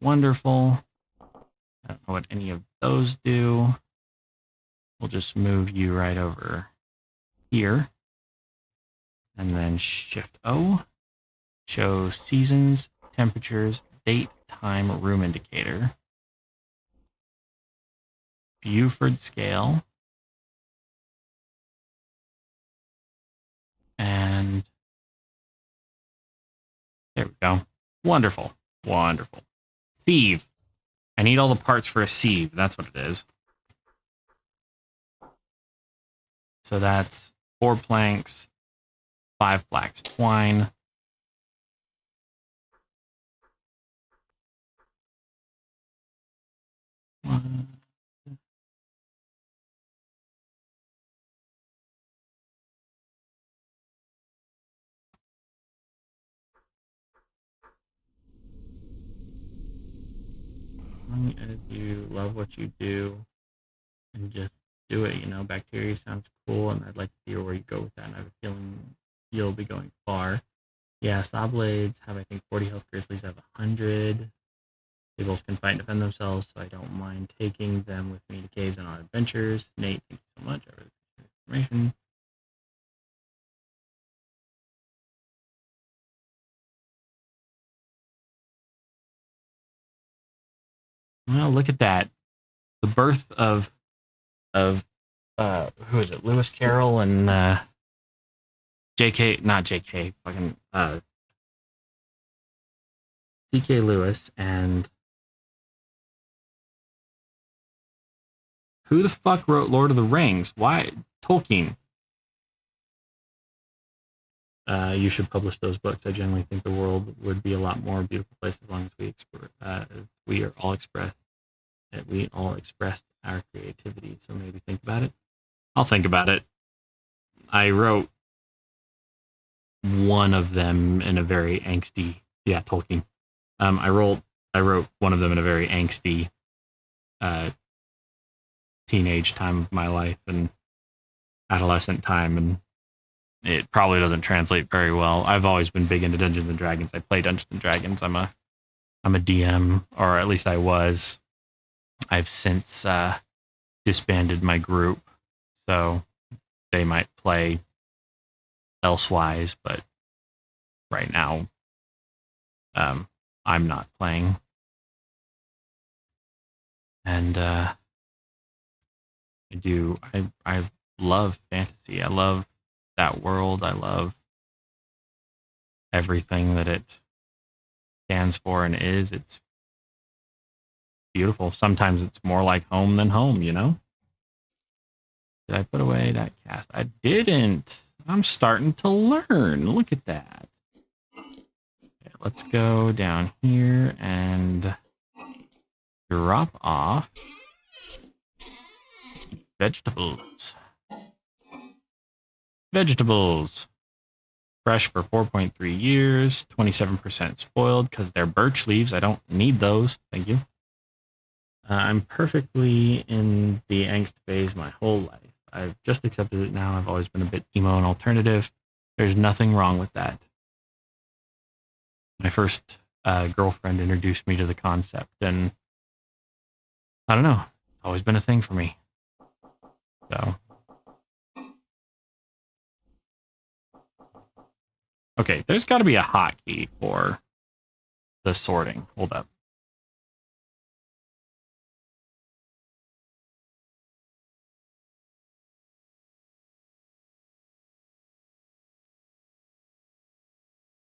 wonderful. I don't know what any of those do. We'll just move you right over here. And then Shift O. Show seasons, temperatures, date, time, room indicator. Buford scale. And there we go. Wonderful. Wonderful. Sieve. I need all the parts for a sieve. That's what it is. So that's 4 planks, 5 flax twine. If you love what you do and just do it, you know, bacteria sounds cool, and I'd like to see where you go with that. And I have a feeling you'll be going far. Yeah, saw blades have, I think, 40 health. Grizzlies have 100. Tables can fight and defend themselves, so I don't mind taking them with me to caves and on adventures. Nate, thank you so much. I really appreciate the information. Well, look at that. The birth of who is it? Lewis Carroll and not JK, fucking C.K. Lewis, and who the fuck wrote Lord of the Rings? Why? Tolkien. You should publish those books. I generally think the world would be a lot more beautiful place as long as we all expressed our creativity. So maybe think about it. I'll think about it. I wrote one of them in a very angsty, Tolkien. I wrote one of them in a very angsty teenage time of my life and adolescent time, and it probably doesn't translate very well. I've always been big into Dungeons and Dragons. I play Dungeons and Dragons. I'm a DM, or at least I was. I've since disbanded my group, so they might play elsewise, but right now I'm not playing. And I love fantasy. I love that world. I love everything that it stands for and is. It's beautiful. Sometimes it's more like home than home, you know? Did I put away that cast? I didn't. I'm starting to learn. Look at that. Okay, let's go down here and drop off vegetables. Vegetables. Fresh for 4.3 years, 27% spoiled because they're birch leaves. I don't need those. Thank you. I'm perfectly in the angst phase my whole life. I've just accepted it now. I've always been a bit emo and alternative. There's nothing wrong with that. My first girlfriend introduced me to the concept, and I don't know, it's always been a thing for me. So, okay, there's got to be a hotkey for the sorting. Hold up.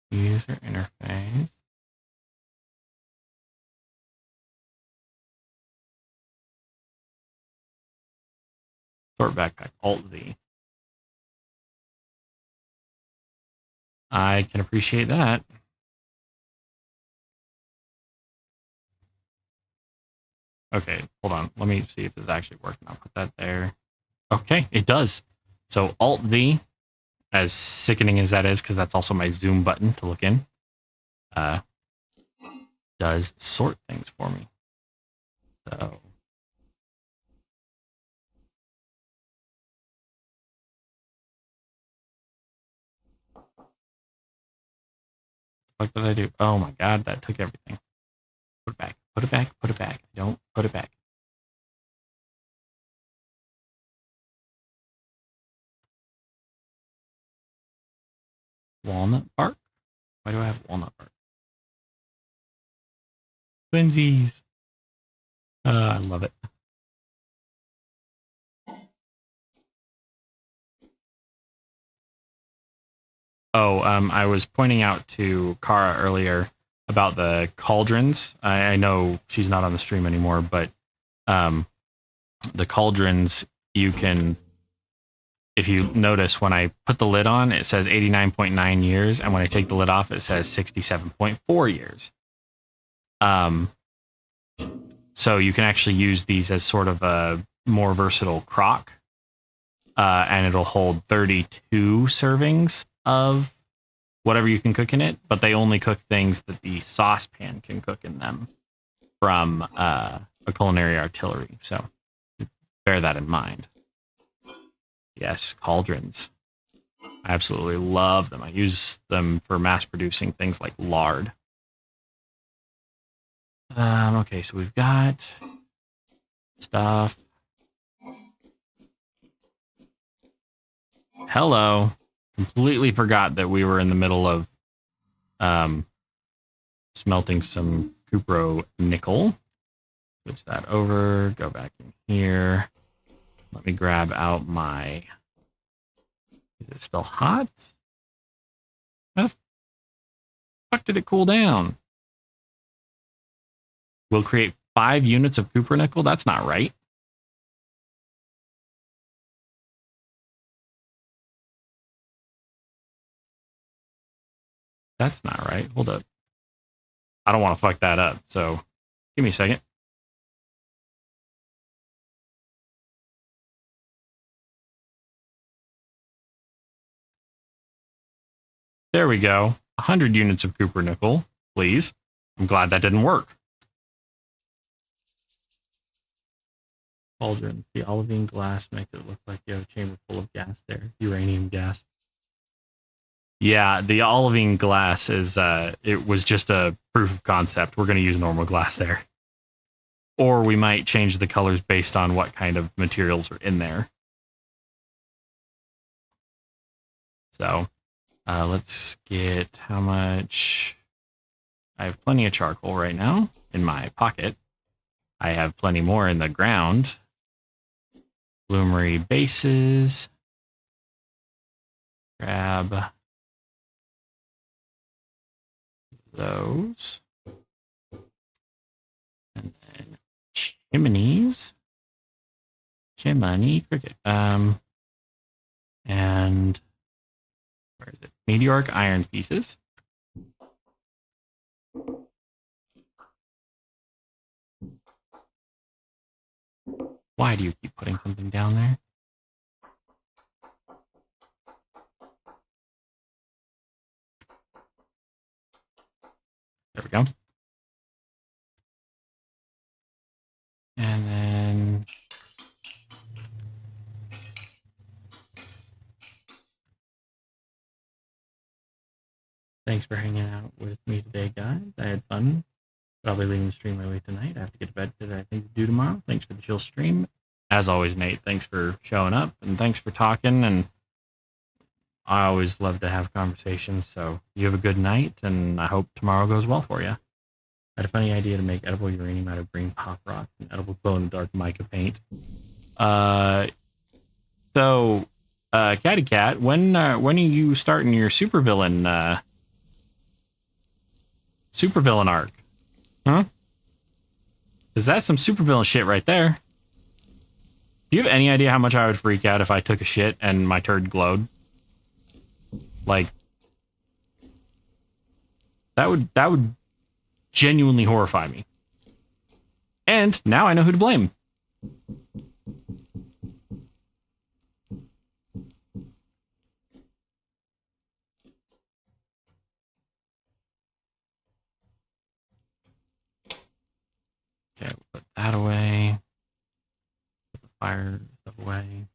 User interface. Sort backpack. Alt-Z. I can appreciate that. Okay, hold on. Let me see if this actually works. I'll put that there. Okay, it does. So Alt-Z, as sickening as that is, because that's also my zoom button to look in, does sort things for me. So what did I do? Oh my god, that took everything. Put it back. Put it back. Put it back. Don't put it back. Walnut bark? Why do I have walnut bark? Twinsies. I love it. Oh, I was pointing out to Kara earlier about the cauldrons. I know she's not on the stream anymore, but the cauldrons, you can, if you notice, when I put the lid on, it says 89.9 years, and when I take the lid off, it says 67.4 years. So you can actually use these as sort of a more versatile crock, and it'll hold 32 servings of whatever you can cook in it, but they only cook things that the saucepan can cook in them from a culinary artillery. So bear that in mind. Yes, cauldrons. I absolutely love them. I use them for mass producing things like lard. Okay, so we've got stuff. Hello. Completely forgot that we were in the middle of smelting some cupro nickel. Switch that over. Go back in here. Let me grab out my... Is it still hot? How the fuck did it cool down? We'll create 5 units of cupro nickel? That's not right. That's not right. Hold up. I don't want to fuck that up, so give me a second. There we go. 100 units of cupro nickel, please. I'm glad that didn't work. Cauldron. The olivine glass makes it look like you have a chamber full of gas there. Uranium gas. Yeah, the olivine glass is, it was just a proof of concept. We're going to use normal glass there. Or we might change the colors based on what kind of materials are in there. So let's get how much. I have plenty of charcoal right now in my pocket. I have plenty more in the ground. Bloomery bases. Grab those. And then chimneys. Chimney cricket. And where is it? Meteoric iron pieces. Why do you keep putting something down there? There we go. And then Thanks for hanging out with me today, guys. I had fun. But I'll be leaving the stream early tonight. I have to get to bed because I have things to do tomorrow. Thanks for the chill stream. As always, Nate, thanks for showing up and thanks for talking. And I always love to have conversations. So you have a good night, and I hope tomorrow goes well for you. I had a funny idea to make edible uranium out of green pop rocks and edible glow in the dark mica paint. Catty Cat, when are you starting your supervillain arc? Huh? Because that's some supervillain shit right there. Do you have any idea how much I would freak out if I took a shit and my turd glowed? Like, that would genuinely horrify me. And now I know who to blame. Okay, we'll put that away. Put the fire stuff away.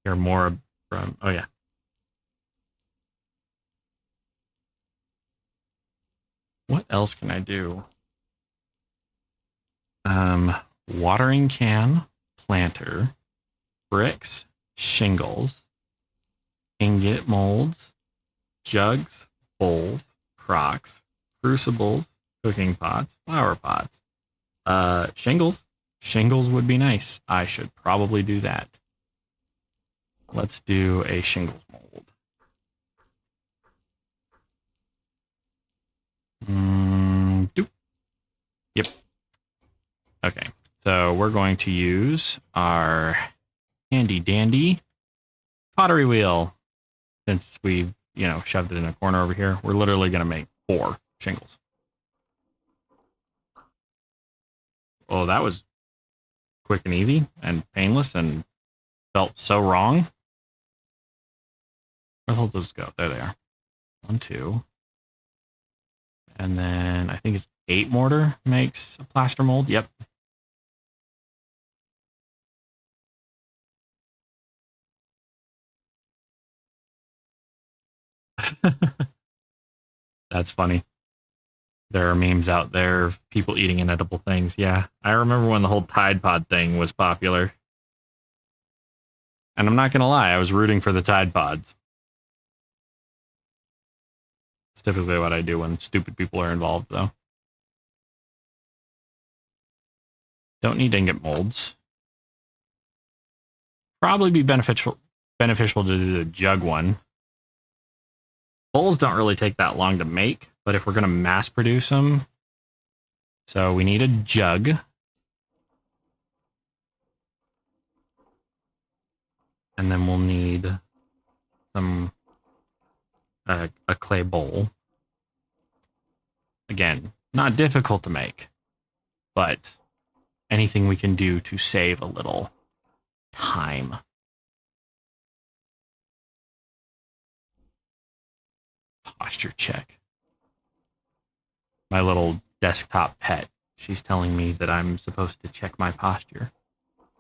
Hear more from, oh yeah. What else can I do? Watering can, planter, bricks, shingles, ingot molds, jugs, bowls, crocks, crucibles, cooking pots, flower pots. Shingles. Shingles would be nice. I should probably do that. Let's do a shingles mold. Yep. Okay. So we're going to use our handy dandy pottery wheel. Since we've, shoved it in a corner over here, we're literally going to make 4 shingles. Oh, that was quick and easy and painless and felt so wrong. Where the hell those go? There they are. 1, 2. And then I think it's 8 mortar makes a plaster mold. Yep. That's funny. There are memes out there of people eating inedible things. Yeah, I remember when the whole Tide Pod thing was popular. And I'm not going to lie, I was rooting for the Tide Pods. It's typically what I do when stupid people are involved, though. Don't need ingot molds. Probably be beneficial to do the jug one. Bowls don't really take that long to make, but if we're going to mass produce them, so we need a jug. And then we'll need some a clay bowl. Again, not difficult to make, but anything we can do to save a little time. Posture check. My little desktop pet, she's telling me that I'm supposed to check my posture,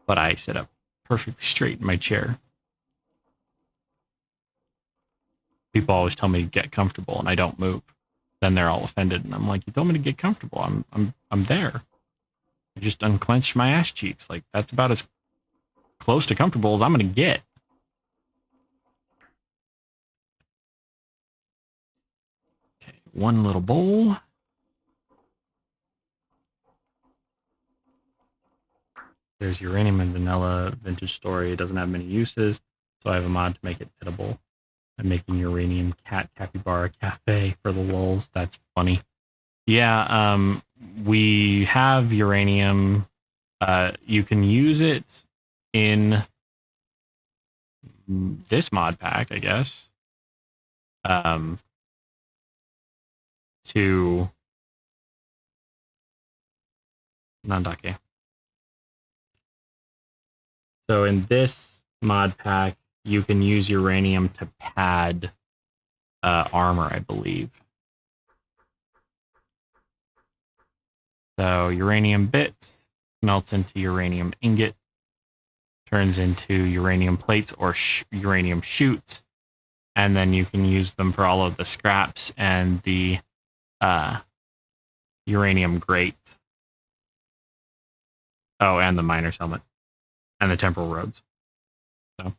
but I sit up perfectly straight in my chair. People always tell me to get comfortable and I don't move. Then they're all offended and I'm like, you told me to get comfortable. I'm there. I just unclenched my ass cheeks. Like, that's about as close to comfortable as I'm gonna get. Okay, 1 little bowl. There's uranium and vanilla vintage story. It doesn't have many uses, so I have a mod to make it edible. I'm making uranium cat capybara cafe for the lulz. That's funny. Yeah, we have uranium. You can use it in this mod pack, I guess. To Nandake. So in this mod pack, you can use uranium to pad armor, I believe. So uranium bits melts into uranium ingot, turns into uranium plates or uranium shoots, and then you can use them for all of the scraps and the uranium grate. Oh, and the miner's helmet and the temporal robes. So,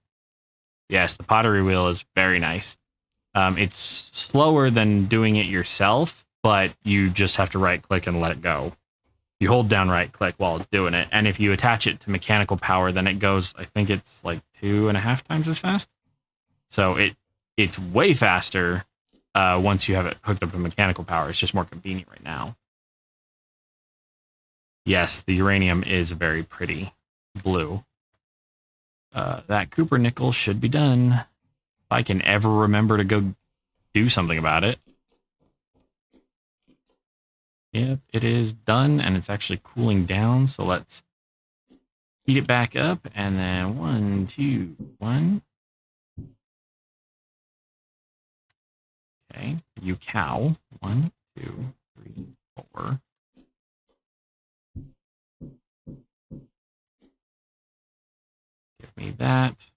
yes, the pottery wheel is very nice. It's slower than doing it yourself, but you just have to right click and let it go. You hold down right click while it's doing it. And if you attach it to mechanical power, then it goes, I think it's like 2.5 times as fast. So it's way faster once you have it hooked up to mechanical power. It's just more convenient right now. Yes, the uranium is very pretty blue. That Cooper nickel should be done. If I can ever remember to go do something about it. Yep, it is done, and it's actually cooling down. So let's heat it back up, and then 1, 2, 1. Okay, you cow. 1, 2, 3, 4. Give me that.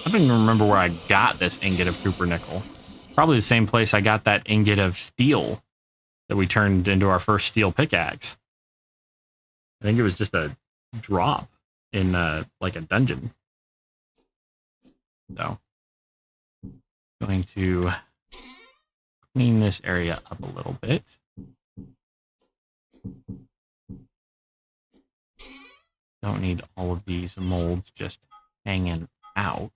I don't even remember where I got this ingot of Cooper nickel. Probably the same place I got that ingot of steel that we turned into our first steel pickaxe. I think it was just a drop in like a dungeon. So, going to clean this area up a little bit. Don't need all of these molds just hanging out.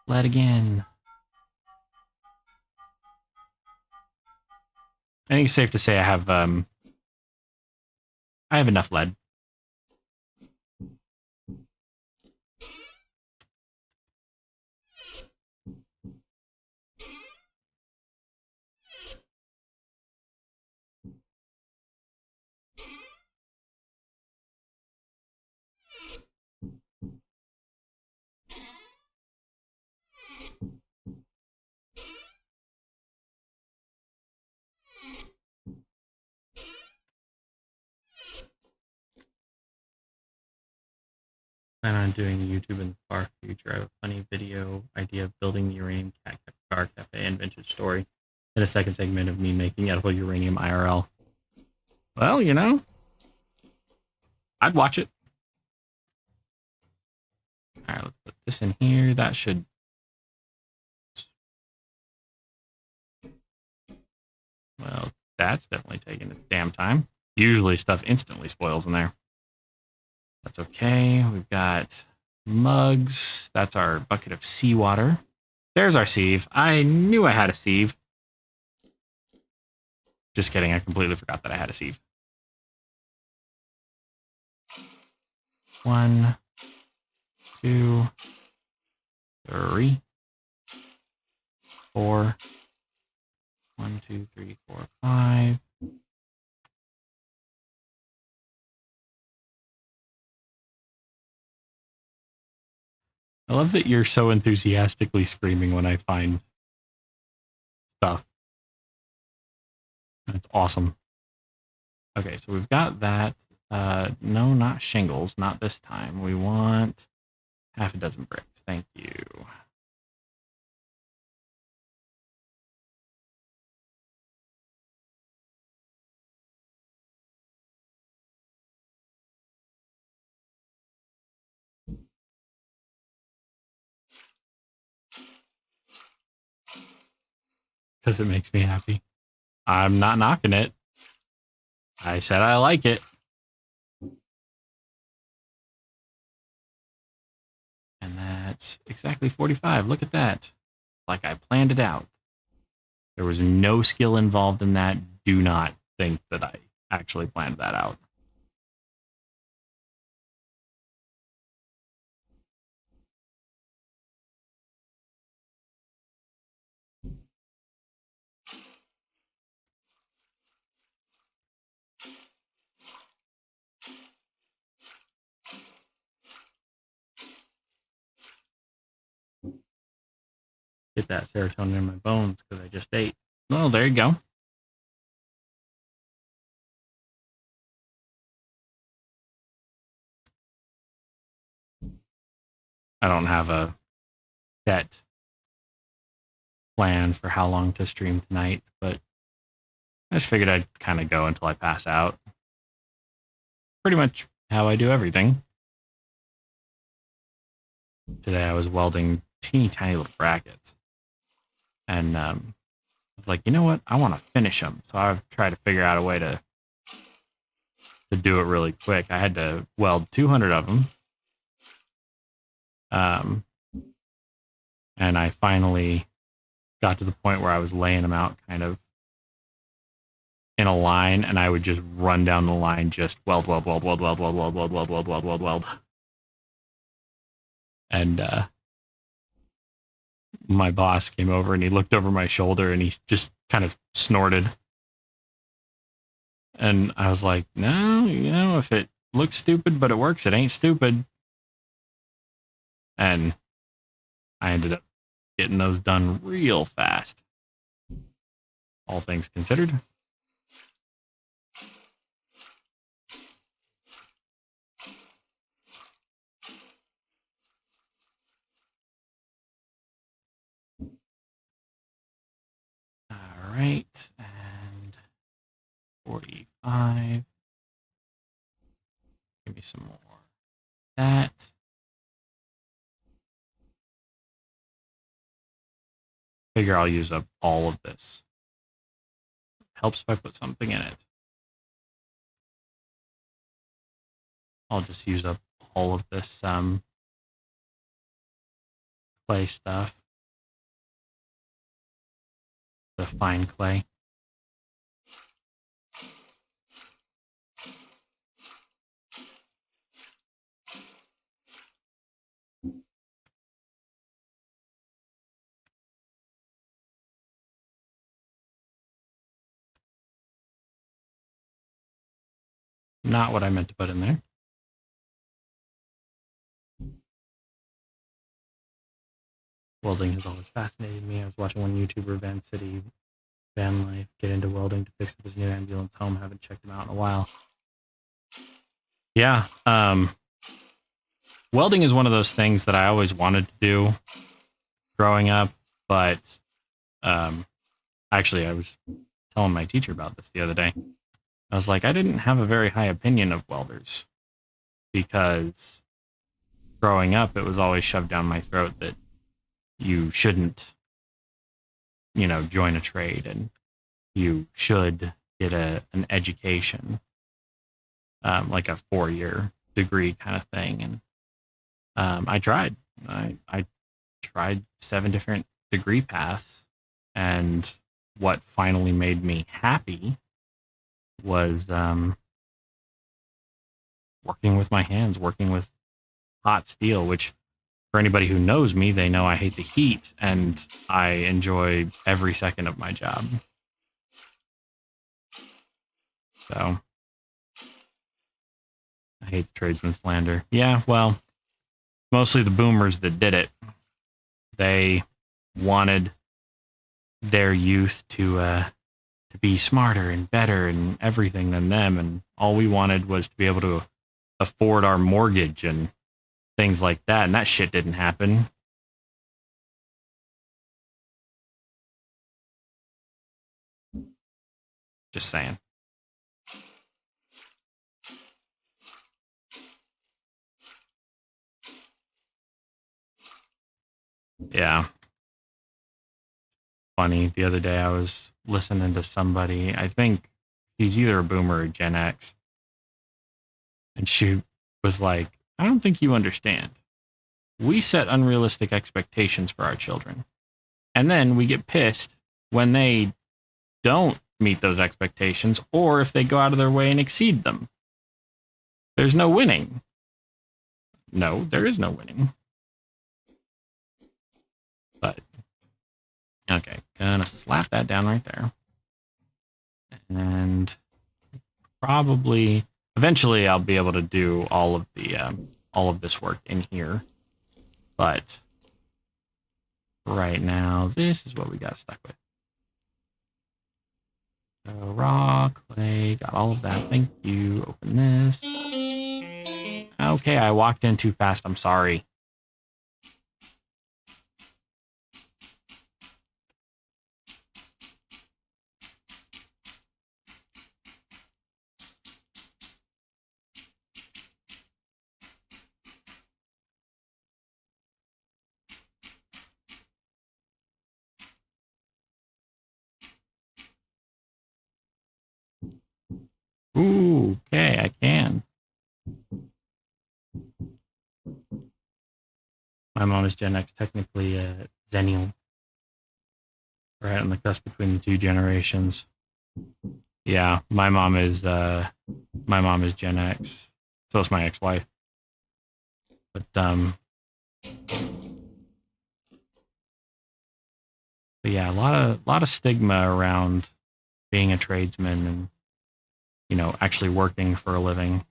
Lead again. I think it's safe to say I have enough lead. Plan on doing YouTube in the far future. I have a funny video idea of building the uranium car cafe and vintage story. And a second segment of me making edible uranium IRL. Well, you know, I'd watch it. All right, let's put this in here. That should. Well, that's definitely taking its damn time. Usually stuff instantly spoils in there. That's okay. We've got mugs. That's our bucket of seawater. There's our sieve. I knew I had a sieve. Just kidding. I completely forgot that I had a sieve. 1, 2, 3, 4. 1, 2, 3, 4, 5. I love that you're so enthusiastically screaming when I find stuff. That's awesome. Okay, so we've got that. No, not shingles. Not this time. We want 6 bricks. Thank you. Because it makes me happy. I'm not knocking it. I said I like it. And that's exactly 45. Look at that. Like I planned it out. There was no skill involved in that. Do not think that I actually planned that out. Get that serotonin in my bones because I just ate. Oh, there you go. I don't have a set plan for how long to stream tonight, but I just figured I'd kind of go until I pass out. Pretty much how I do everything. Today I was welding teeny tiny little brackets. And I was like, you know what? I want to finish them. So I've tried to figure out a way to do it really quick. I had to weld 200 of them. And I finally got to the point where I was laying them out kind of in a line, and I would just run down the line, just weld. And my boss came over and he looked over my shoulder and he just kind of snorted. And I was like, no, you know, if it looks stupid but it works, it ain't stupid. And I ended up getting those done real fast, all things considered. All right, and 45. Give me some more. That. Figure I'll use up all of this. Helps if I put something in it. I'll just use up all of this clay stuff. The fine clay. Not what I meant to put in there. Welding has always fascinated me. I was watching one YouTuber, Van City Van Life, get into welding to fix up his new ambulance home. Haven't checked him out in a while. Yeah. Welding is one of those things that I always wanted to do growing up, but actually I was telling my teacher about this the other day. I was like, I didn't have a very high opinion of welders because growing up, it was always shoved down my throat that you shouldn't, you know, join a trade and you should get an education, like a 4-year degree kind of thing. And I tried. I tried 7 different degree paths, and what finally made me happy was working with my hands, working with hot steel, which for anybody who knows me, they know I hate the heat and I enjoy every second of my job. So I hate the tradesman slander. Yeah, well, mostly the boomers that did it. They wanted their youth to be smarter and better and everything than them, and all we wanted was to be able to afford our mortgage and things like that, and that shit didn't happen. Just saying. Yeah. Funny, the other day I was listening to somebody, I think she's either a boomer or Gen X, and she was like, I don't think you understand. We set unrealistic expectations for our children, and then we get pissed when they don't meet those expectations or if they go out of their way and exceed them. There's no winning. No, there is no winning. But, okay, gonna slap that down right there. And probably, eventually I'll be able to do all of this work in here. But right now, this is what we got stuck with. So raw, clay, got all of that. Thank you. Open this. Okay, I walked in too fast. I'm sorry. Ooh, okay, I can. My mom is Gen X, technically Zennial. Right on the cusp between the two generations. Yeah, my mom is Gen X. So is my ex-wife. But yeah, a lot of stigma around being a tradesman and actually working for a living.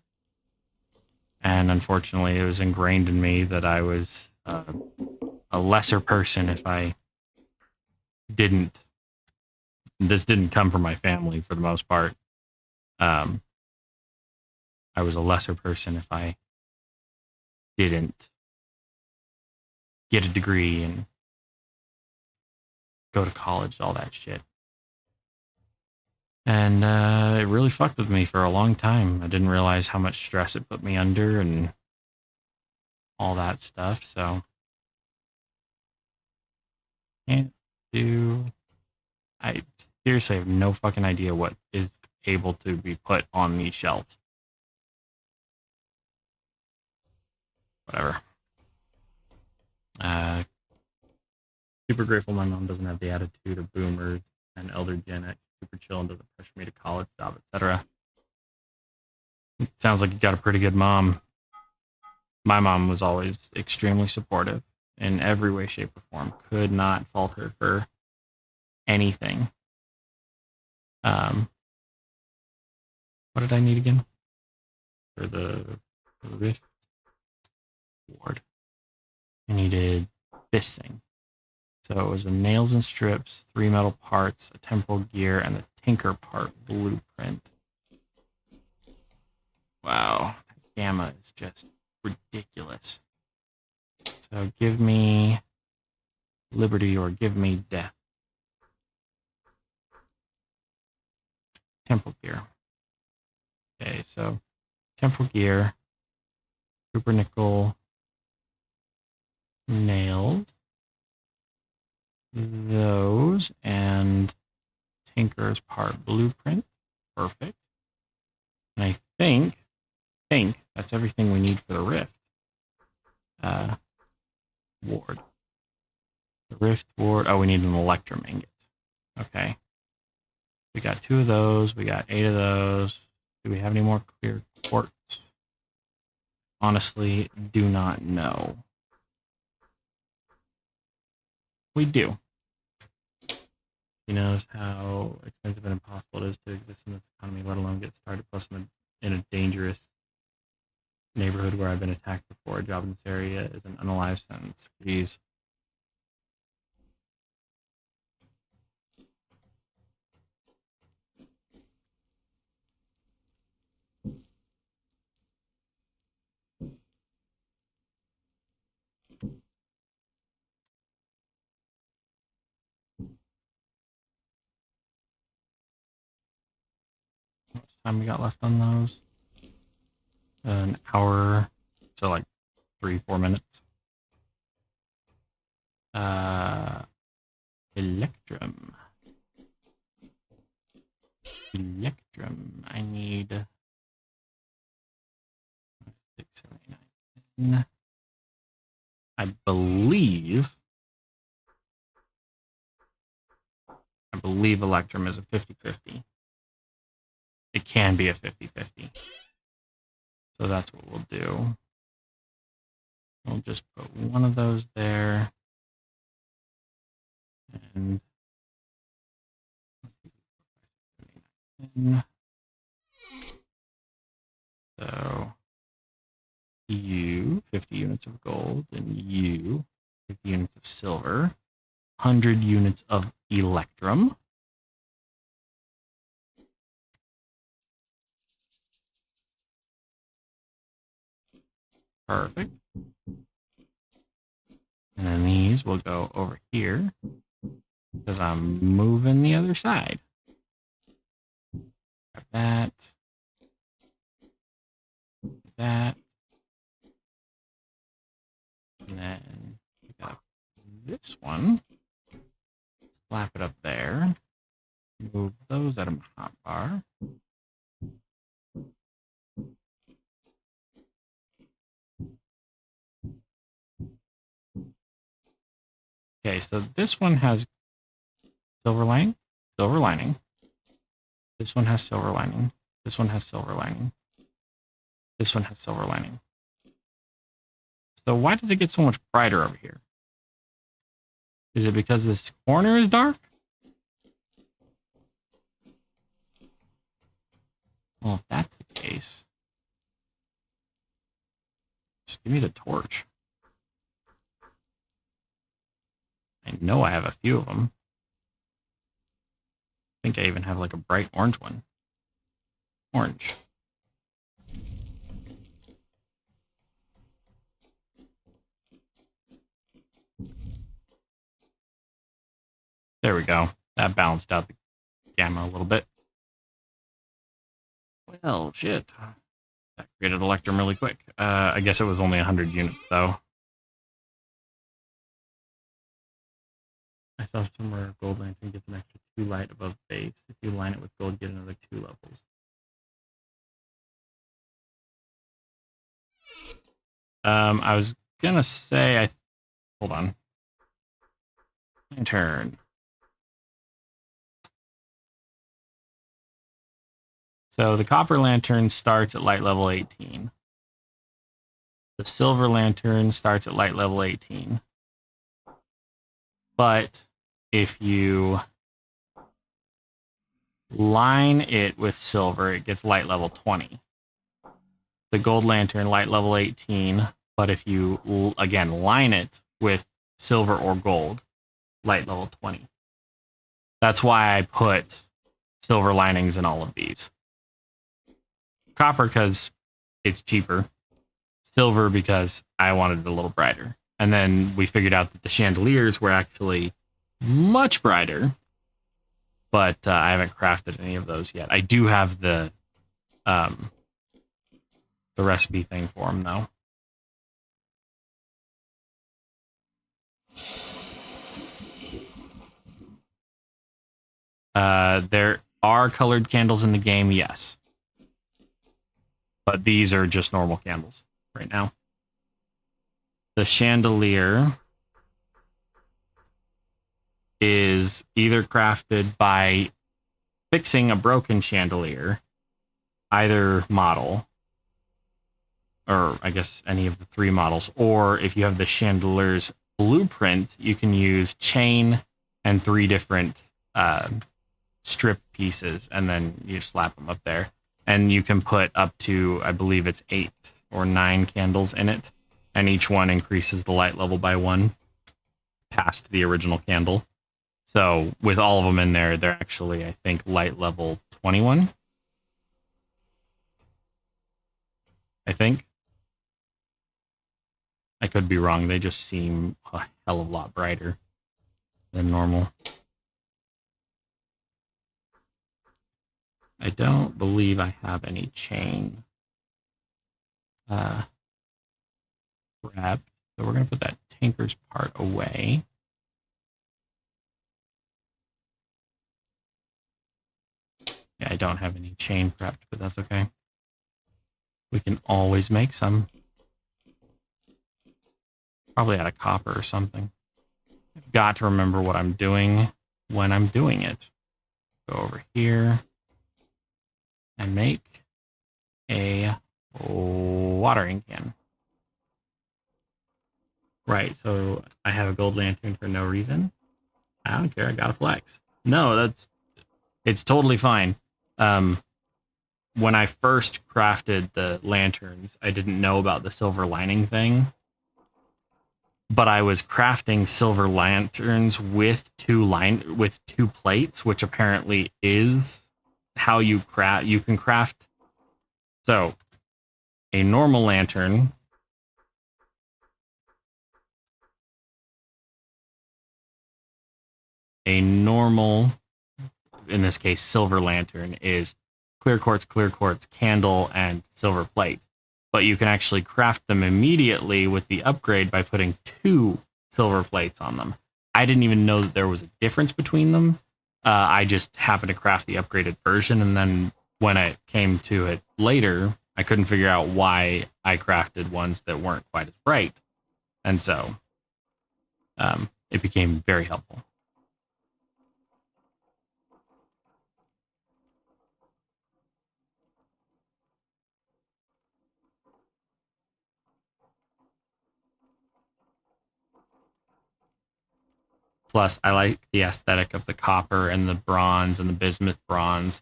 And unfortunately, it was ingrained in me that I was a lesser person if I didn't. This didn't come from my family for the most part. Um, I was a lesser person if I didn't get a degree and go to college, all that shit. And it really fucked with me for a long time. I didn't realize how much stress it put me under and all that stuff. So, can't do. I seriously have no fucking idea what is able to be put on these shelves. Whatever. Uh, Super grateful my mom doesn't have the attitude of boomers and elder Gen X. Super chill and doesn't pressure me to college, job, etc. Sounds like you got a pretty good mom. My mom was always extremely supportive in every way, shape, or form. Could not fault her for anything. What did I need again for the Rift Ward? I needed this thing. So it was a nails and strips, 3 metal parts, a temporal gear, and the tinker part blueprint. Wow, gamma is just ridiculous. So give me liberty or give me death. Temporal gear. Okay, so temporal gear, super nickel, nails, those, and tinker's part blueprint. Perfect. And I think that's everything we need for the rift. Ward. The rift ward. Oh, we need an electrum ingot. Okay. We got 2 of those. We got 8 of those. Do we have any more clear quartz? Honestly, do not know. We do. He knows how expensive and impossible it is to exist in this economy, let alone get started. Plus, I'm in a dangerous neighborhood where I've been attacked before. A job in this area is an unalive sentence. Please. How much time we got left on those? An hour. So, like 3-4 minutes. Electrum. Electrum. I need 679. I believe Electrum is a 50-50. It can be a 50-50. So that's what we'll do. We'll just put one of those there. And so you 50 units of gold and you 50 units of silver, 100 units of electrum. Perfect. And then these will go over here because I'm moving the other side. Grab that. That. And then we got this one. Slap it up there. Move those out of my hotbar. Okay, so this one has silver lining, silver lining. This one has silver lining. This one has silver lining. This one has silver lining. So why does it get so much brighter over here? Is it because this corner is dark? Well, if that's the case, just give me the torch. I know I have a few of them. I think I even have like a bright orange one. Orange. There we go. That balanced out the gamma a little bit. Well, shit. That created Electrum really quick. I guess it was only 100 units, though. I saw somewhere gold lantern gets an extra 2 light above base. If you line it with gold, get another 2 levels. I was gonna say, hold on. Lantern. So the copper lantern starts at light level 18. The silver lantern starts at light level 18. But if you line it with silver, it gets light level 20. The gold lantern, light level 18. But if you, again, line it with silver or gold, light level 20. That's why I put silver linings in all of these. Copper because it's cheaper. Silver because I wanted it a little brighter. And then we figured out that the chandeliers were actually much brighter, but I haven't crafted any of those yet. I do have the recipe thing for them, though. There are colored candles in the game, yes. But these are just normal candles right now. The chandelier is either crafted by fixing a broken chandelier, either model, or I guess any of the 3 models, or if you have the chandelier's blueprint, you can use chain and 3 different strip pieces, and then you slap them up there. And you can put up to, I believe it's 8 or 9 candles in it, and each one increases the light level by 1 past the original candle. So with all of them in there, they're actually, I think, light level 21. I think. I could be wrong. They just seem a hell of a lot brighter than normal. I don't believe I have any chain wrapped. So we're going to put that Tinker's part away. Yeah, I don't have any chain prepped, but that's okay. We can always make some. Probably out of copper or something. I've got to remember what I'm doing when I'm doing it. Go over here and make a watering can. Right, so I have a gold lantern for no reason. I don't care, I got a flex. No, it's totally fine. When I first crafted the lanterns, I didn't know about the silver lining thing. But I was crafting silver lanterns with 2 plates, which apparently is how you craft. You can craft. So, a normal lantern in this case, silver lantern is clear quartz, candle, and silver plate. But you can actually craft them immediately with the upgrade by putting 2 silver plates on them. I didn't even know that there was a difference between them. I just happened to craft the upgraded version, and then when I came to it later, I couldn't figure out why I crafted ones that weren't quite as bright. And so it became very helpful. Plus, I like the aesthetic of the copper and the bronze and the bismuth bronze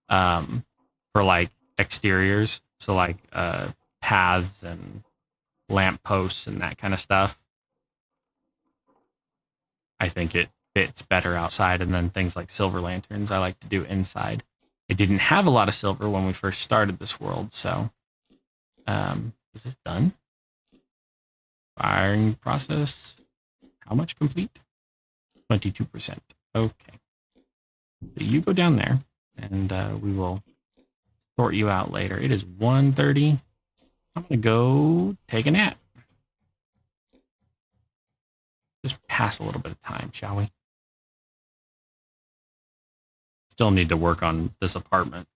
for like exteriors. So like paths and lamp posts and that kind of stuff. I think it fits better outside. And then things like silver lanterns, I like to do inside. It didn't have a lot of silver when we first started this world. So is this done? Firing process. How much complete? 22%. Okay. So you go down there, and we will sort you out later. It is 1:30. I'm going to go take a nap. Just pass a little bit of time, shall we? Still need to work on this apartment.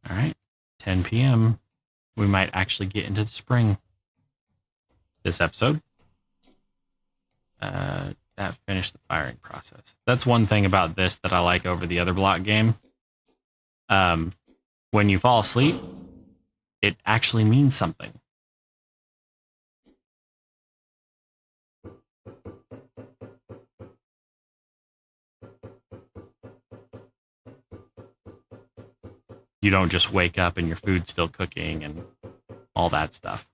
All right. 10 p.m. We might actually get into the spring this episode. That finished the firing process. That's one thing about this that I like over the other block game. When you fall asleep, it actually means something. You don't just wake up and your food's still cooking and all that stuff.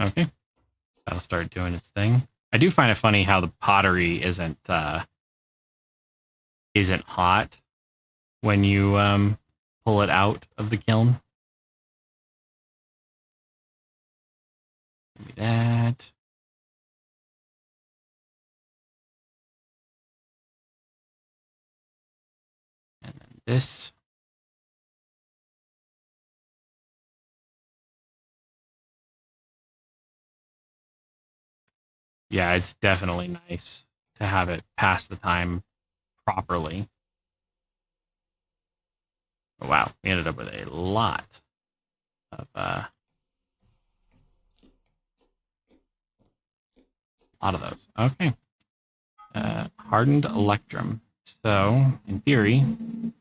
Okay. That'll start doing its thing. I do find it funny how the pottery isn't hot when you pull it out of the kiln. Give me that. And then this. Yeah, it's definitely nice to have it pass the time properly. Oh, wow, we ended up with a lot of those. Okay. Hardened electrum. So, in theory, we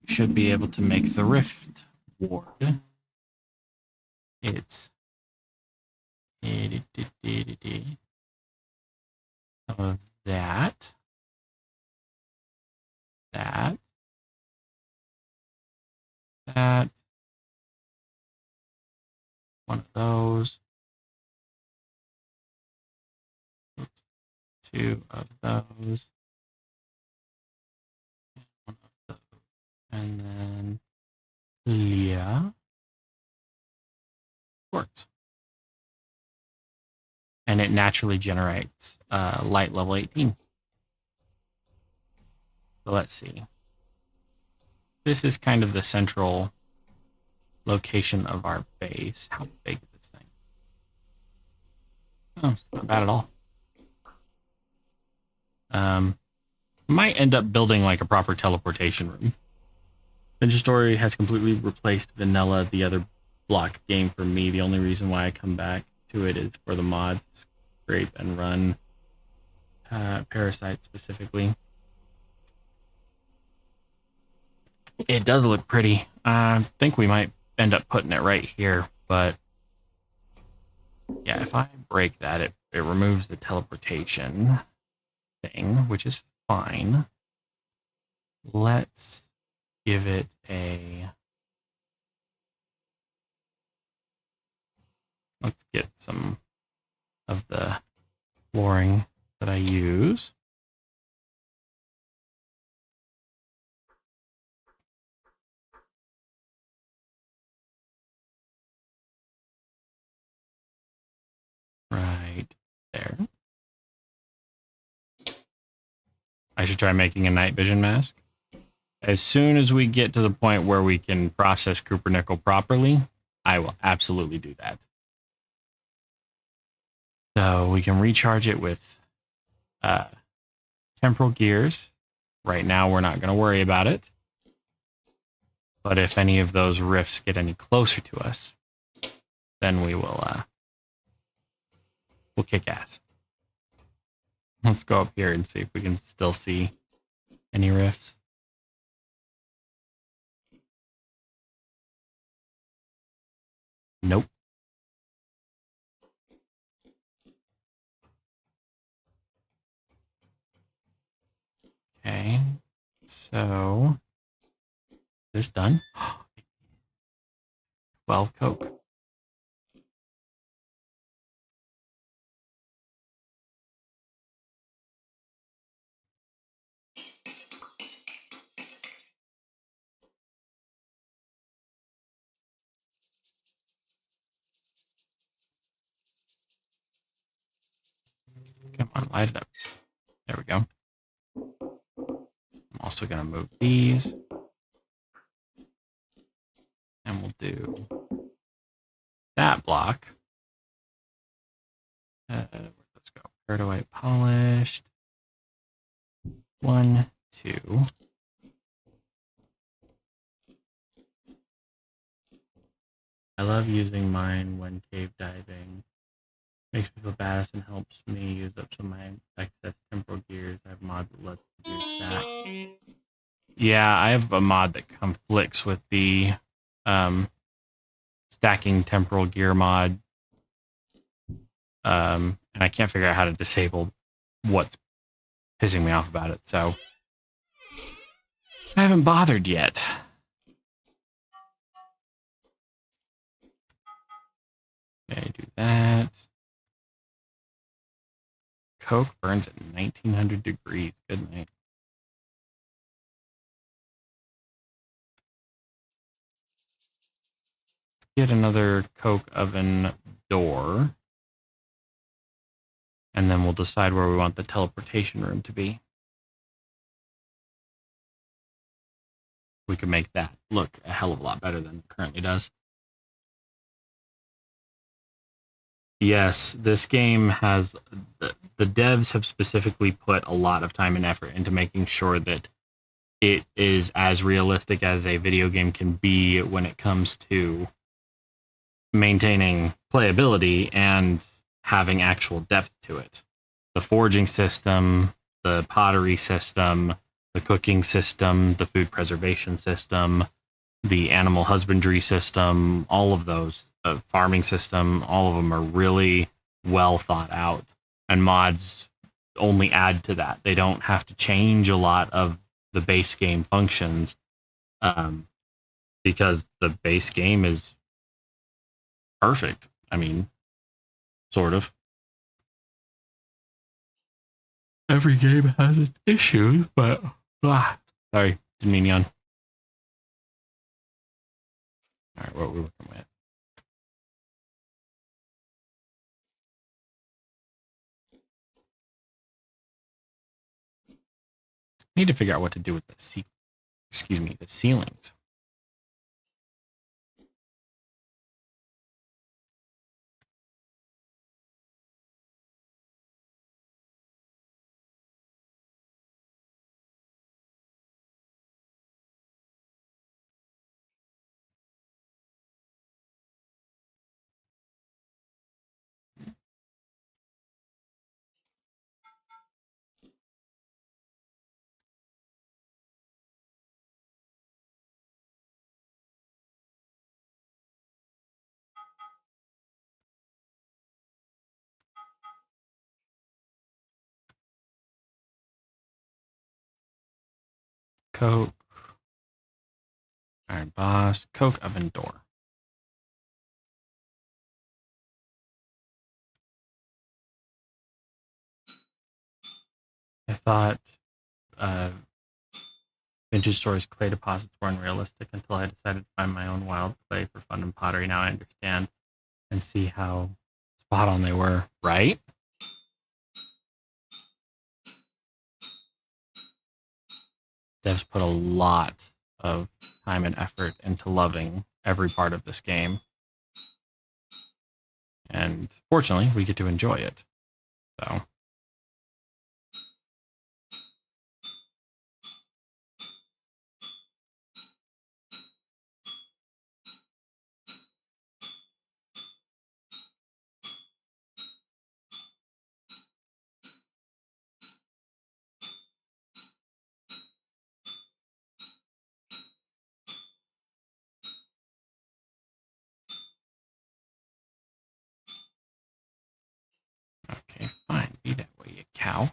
should be able to make the rift ward. It's of that, that, one of those, two of those, one of those, and then yeah, works. And it naturally generates light level 18. So let's see. This is kind of the central location of our base. How big is this thing? Oh, it's not bad at all. Might end up building like a proper teleportation room. Ninja Story has completely replaced Vanilla, the other block game for me. The only reason why I come back to it is for the mods, Scrape and Run, Parasite specifically. It does look pretty. I think we might end up putting it right here, but yeah, if I break that, it removes the teleportation thing, which is fine. Let's give it a... Let's get some of the flooring that I use. There. I should try making a night vision mask. As soon as we get to the point where we can process Cooper Nickel properly, I will absolutely do that. So we can recharge it with temporal gears. Right now, we're not going to worry about it. But if any of those rifts get any closer to us, then we will we'll kick ass. Let's go up here and see if we can still see any rifts. Nope. Okay. So, is this done? 12 Coke. Come on, light it up. There we go. I'm also going to move these. And we'll do that block. Let's go. Peridot white polished. 1, 2. I love using mine when cave diving. Makes me feel badass and helps me use up some of my excess temporal gears. I have a mod that lets me do that. Yeah, I have a mod that conflicts with the stacking temporal gear mod. And I can't figure out how to disable what's pissing me off about it. So I haven't bothered yet. Okay, do that. Coke burns at 1900 degrees. Good night. Get another Coke oven door. And then we'll decide where we want the teleportation room to be. We can make that look a hell of a lot better than it currently does. Yes, this game has... The devs have specifically put a lot of time and effort into making sure that it is as realistic as a video game can be when it comes to maintaining playability and having actual depth to it. The forging system, the pottery system, the cooking system, the food preservation system, the animal husbandry system, all of those, farming system, all of them are really well thought out. And mods only add to that. They don't have to change a lot of the base game functions because the base game is perfect. I mean, sort of. Every game has its issues, but sorry, didn't mean yawn. All right, what are we working with? I need to figure out what to do with the the ceilings. Coke. All right, boss. Coke oven door. I thought vintage stores clay deposits were unrealistic until I decided to find my own wild clay for fun and pottery. Now I understand and see how spot on they were, right? devs put a lot of time and effort into loving every part of this game. And fortunately, we get to enjoy it. So. Okay, fine. Be that way, you cow.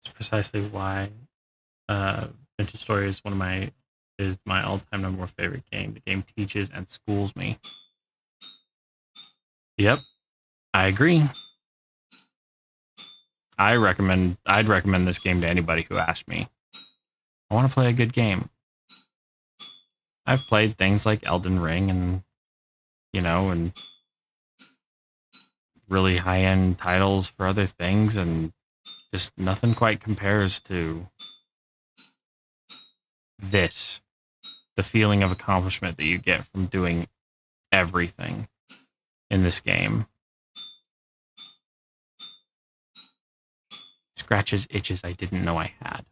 It's precisely why Vintage Story is my all-time number one favorite game. The game teaches and schools me. Yep, I agree. I'd recommend this game to anybody who asked me. I want to play a good game. I've played things like Elden Ring and really high-end titles for other things, and just nothing quite compares to this. The feeling of accomplishment that you get from doing everything in this game. Scratches itches I didn't know I had.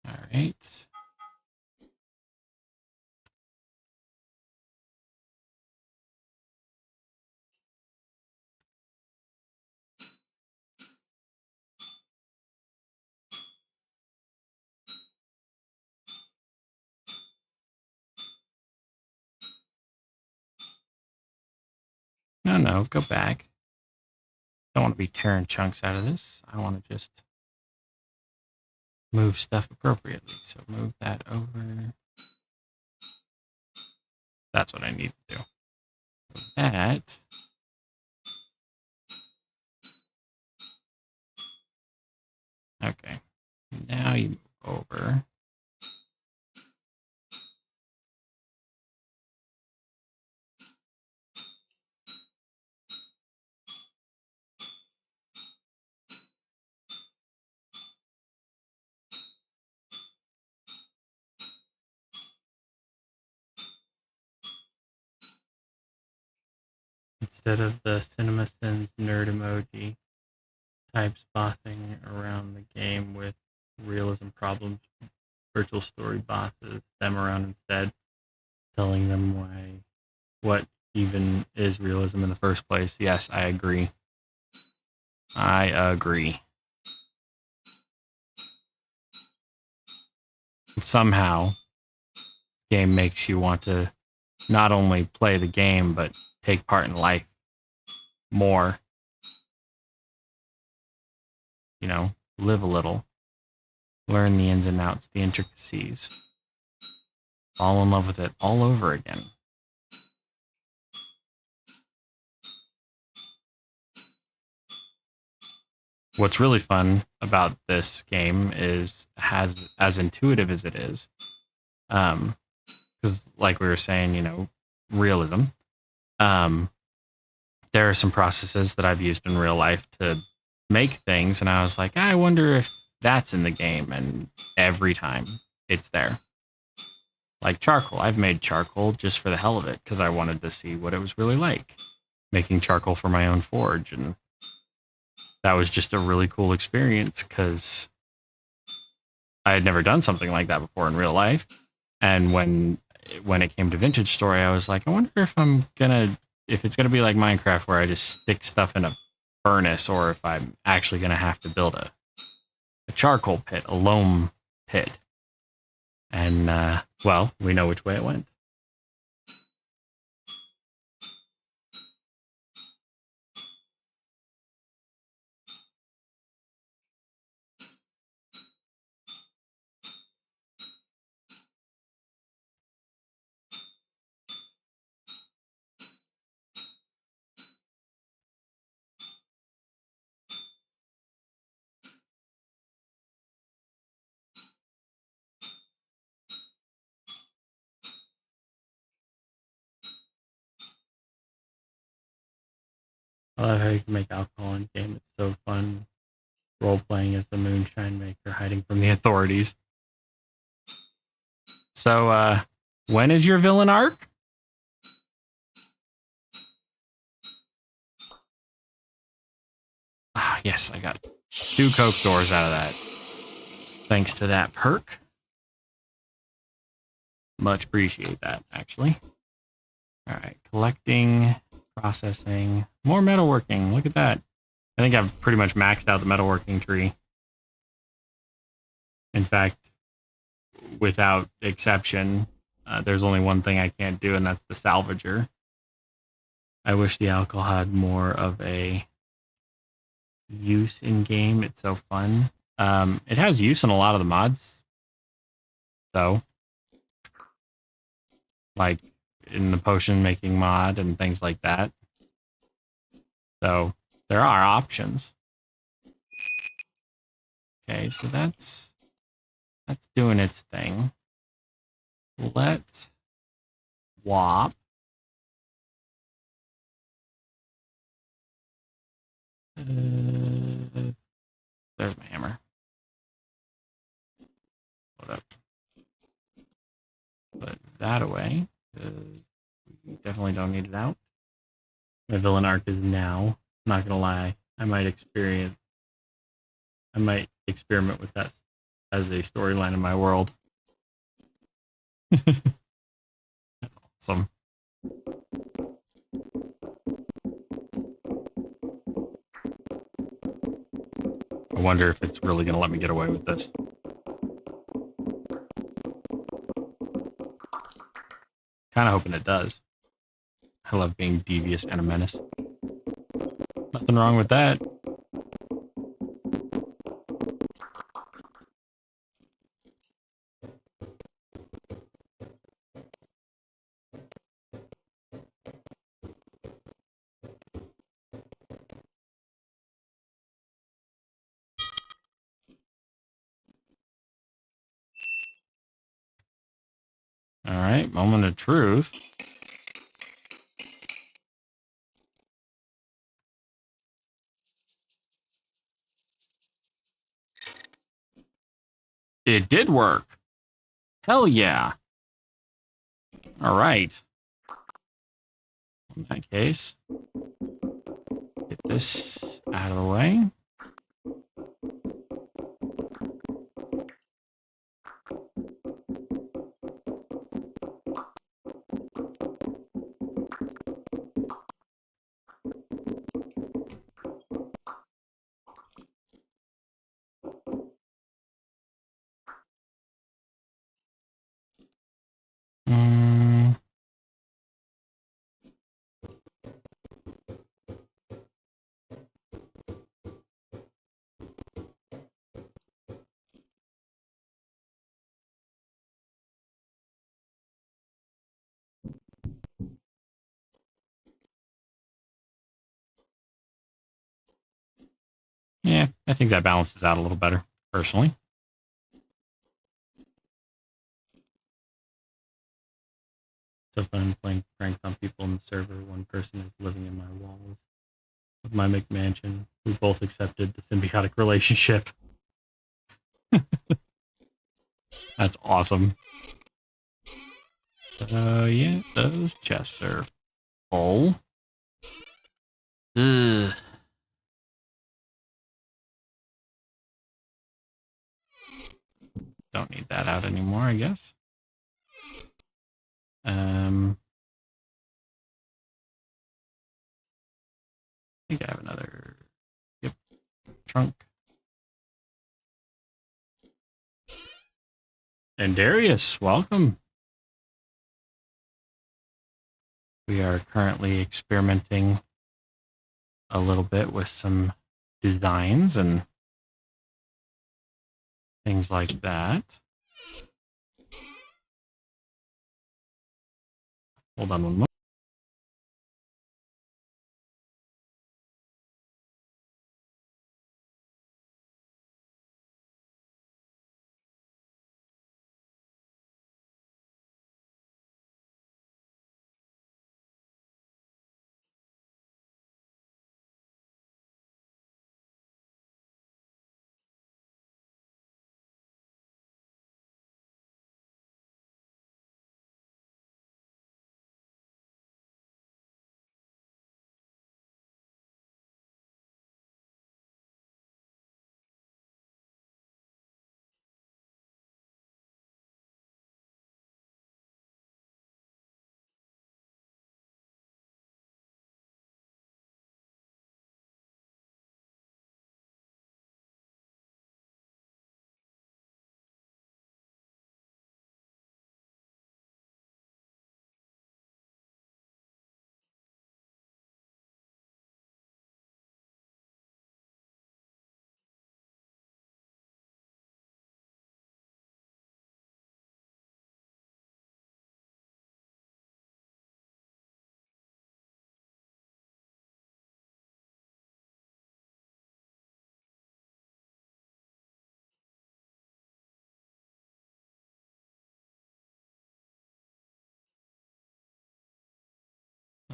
All right. No, go back. Don't want to be tearing chunks out of this. I want to just move stuff appropriately. So move that over. That's what I need to do. Move that. Okay. Now you move over. Instead of the CinemaSins nerd emoji, types bossing around the game with realism problems, virtual story bosses them around instead, telling them what even is realism in the first place. Yes, I agree. I agree. Somehow, game makes you want to not only play the game, but take part in life more. Live a little, learn the ins and outs, the intricacies, fall in love with it all over again. What's really fun about this game is as intuitive as it is, because like we were saying, realism. There are some processes that I've used in real life to make things, and I was like, I wonder if that's in the game, and every time it's there. Like charcoal. I've made charcoal just for the hell of it, because I wanted to see what it was really like, making charcoal for my own forge, and that was just a really cool experience, because I had never done something like that before in real life. And when it came to Vintage Story, I was like, I wonder if I'm gonna if it's gonna be like Minecraft where I just stick stuff in a furnace, or if I'm actually gonna have to build a charcoal pit, a loam pit. And well, we know which way it went. I love how you can make alcohol in game. It's so fun. Role playing as the moonshine maker hiding from the authorities. So, when is your villain arc? Ah, yes, I got 2 Coke doors out of that. Thanks to that perk. Much appreciate that, actually. All right, collecting, processing, more metalworking. Look at that. I think I've pretty much maxed out the metalworking tree. In fact, without exception, there's only one thing I can't do, and that's the salvager. I wish the alcohol had more of a use in game. It's so fun. It has use in a lot of the mods, though, like in the potion making mod and things like that. So there are options. Okay, so that's doing its thing. Let's swap. There's my hammer. Put that away. We definitely don't need it out. My villain arc is now. Not gonna lie, I might experiment with that as a storyline in my world. That's awesome. I wonder if it's really gonna let me get away with this. Kind of hoping it does. I love being devious and a menace. Nothing wrong with that. All right, moment of truth. It did work. Hell yeah. All right. In that case, get this out of the way. Yeah, I think that balances out a little better, personally. So fun playing pranks on people in the server. One person is living in my walls of my McMansion. We both accepted the symbiotic relationship. That's awesome. Yeah, those chests are full. Ugh. Don't need that out anymore, I guess. think I have another. Yep. Trunk. And Darius, welcome. We are currently experimenting a little bit with some designs and things like that. Hold on one moment.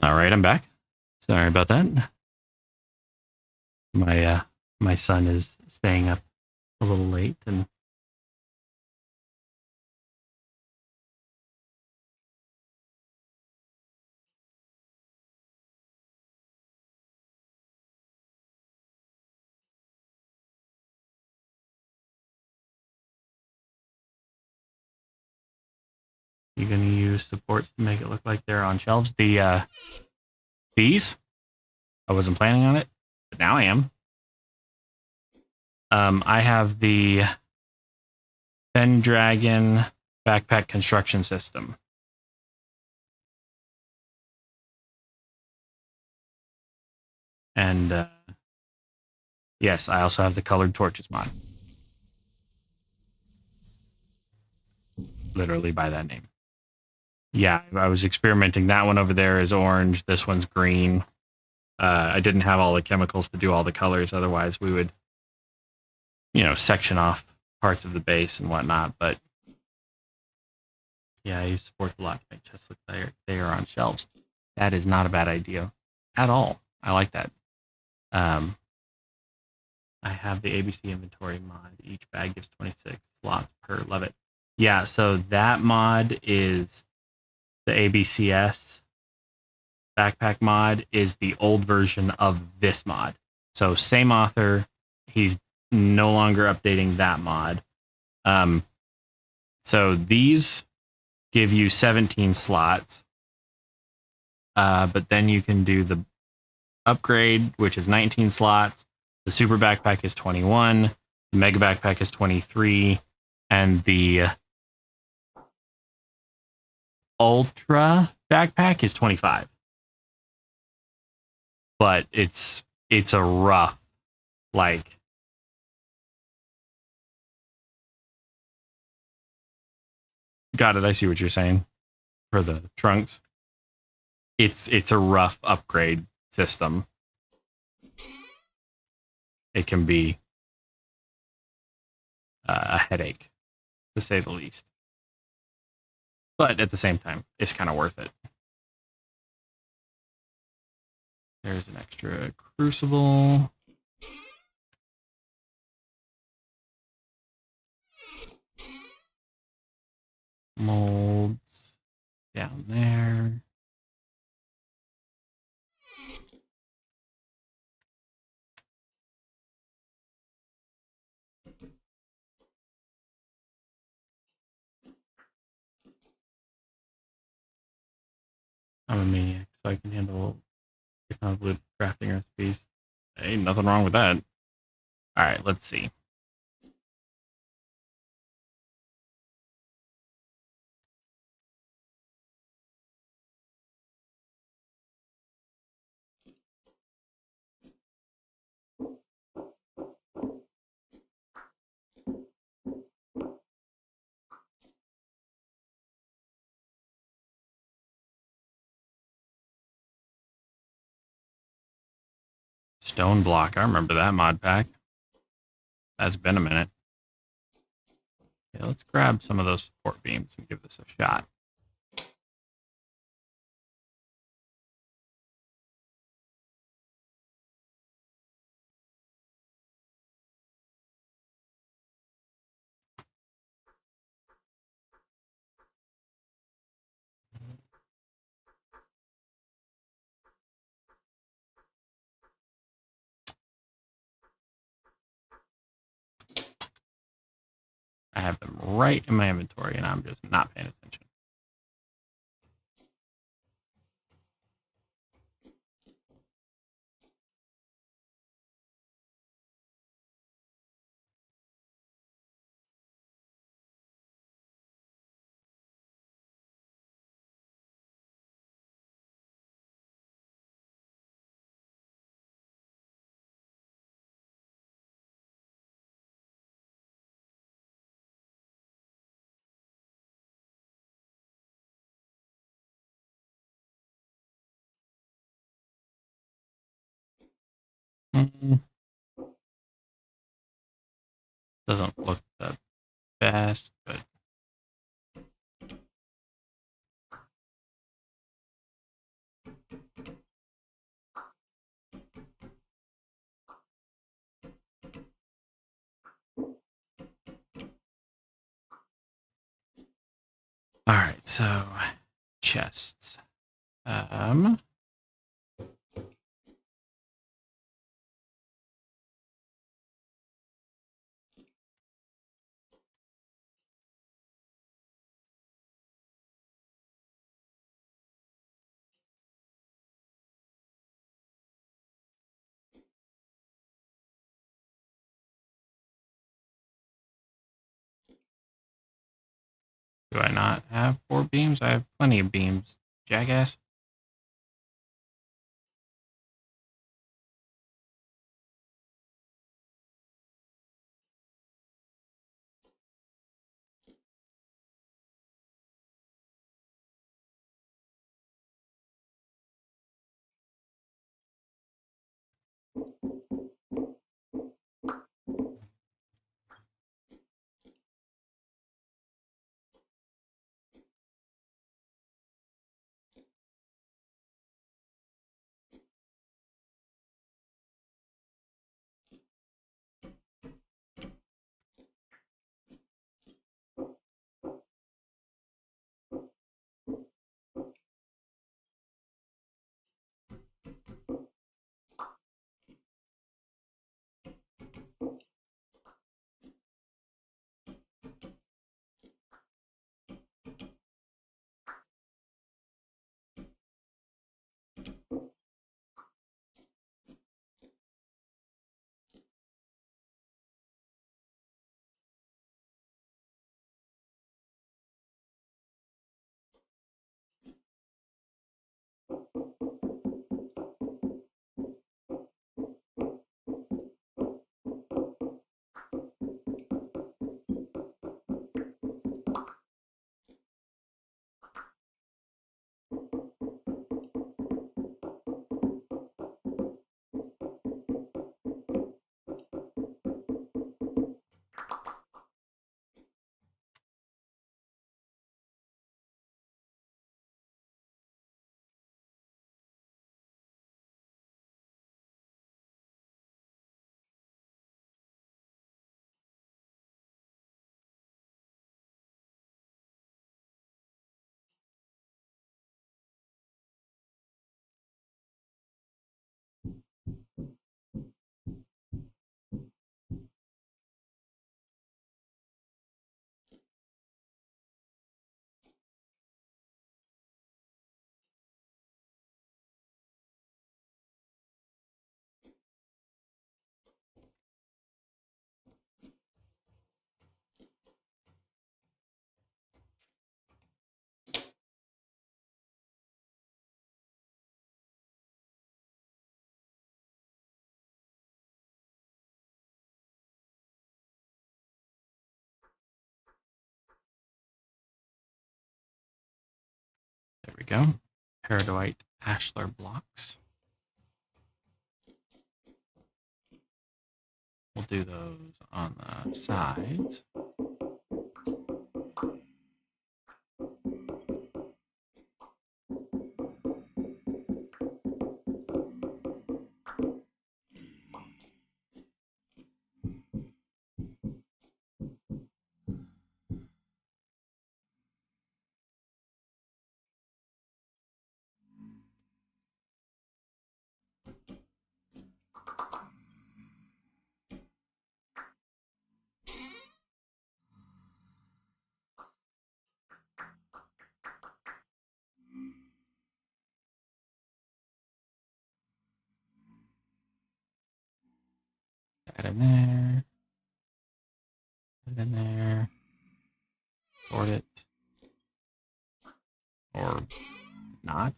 All right, I'm back. Sorry about that. My son is staying up a little late, and you're gonna use supports to make it look like they're on shelves. These, I wasn't planning on it, but now I am. I have the Pendragon backpack construction system. And yes, I also have the colored torches mod. Literally by that name. Yeah, I was experimenting. That one over there is orange. This one's green. I didn't have all the chemicals to do all the colors. Otherwise, we would, section off parts of the base and whatnot. But yeah, I use support a lot to make chests look like they are on shelves. That is not a bad idea at all. I like that. I have the ABC inventory mod. Each bag gives 26 slots per. Love it. Yeah, so that mod is the ABCS backpack mod is the old version of this mod. So same author. He's no longer updating that mod. So these give you 17 slots. But then you can do the upgrade, which is 19 slots. The super backpack is 21. The mega backpack is 23. And the ultra backpack is 25. But it's a rough, like, got it. I see what you're saying for the trunks. It's a rough upgrade system. It can be a headache, to say the least. But at the same time, it's kind of worth it. There's an extra crucible. Molds down there. I'm a maniac, so I can handle Convoluted crafting recipes. Hey, nothing wrong with that. All right, let's see. Stone block. I remember that mod pack. That's been a minute. Okay, let's grab some of those support beams and give this a shot. I have them right in my inventory and I'm just not paying attention. Doesn't look the best, but all right. So chests. Do I not have 4 beams? I have plenty of beams, jackass. we go. Peridotite ashlar blocks. We'll do those on the sides. That in there. Put it in there. Sort it. Or not.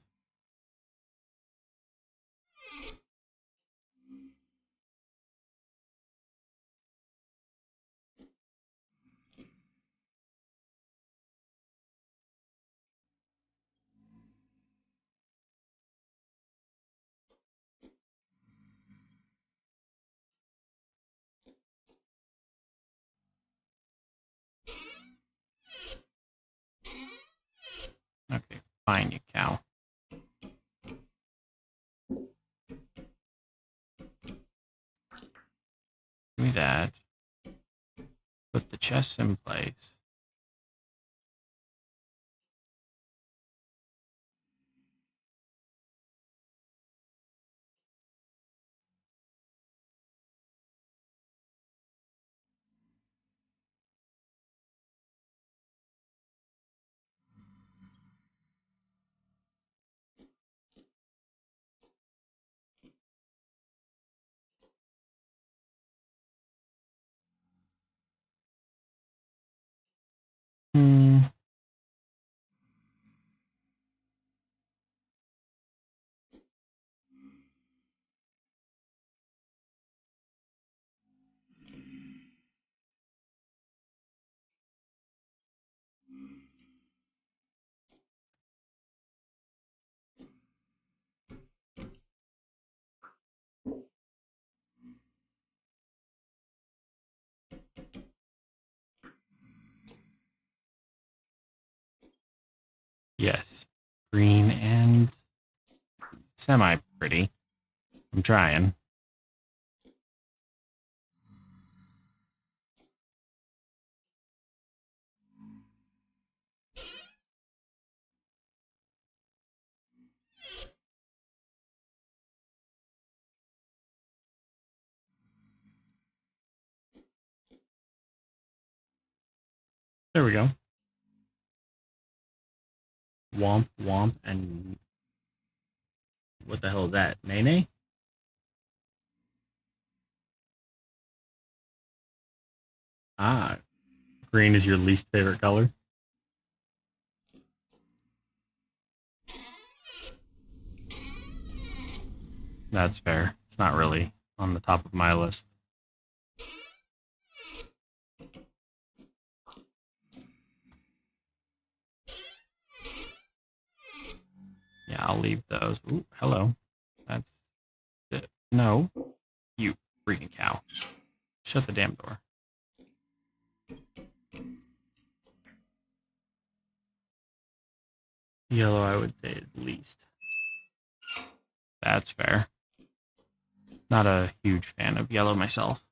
Okay, fine, you cow. Give me that. Put the chests in place. Yes. Green and semi-pretty. I'm trying. There we go. Womp, womp, and what the hell is that? Nene? Ah, green is your least favorite color? That's fair. It's not really on the top of my list. Yeah, I'll leave those. Ooh, hello. That's it. No, you freaking cow. Shut the damn door. Yellow, I would say, is least. That's fair. Not a huge fan of yellow myself.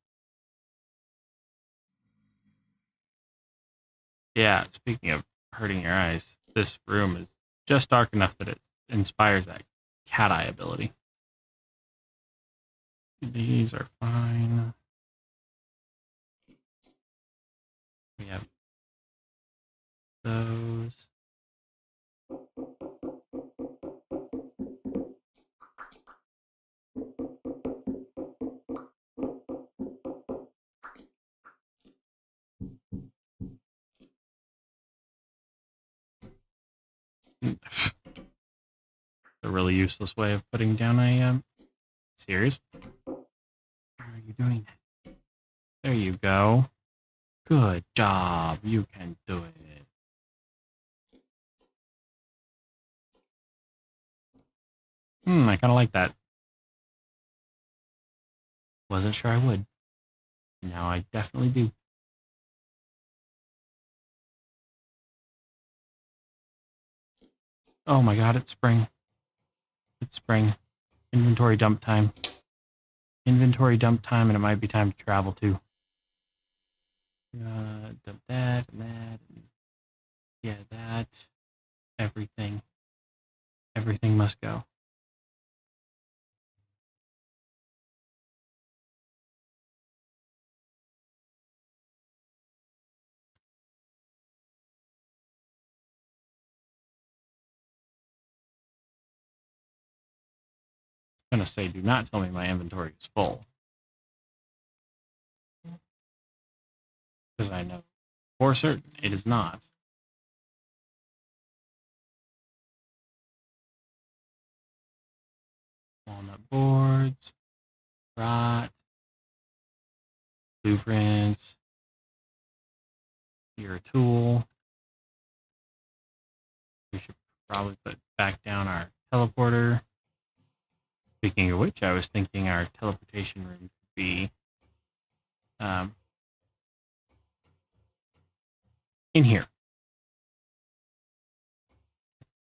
Yeah, speaking of hurting your eyes, this room is just dark enough that it inspires that cat eye ability. These are fine. We have those. A really useless way of putting down a series. How are you doing that? There you go. Good job. You can do it. I kind of like that. Wasn't sure I would. Now I definitely do. Oh my god, it's spring. It's spring. Inventory dump time. Inventory dump time, and it might be time to travel too. Dump that and that. And yeah, that. Everything. Everything must go. I'm going to say, do not tell me my inventory is full. Because I know for certain it is not. Walnut boards, rot, blueprints, your tool. We should probably put back down our teleporter. Speaking of which, I was thinking our teleportation room could be in here.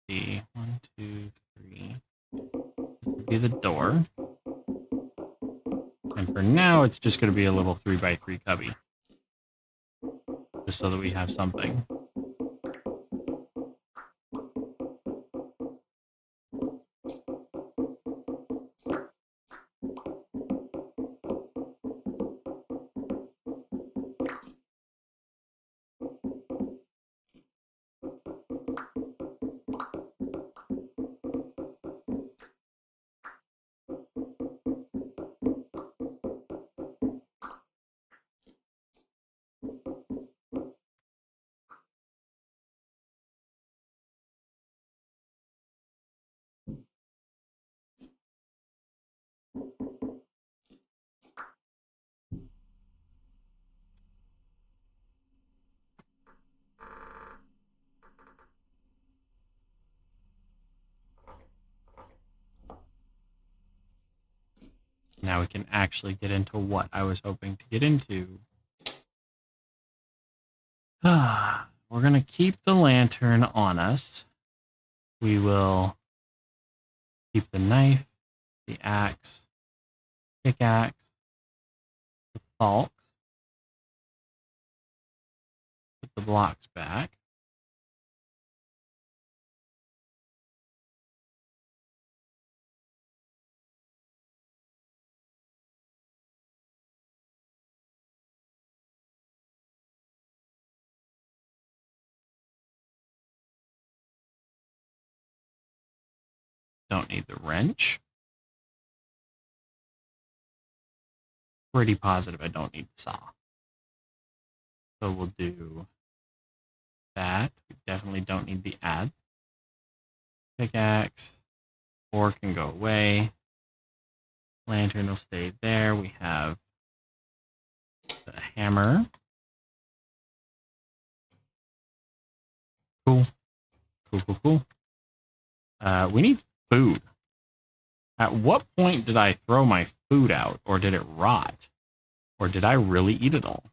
See, 1, 2, 3. This would be the door. And for now, it's just going to be a little 3x3 cubby. Just so that we have something. Now we can actually get into what I was hoping to get into. We're going to keep the lantern on us. We will keep the knife, the axe, pickaxe, the falx, put the blocks back. Don't need the wrench. Pretty positive I don't need the saw. So we'll do that. We definitely don't need the adze. Pickaxe. Ore can go away. Lantern will stay there. We have the hammer. Cool. Cool. We need food. At what point did I throw my food out? Or did it rot? Or did I really eat it all?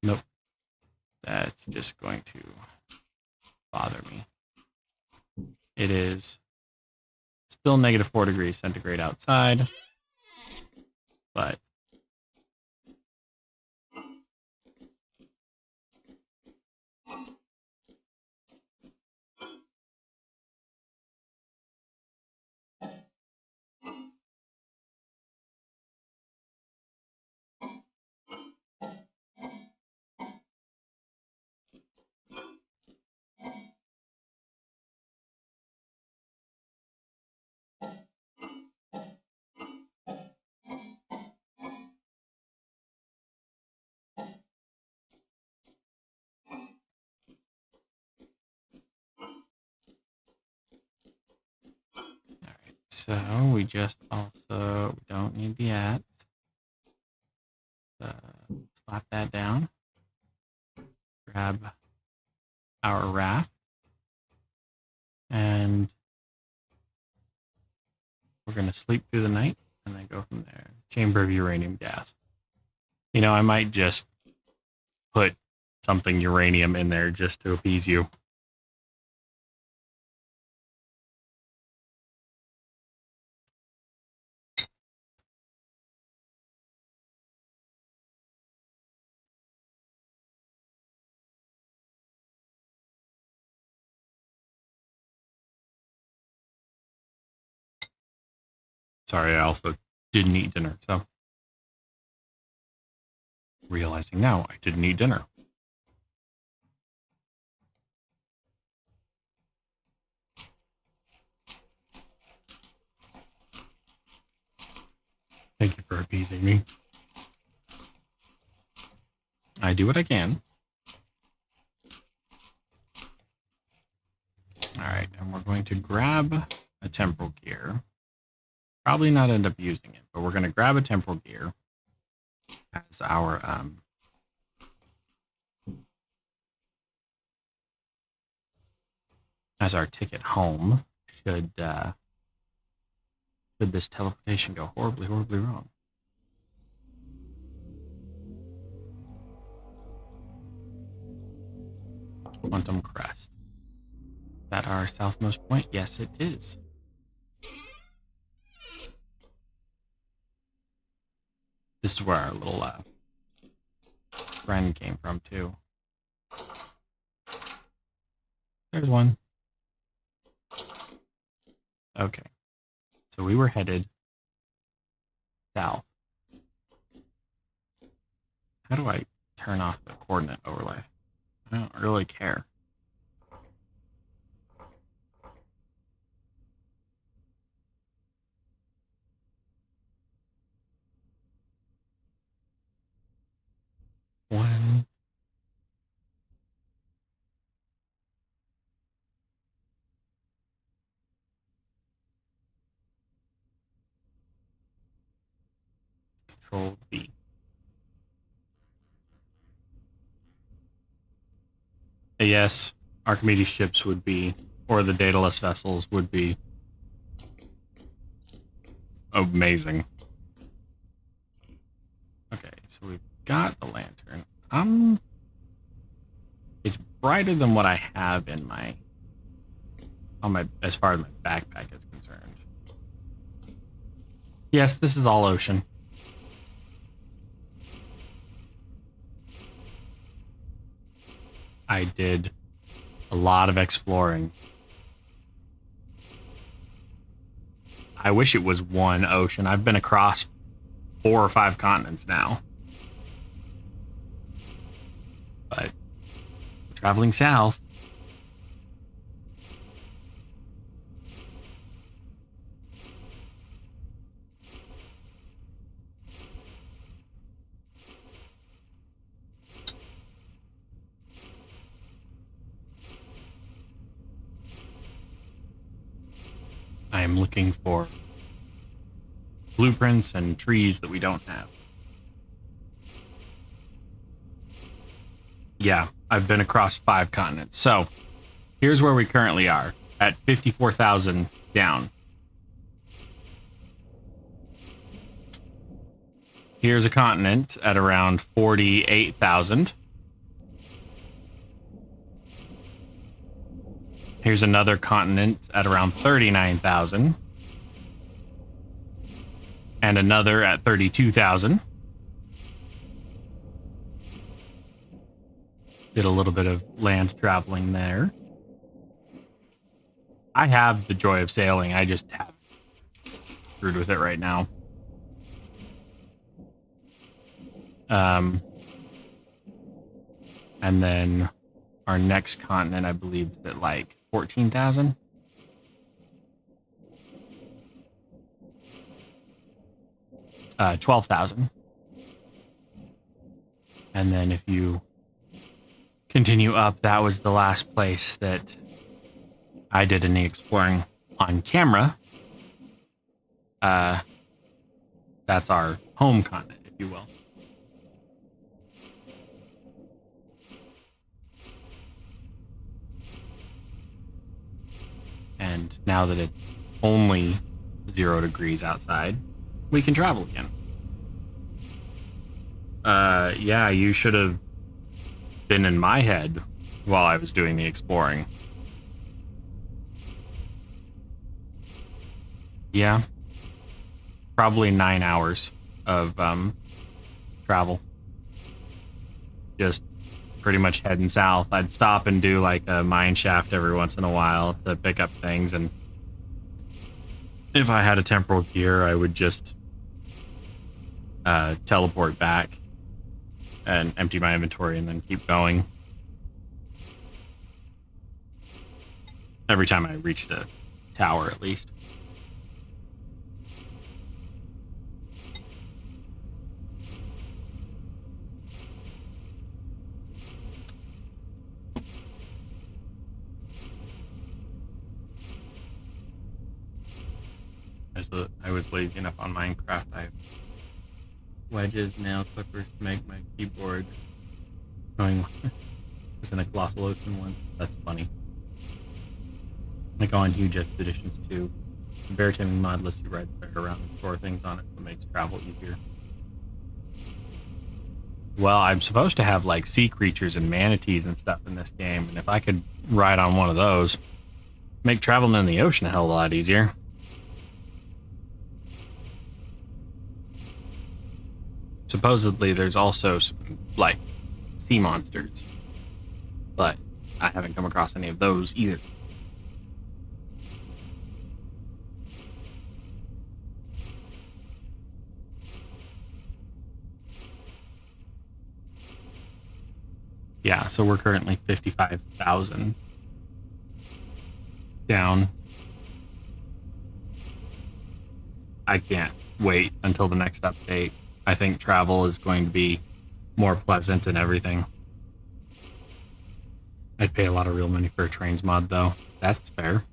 Nope. That's just going to bother me. It is still -4 degrees centigrade outside, but all right. So we just also don't need the adze. slap that down. Grab our raft. And we're going to sleep through the night and then go from there. Chamber of uranium gas. You know, I might just put something uranium in there just to appease you. Sorry, I also didn't eat dinner, so realizing now I didn't eat dinner. Thank you for appeasing me. I do what I can. All right, and we're going to grab a temporal gear. Probably not end up using it, but we're going to grab a temporal gear as our ticket home. Should this teleportation go horribly, horribly wrong. Quantum Crest. Is that our southmost point? Yes, it is. This is where our little friend came from, too. There's one. Okay. So we were headed south. How do I turn off the coordinate overlay? I don't really care. One. Control V. Yes, Archimedes ships would be, or the dataless vessels would be amazing. Okay, so we've got the lantern. It's brighter than what I have in my, as far as my backpack is concerned. Yes, this is all ocean. I did a lot of exploring. I wish it was one ocean. I've been across 4 or 5 continents now. But traveling south. I am looking for blueprints and trees that we don't have. Yeah, I've been across 5 continents. So, here's where we currently are, at 54,000 down. Here's a continent at around 48,000. Here's another continent at around 39,000. And another at 32,000. Did a little bit of land traveling there. I have the joy of sailing. I just haven't screwed with it right now. And then our next continent, I believe, is at like 14,000. Uh, 12,000. And then if you continue up, that was the last place that I did any exploring on camera. That's our home continent, if you will. And now that it's only 0 degrees outside, we can travel again. Yeah, you should have been in my head while I was doing the exploring. Yeah. Probably 9 hours of travel. Just pretty much heading south. I'd stop and do like a mine shaft every once in a while to pick up things, and if I had a temporal gear, I would just teleport back and empty my inventory and then keep going. Every time I reached a tower, at least. I was lazy enough on Minecraft. I have wedges, nail clippers to make my keyboard. Going was in a Colossal Ocean once. That's funny. Like on huge expeditions too. The bear taming mod lets you ride the bear around and store things on it, so it makes travel easier. Well, I'm supposed to have like sea creatures and manatees and stuff in this game, and if I could ride on one of those, make traveling in the ocean a hell of a lot easier. Supposedly, there's also some, like, sea monsters, but I haven't come across any of those either. Yeah, so we're currently 55,000 down. I can't wait until the next update. I think travel is going to be more pleasant and everything. I'd pay a lot of real money for a trains mod, though. That's fair.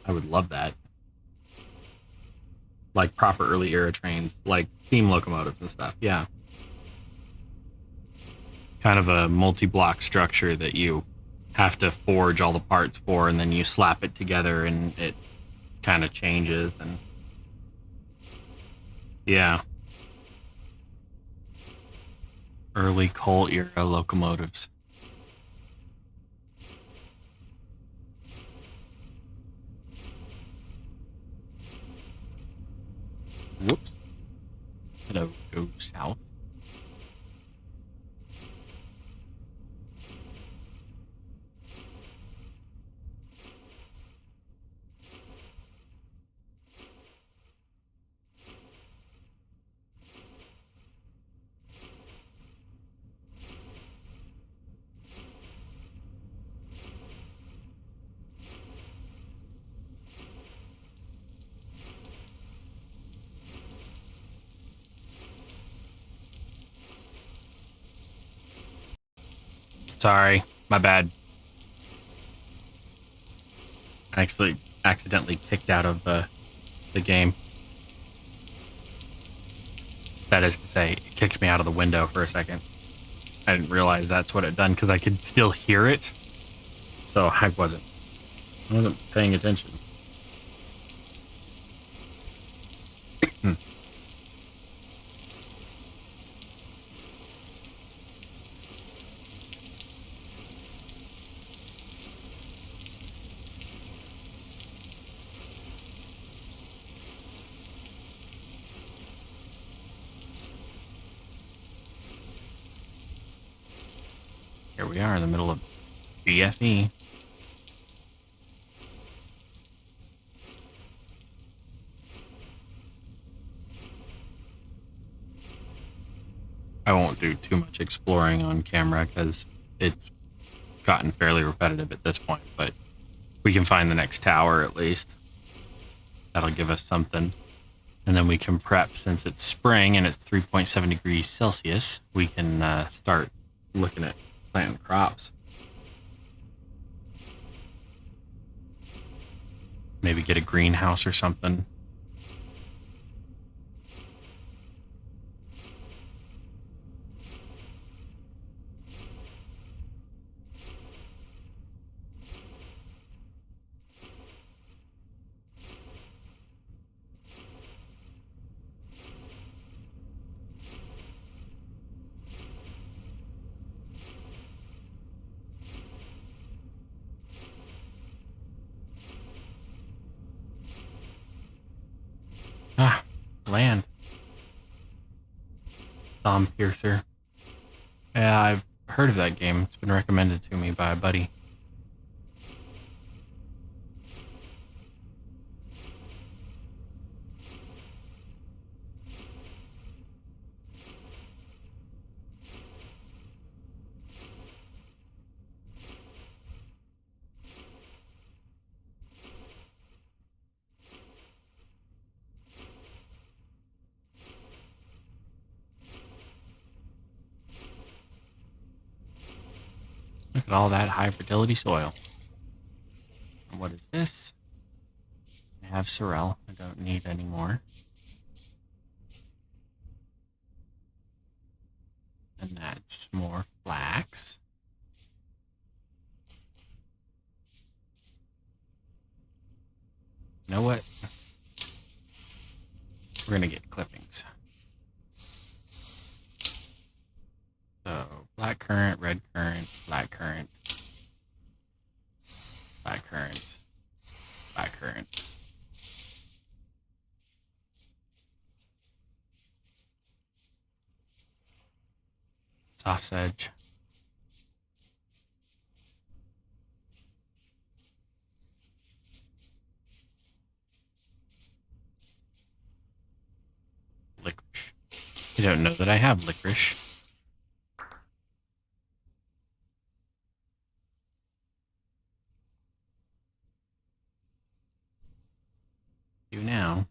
I would love that. Like proper early era trains, like steam locomotives and stuff, yeah. Kind of a multi-block structure that you have to forge all the parts for, and then you slap it together and it kind of changes, and yeah. Early coal era locomotives. Whoops. Hello, go south. Sorry, my bad. I actually accidentally kicked out of the game. That is to say, it kicked me out of the window for a second. I didn't realize that's what it done because I could still hear it. So I wasn't paying attention. Here we are in the middle of BFE. I won't do too much exploring on camera because it's gotten fairly repetitive at this point, but we can find the next tower at least. That'll give us something. And then we can prep, since it's spring and it's 3.7 degrees Celsius, we can start looking at planting crops. Maybe get a greenhouse or something. Ah, land. Thumb Piercer. Yeah, I've heard of that game. It's been recommended to me by a buddy. Look at all that high fertility soil. And what is this? I have sorrel. I don't need any more. And that's more flax. You know what? We're gonna get clippings. So black currant, red currant, black currant, black currant, black currant. Soft sedge. Licorice. You don't know that I have licorice. Do now.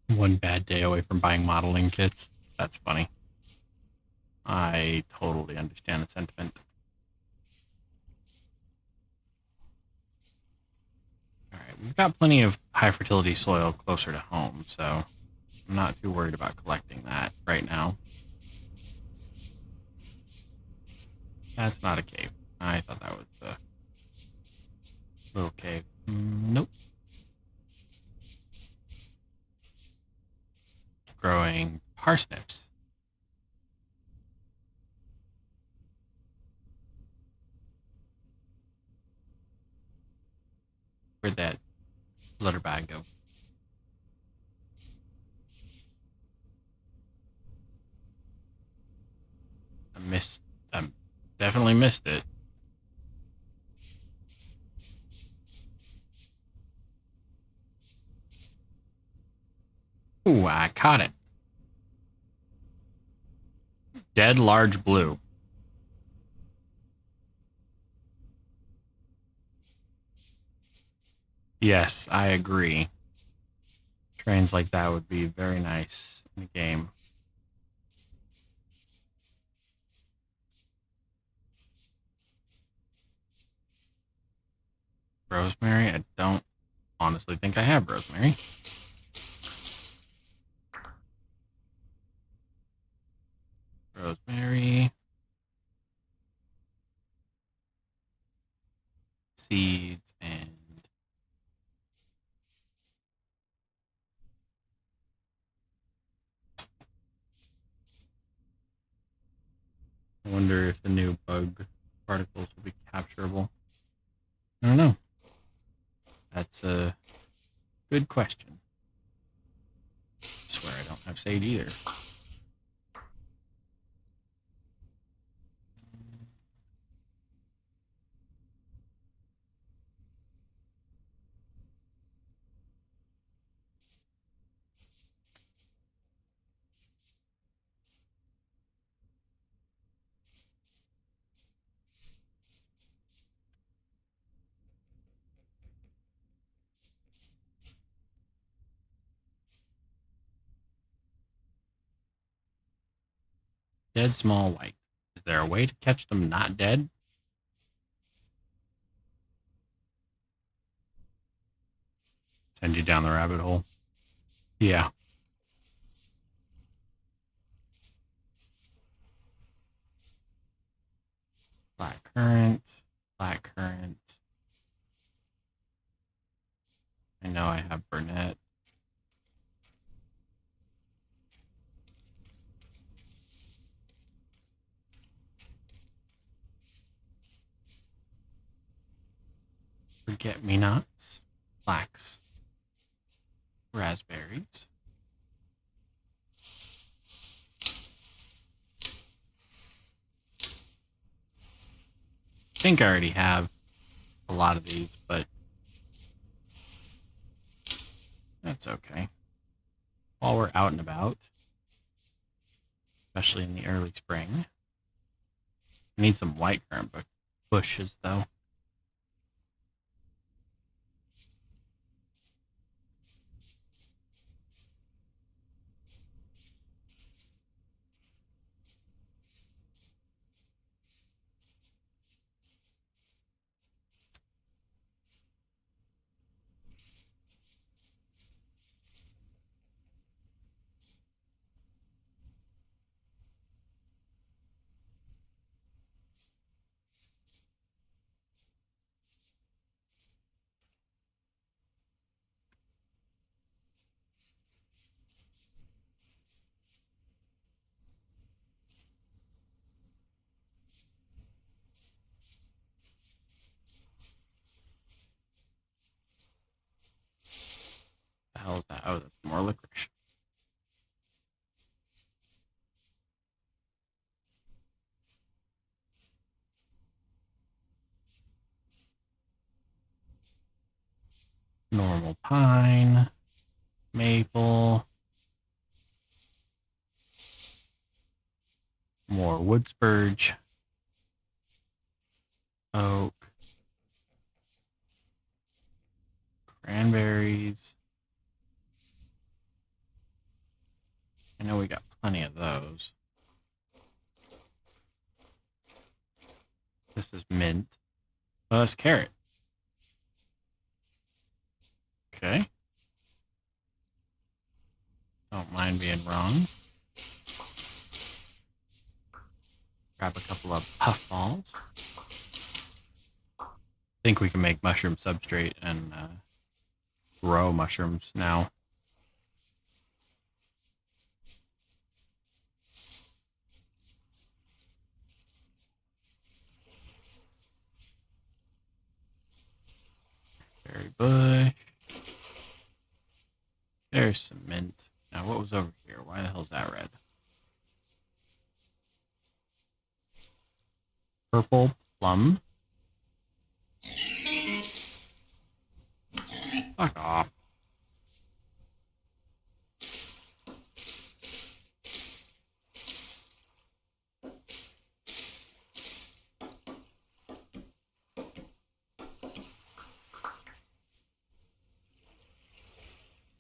One bad day away from buying modeling kits. That's funny. I totally understand the sentiment. Alright, we've got plenty of high fertility soil closer to home, so I'm not too worried about collecting that right now. That's not a cave. I thought that was a little cave. Nope. Growing parsnips. Where'd that litter bag go? I definitely missed it. Ooh, I caught it. Dead large blue. Yes, I agree. Trains like that would be very nice in the game. Rosemary? I don't honestly think I have rosemary. Rosemary. Seeds and I wonder if the new bug particles will be capturable. I don't know. That's a good question. I swear I don't have sage either. Dead small white. Is there a way to catch them not dead? Send you down the rabbit hole. Yeah. Black currant. Black currant. I know I have Burnett. forget-me-nots, flax, raspberries. I think I already have a lot of these, but that's okay. While we're out and about, especially in the early spring, I need some whitecurrant bushes, though. The hell is that? Oh, that's more licorice. Normal pine, maple, more wood spurge, oak, cranberries. I know we got plenty of those. This is mint. Oh, that's carrot. Okay. Don't mind being wrong. Grab a couple of puffballs. I think we can make mushroom substrate and grow mushrooms now. Berry bush. There's some mint. Now, what was over here? Why the hell is that red? Purple plum. Fuck off.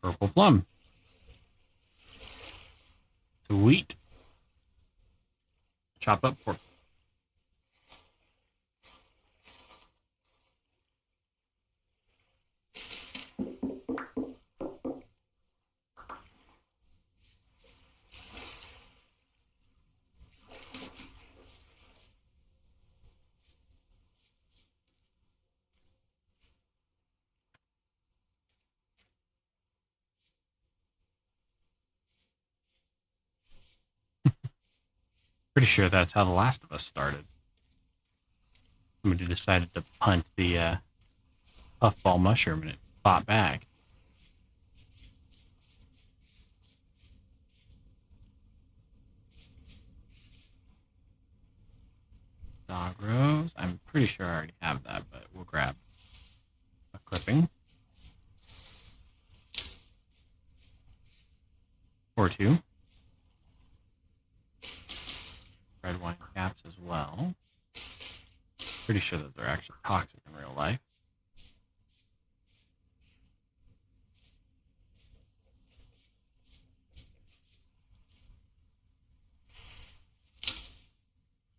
Purple plum. Sweet. Chop up pork. Pretty sure that's how The Last of Us started. Somebody decided to punt the puffball mushroom and it fought back. Dog rose. I'm pretty sure I already have that, but we'll grab a clipping. Or two. Red wine caps as well. Pretty sure that they're actually toxic in real life.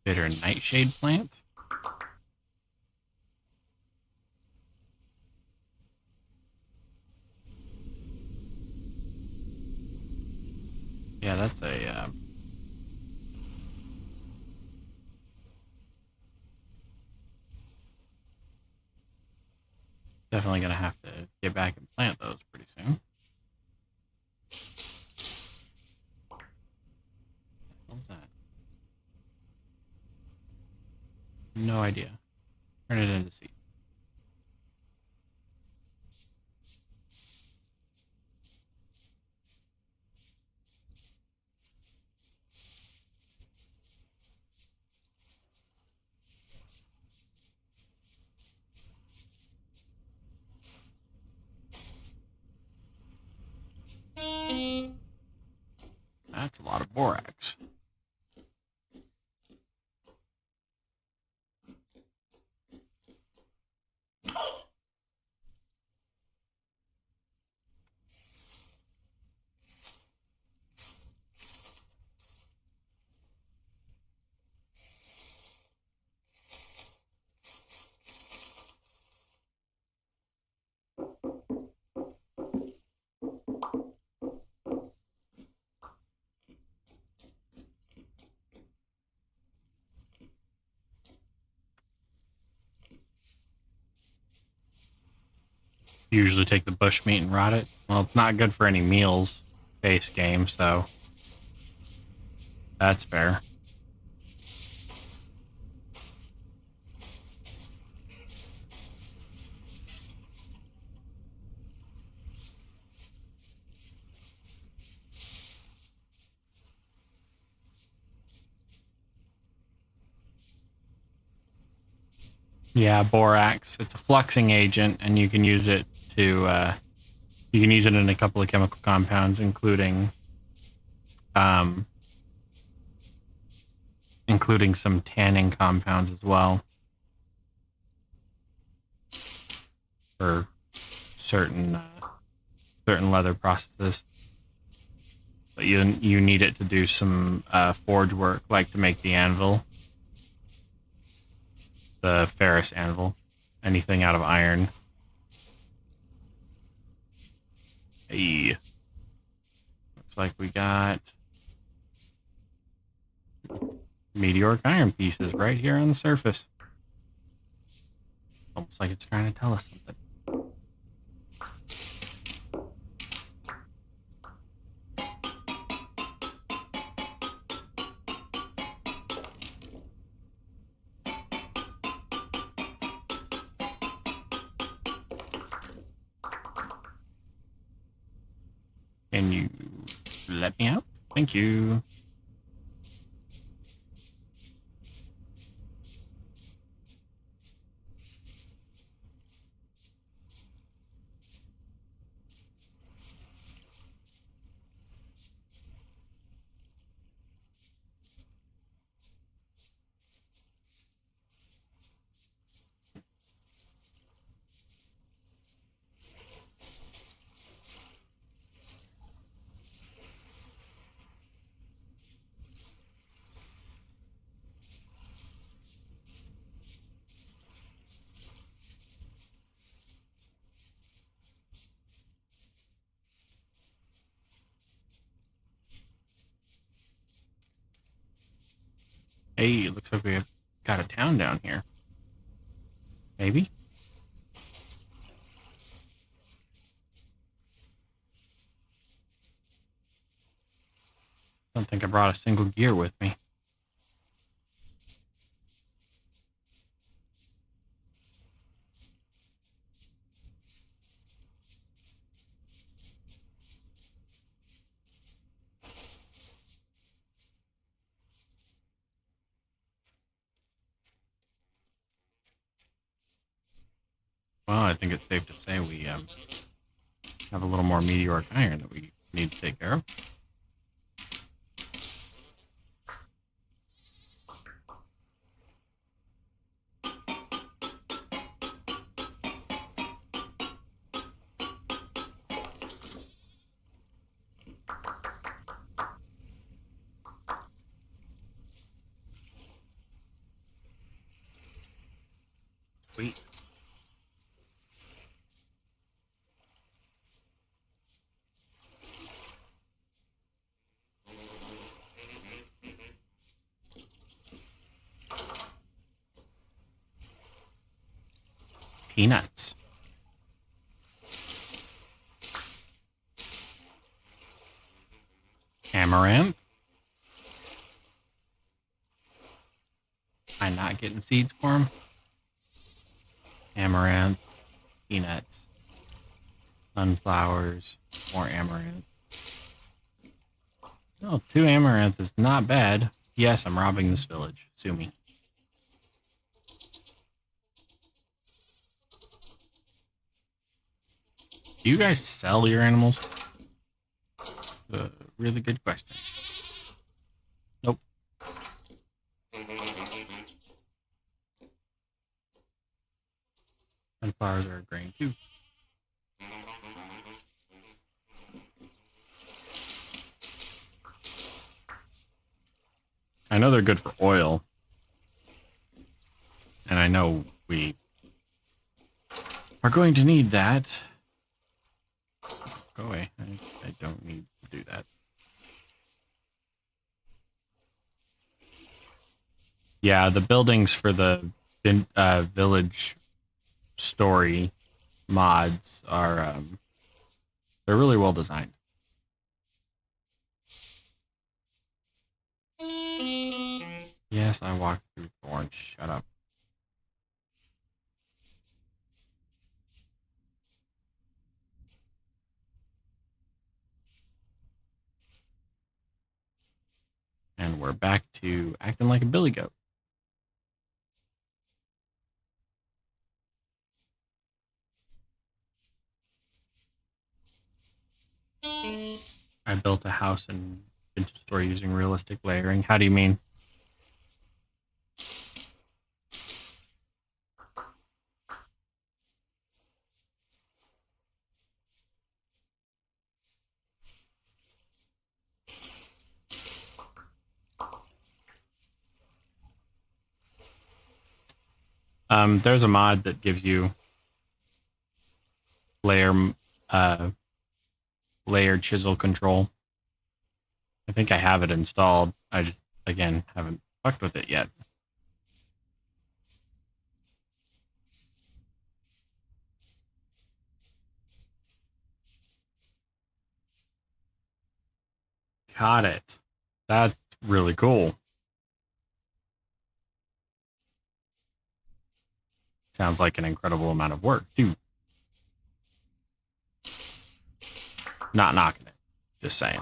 Bitter nightshade plant. Yeah, that's a definitely gonna have to get back and plant those pretty soon. What was that? No idea. Turn it into seeds. That's a lot of borax. Usually take the bush meat and rot it. Well, it's not good for any meals based game, so that's fair. Yeah, borax. It's a fluxing agent, and you can use it to you can use it in a couple of chemical compounds, including some tanning compounds as well for certain leather processes. But you need it to do some forge work, like to make the anvil, the ferrous anvil, anything out of iron. Hey, looks like we got meteoric iron pieces right here on the surface. Almost like it's trying to tell us something. Can you let me out? Thank you. Hey, it looks like we have got a town down here. Maybe? Don't think I brought a single gear with me. Well, I think it's safe to say we have a little more meteoric iron that we need to take care of. Sweet. Peanuts. Amaranth. I'm not getting seeds for them. Amaranth. Peanuts. Sunflowers. More amaranth. Oh, 2 amaranth is not bad. Yes, I'm robbing this village. Sue me. Do you guys sell your animals? really good question. Nope. Sunflowers are green too. I know they're good for oil. And I know we are going to need that. Go away. I don't need to do that. Yeah, the buildings for the village story mods are they're really well designed. Yes, I walked through thorns. Shut up. And we're back to acting like a billy goat. I built a house in Vintage Story using realistic layering. How do you mean? There's a mod that gives you layered chisel control. I think I have it installed. I just, again, haven't fucked with it yet. Got it. That's really cool. Sounds like an incredible amount of work, too. Not knocking it. Just saying.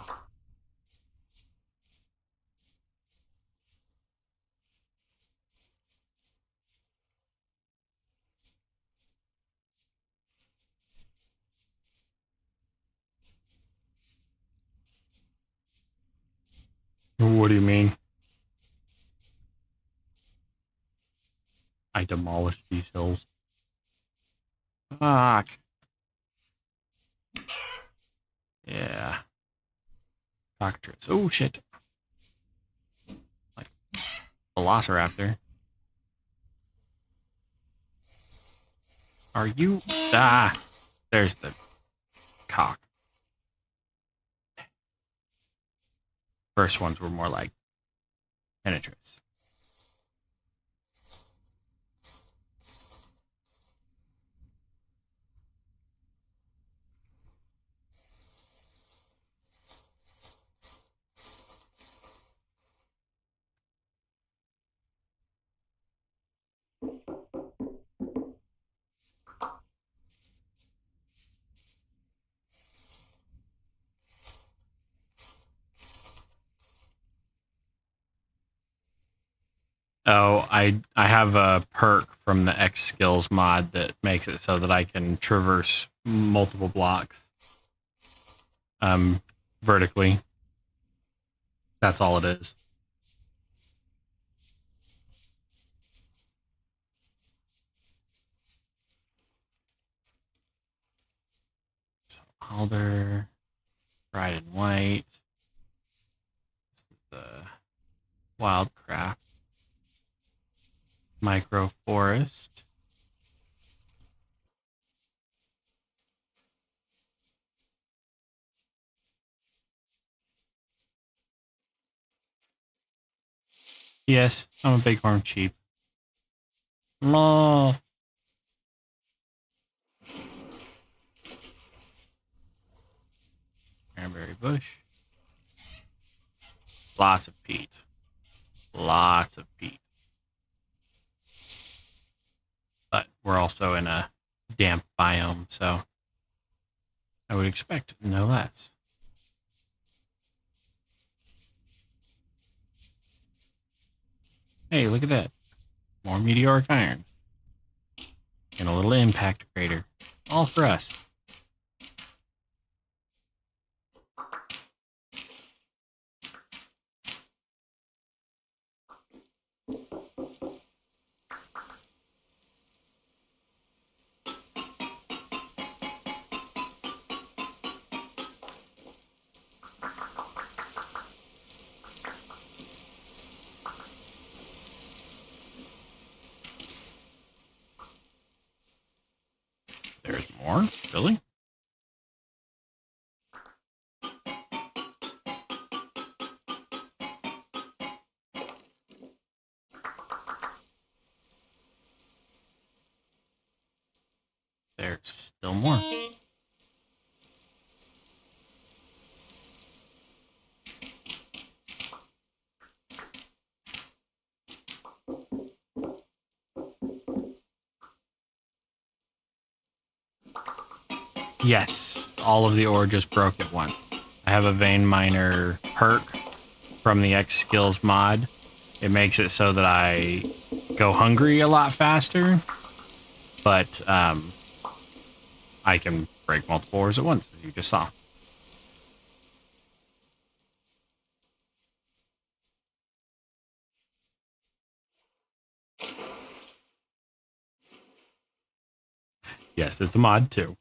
What do you mean? I demolished these hills. Fuck. Yeah. Cockatrice. Oh, shit. Like, Velociraptor. Are you... Ah! There's the cock. First ones were more like penetrates. Oh, I have a perk from the X skills mod that makes it so that I can traverse multiple blocks vertically. That's all it is. So Alder, Bright and White. This is the Wildcraft. Micro Forest. Yes, I'm a bighorn sheep. No. Cranberry bush. Lots of peat. Lots of peat. But we're also in a damp biome, so I would expect no less. Hey, look at that. More meteoric iron. And a little impact crater. All for us. more? Really? There's still more. Yes, all of the ore just broke at once. I have a vein miner perk from the X skills mod. It makes it so that I go hungry a lot faster, but I can break multiple ores at once, as you just saw. Yes, it's a mod too.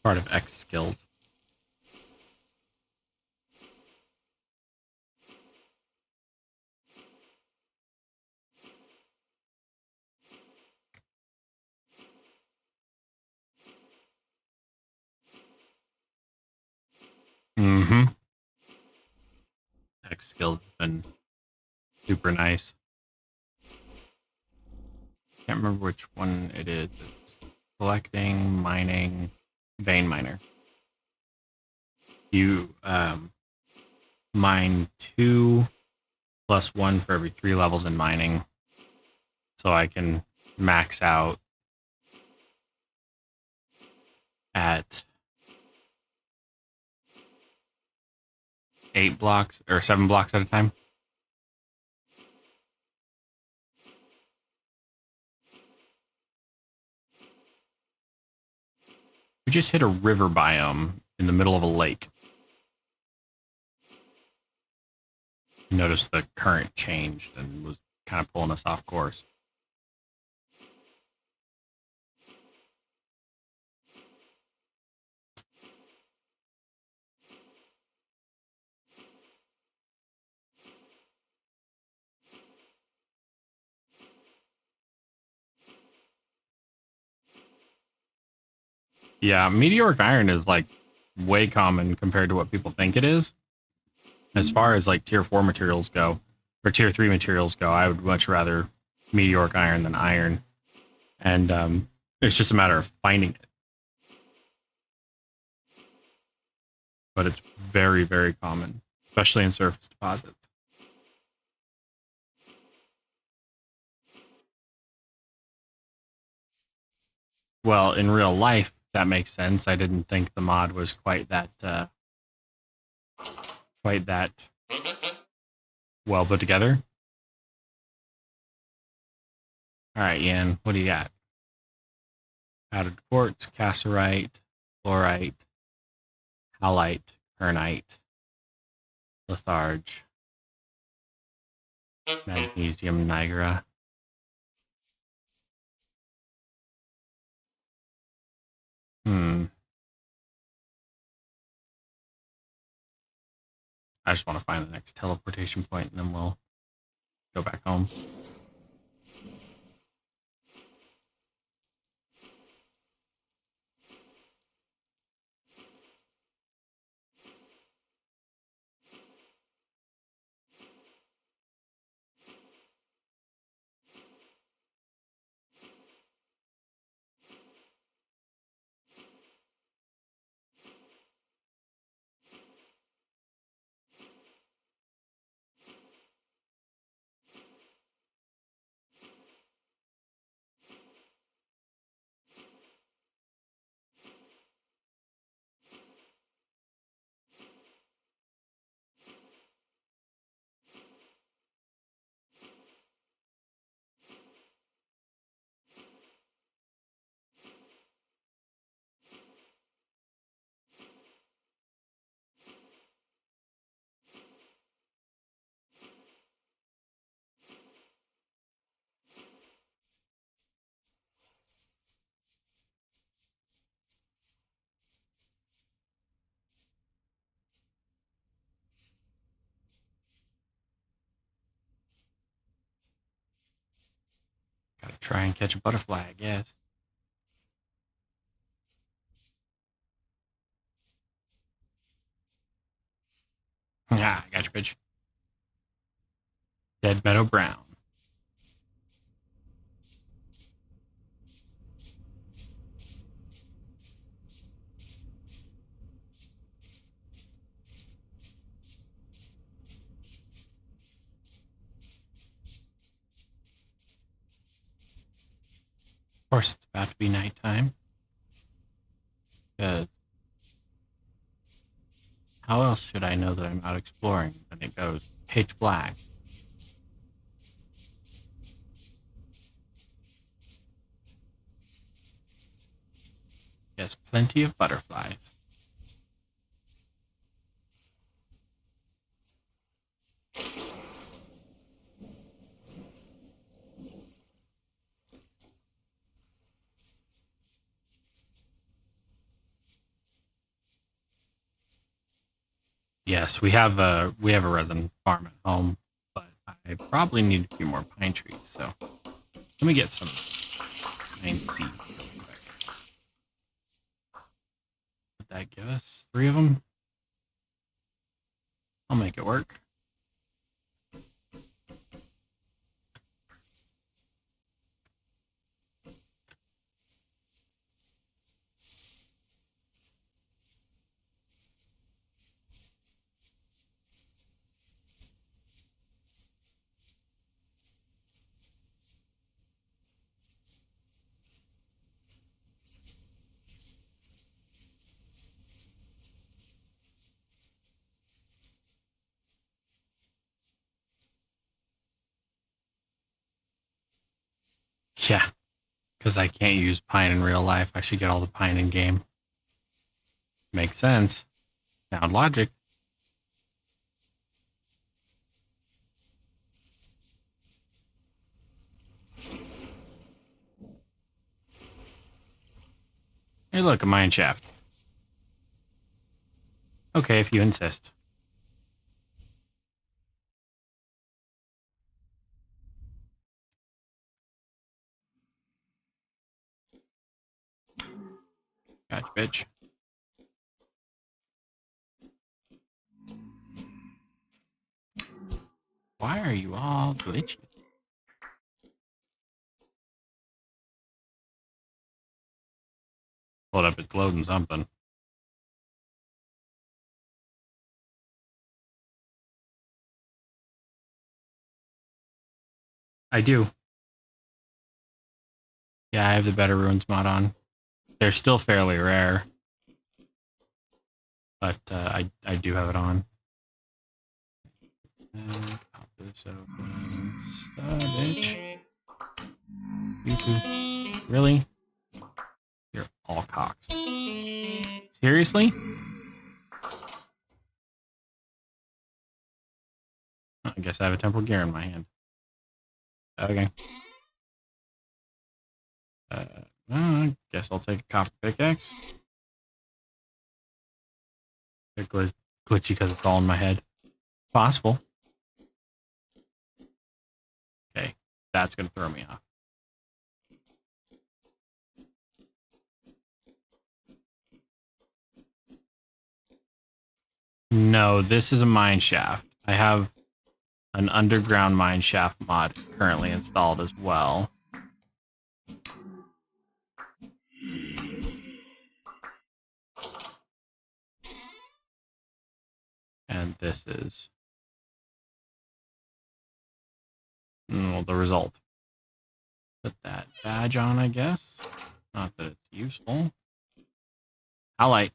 Part of X skills. Mm-hmm. X skills has been super nice. Can't remember which one it is. It's collecting, mining, vein miner. You mine 2 plus 1 for every 3 levels in mining. So I can max out at 8 blocks or 7 blocks at a time. We just hit a river biome in the middle of a lake. Notice the current changed and was kind of pulling us off course. Yeah, meteoric iron is like way common compared to what people think it is. As far as like tier 4 materials go, or tier 3 materials go, I would much rather meteoric iron than iron. And it's just a matter of finding it. But it's very, very common, especially in surface deposits. Well, in real life, that makes sense. I didn't think the mod was quite that well put together. All right, Ian, what do you got? Powdered quartz, cassiterite, fluorite, halite, kernite, litharge, magnesium nigra. I just want to find the next teleportation point, and then we'll go back home. Gotta try and catch a butterfly, I guess. Ah, I got your bitch. Dead Meadow Brown. Of course, it's about to be nighttime. Because how else should I know that I'm out exploring when it goes pitch black? Yes, plenty of butterflies. Yes, we have a resin farm at home, but I probably need a few more pine trees. So let me get some pine seeds real quick. Would that give us 3 of them? I'll make it work. Yeah, because I can't use pine in real life. I should get all the pine in game. Makes sense. Sound logic. Hey, look, a mine shaft. Okay, if you insist. Gotcha, bitch. Why are you all glitchy? Hold up, it's loading something. I do. Yeah, I have the Better Ruins mod on. They're still fairly rare, but I do have it on. Pop this open. Bitch. You too. Really? You're all cocks. Seriously? I guess I have a temporal gear in my hand. Okay. I guess I'll take a copper pickaxe. It's glitchy because it's all in my head. Possible. Okay, that's gonna throw me off. No, this is a mine shaft. I have an underground mine shaft mod currently installed as well. And this is the result. Put that badge on, I guess. Not that it's useful. Highlight.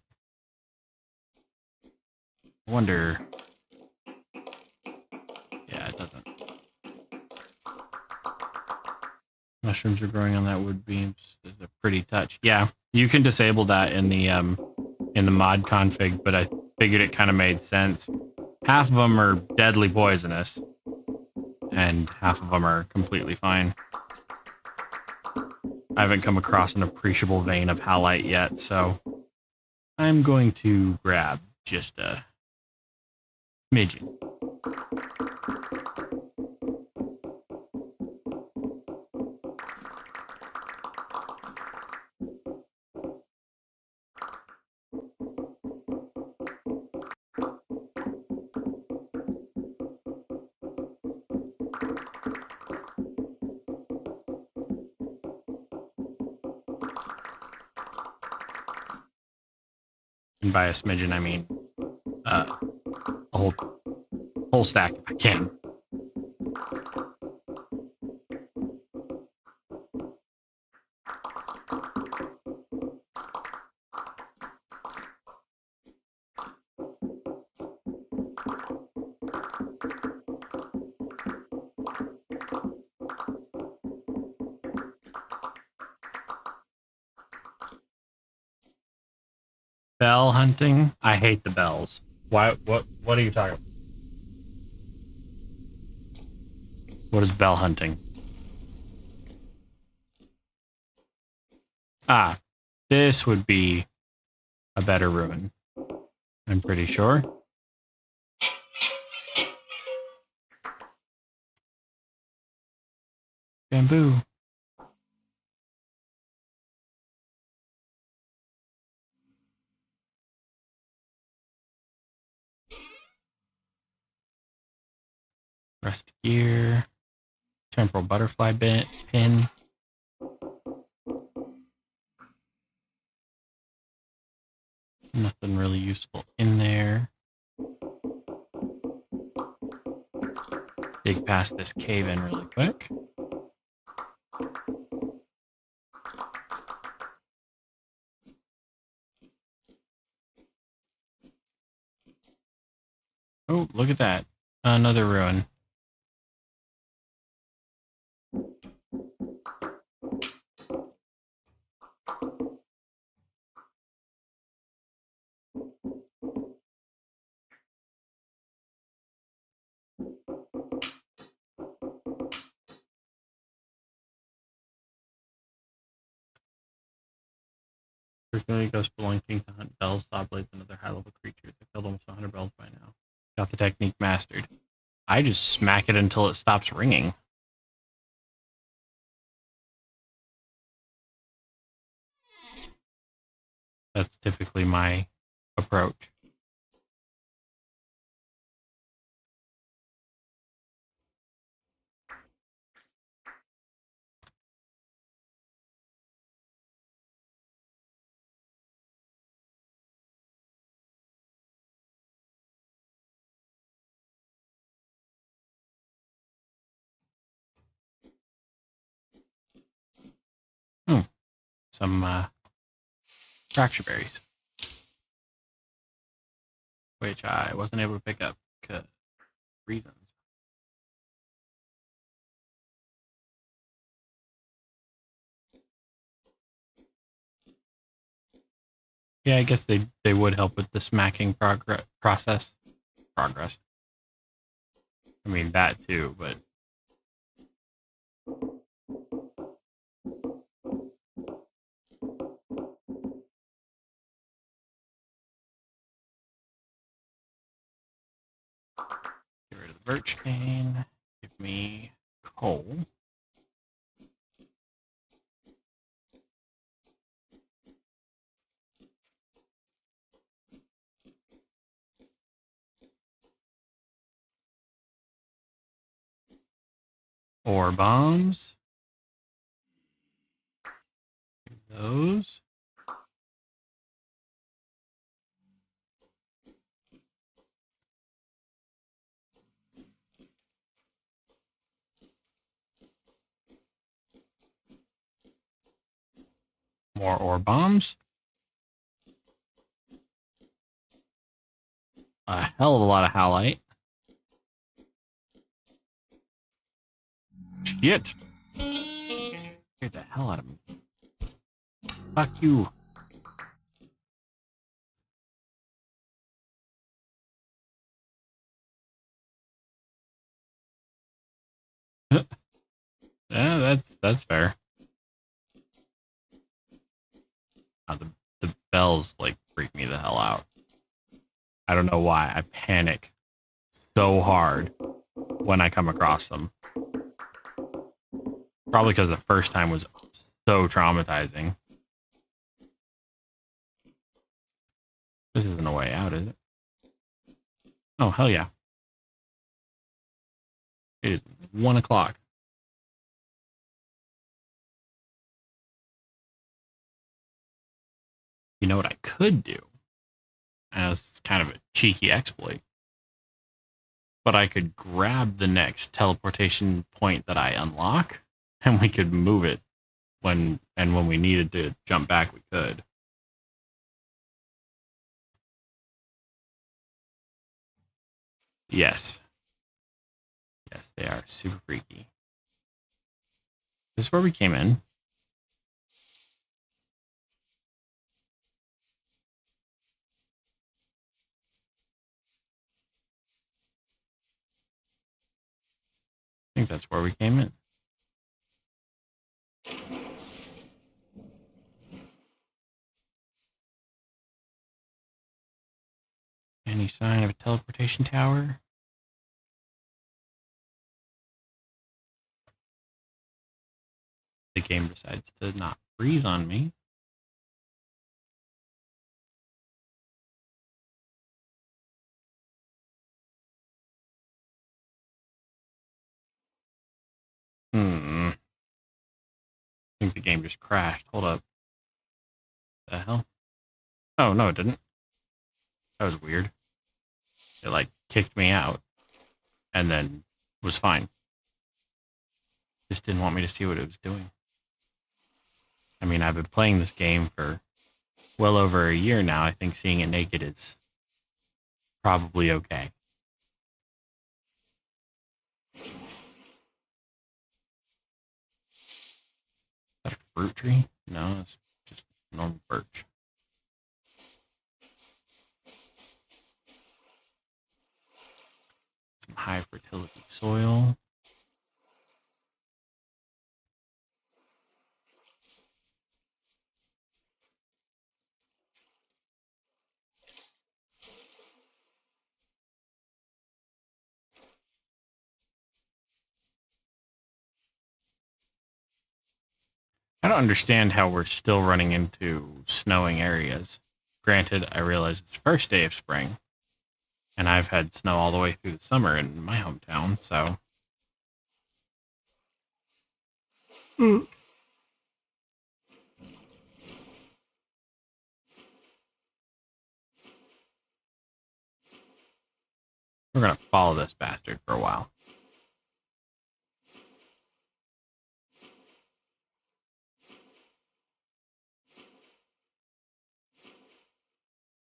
I wonder. Yeah, it doesn't. Mushrooms are growing on that wood beam. It's a pretty touch. Yeah, you can disable that in the mod config, but I figured it kind of made sense. Half of them are deadly poisonous, and half of them are completely fine. I haven't come across an appreciable vein of halite yet, so I'm going to grab just a smidgen. And by a smidgen, I mean a whole stack if I can. Bell hunting? I hate the bells. Why? What are you talking about? What is bell hunting? Ah, this would be a better ruin. I'm pretty sure. Bamboo. Rest gear. Temporal butterfly pin. Nothing really useful in there. Dig past this cave in really quick. Oh, look at that. Another ruin. Frequently goes spelunking to hunt bells, saw blades, and other high-level creatures. I killed almost 100 bells by now. Got the technique mastered. I just smack it until it stops ringing. That's typically my approach. Some fracture berries, which I wasn't able to pick up because reasons. Yeah, I guess they would help with the smacking process. Progress. I mean, that too, but get rid of the birch cane. Give me coal. Ore bombs. Those. More ore bombs. A hell of a lot of halite. Shit. Scared the hell out of me. Fuck you. Yeah, that's fair. The bells like freak me the hell out. I don't know why. I panic so hard when I come across them. Probably because the first time was so traumatizing. This isn't a way out, is it? Oh, hell yeah. It is 1 o'clock. You know what I could do? as kind of a cheeky exploit. But I could grab the next teleportation point that I unlock, and we could move it when we needed to jump back, we could. Yes. Yes, they are super freaky. This is where we came in. I think that's where we came in. Any sign of a teleportation tower? The game decides to not freeze on me. I think the game just crashed. Hold up. The hell? Oh, no, it didn't. That was weird. It, like, kicked me out and then was fine. Just didn't want me to see what it was doing. I mean, I've been playing this game for well over a year now. I think seeing it naked is probably okay. Is that a fruit tree? No, it's just normal birch. Some high fertility soil. I don't understand how we're still running into snowing areas. Granted, I realize it's the first day of spring, and I've had snow all the way through the summer in my hometown, so. We're going to follow this bastard for a while.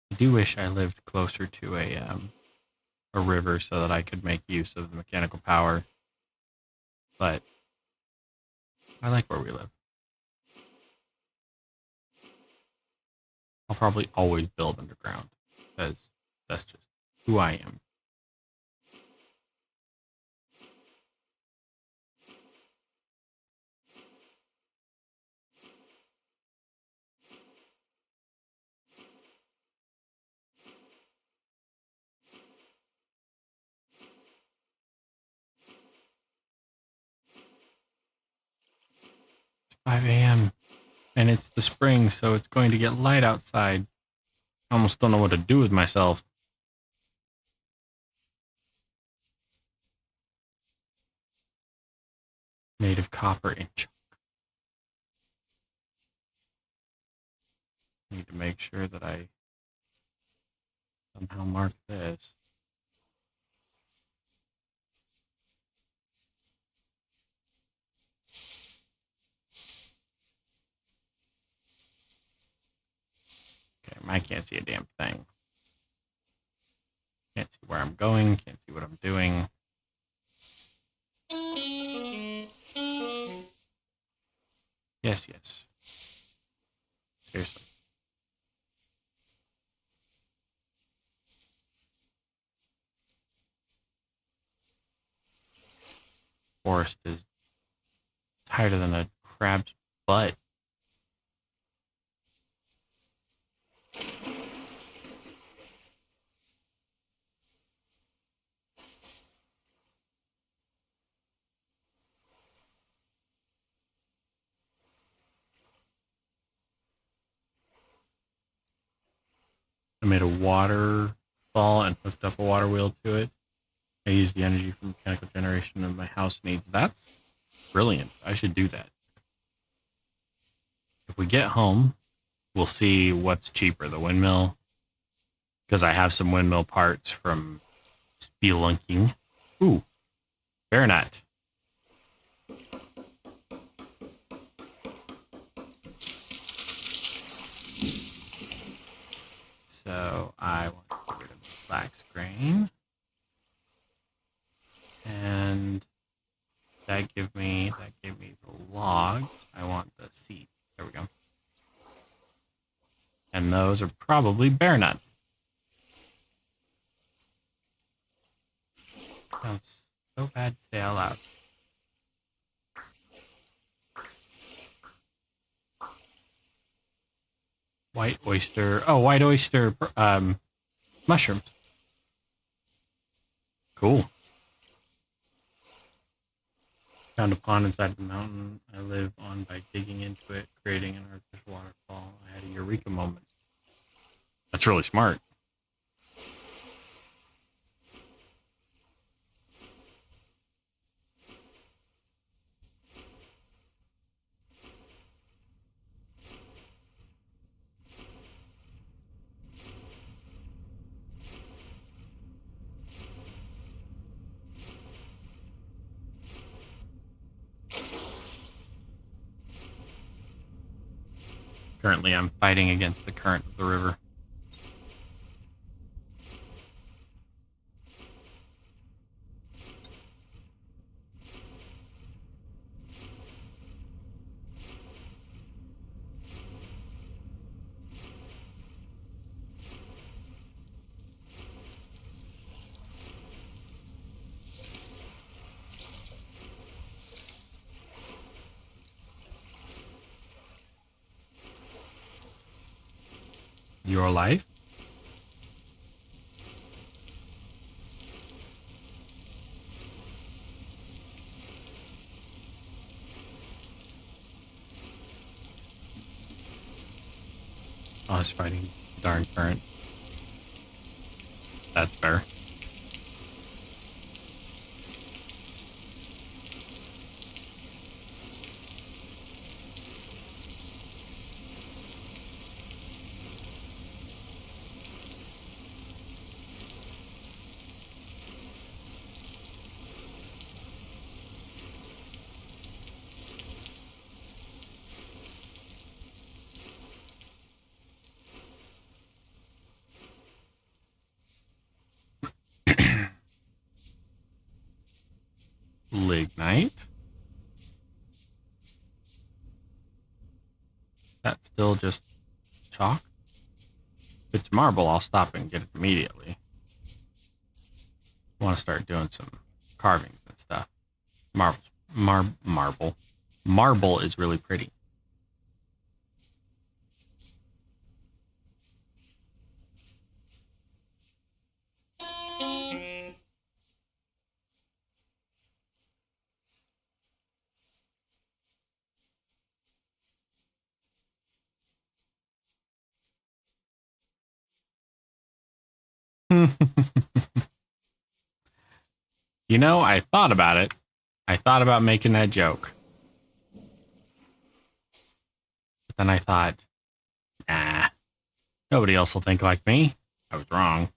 I do wish I lived closer to a river so that I could make use of the mechanical power, but I like where we live. I'll probably always build underground, because that's just who I am. It's 5 a.m. and it's the spring, so it's going to get light outside. I almost don't know what to do with myself. Made of copper and chalk. Need to make sure that I somehow mark this. Okay, I can't see a damn thing. Can't see where I'm going, can't see what I'm doing. Yes, yes. Seriously. Forest is tighter than a crab's butt. I made a waterfall and hooked up a water wheel to it. I used the energy from mechanical generation of my house needs. That's brilliant. I should do that. If we get home, we'll see what's cheaper, the windmill because I have some windmill parts from spelunking. Ooh, bear nut. So I want to get rid of the flax grain. And that gave me the logs. I want the seed. There we go. And those are probably bear nuts. Sounds so bad to say out loud. White oyster. Oh, white oyster mushrooms. Cool. Found a pond inside the mountain I live on by digging into it, creating an artificial waterfall. I had a eureka moment. That's really smart. Currently, I'm fighting against the current of the river. Your life? I was fighting darn current. That's fair. Lignite. That's still just chalk. If it's marble, I'll stop and get it immediately. I want to start doing some carvings and stuff. Marble is really pretty. You know, I thought about it. I thought about making that joke. But then I thought, nah, nobody else will think like me. I was wrong.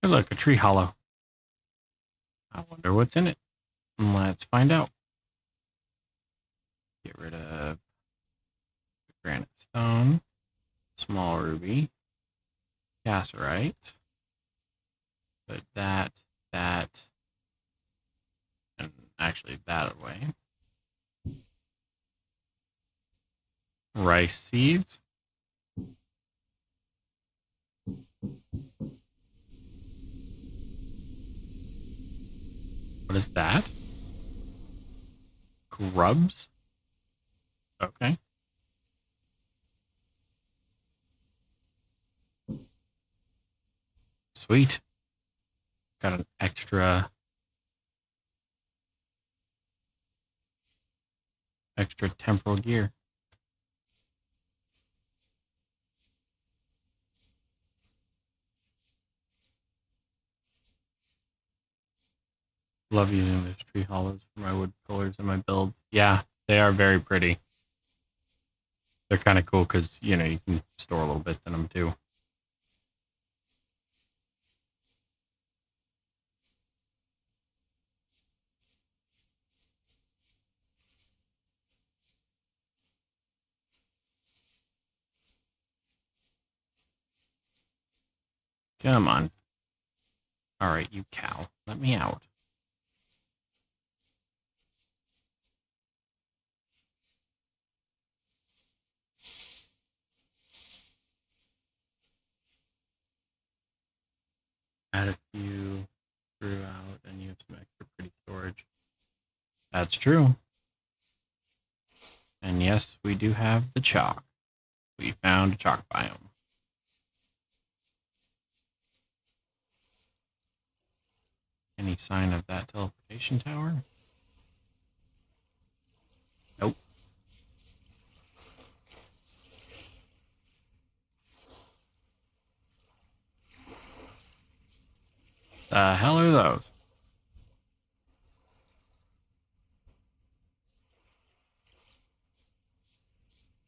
Hey, look, a tree hollow. I wonder what's in it. Let's find out. Get rid of the granite stone, small ruby, cassiterite. Put that, and actually that away. Rice seeds. What is that? Grubs? Okay. Sweet. Got an extra temporal gear. Love using those tree hollows for my wood pillars and my build. Yeah, they are very pretty. They're kind of cool because, you know, you can store little bits in them too. Come on. All right, you cow. Let me out. Add a few throughout, and you have some extra pretty storage. That's true. And yes, we do have the chalk. We found a chalk biome. Any sign of that teleportation tower? Nope. The hell are those?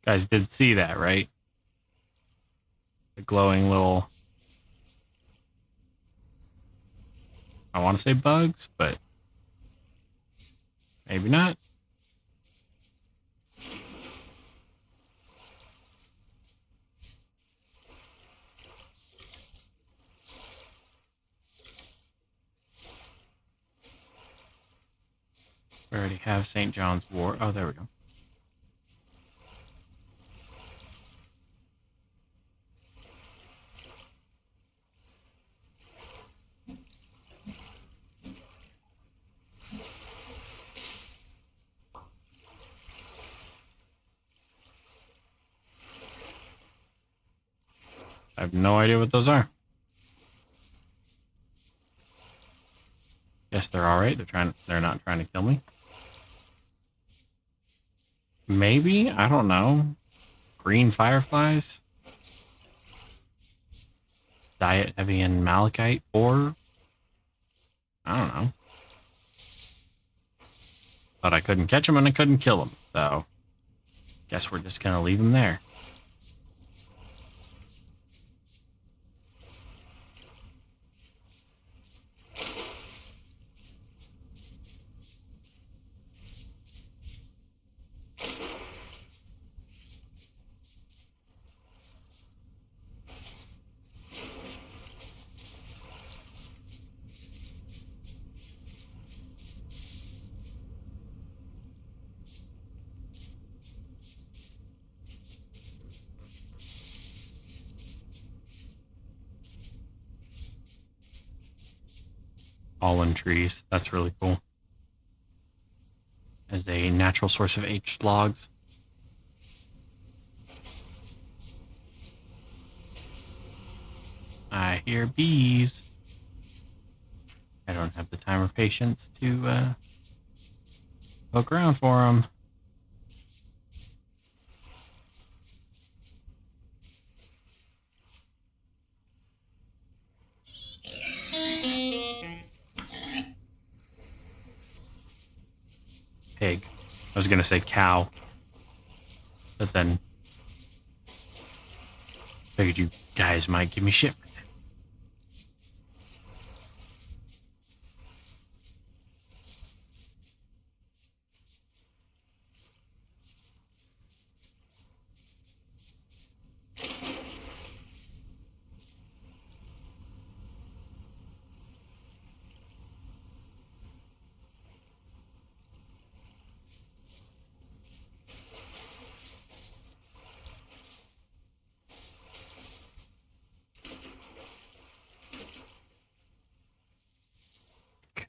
Guys did see that, right? The glowing little... I want to say bugs, but maybe not. We already have St. John's Wort. Oh, there we go. I have no idea what those are. Guess they're all right. They're not trying to kill me. Maybe, I don't know. Green fireflies. Diet heavy in malachite, or I don't know. But I couldn't catch them and I couldn't kill them, so guess we're just gonna leave them there. Fallen trees, that's really cool. As a natural source of aged logs. I hear bees. I don't have the time or patience to poke around for them. Pig. I was gonna say cow, but then figured you guys might give me shit for that.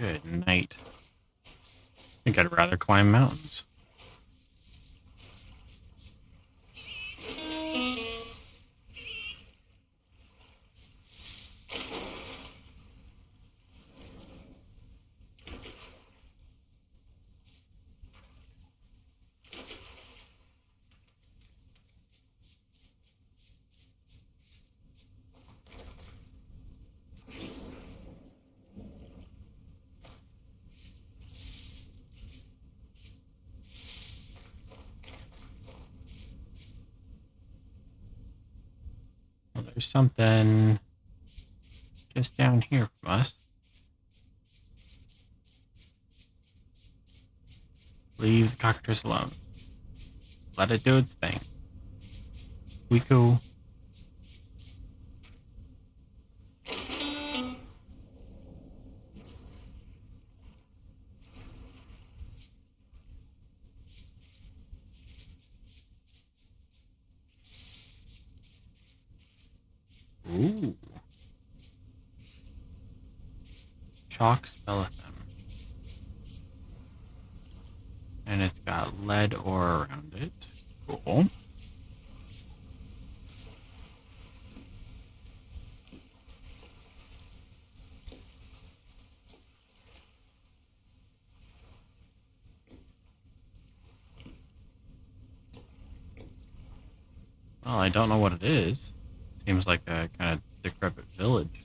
Good night. I think I'd rather climb mountains. Well, there's something just down here from us. Leave the cockatrice alone. Let it do its thing. We go. Ooh. Chalk skeleton. And it's got lead ore around it. Cool. Well, I don't know what it is. Seems like a kind of decrepit village.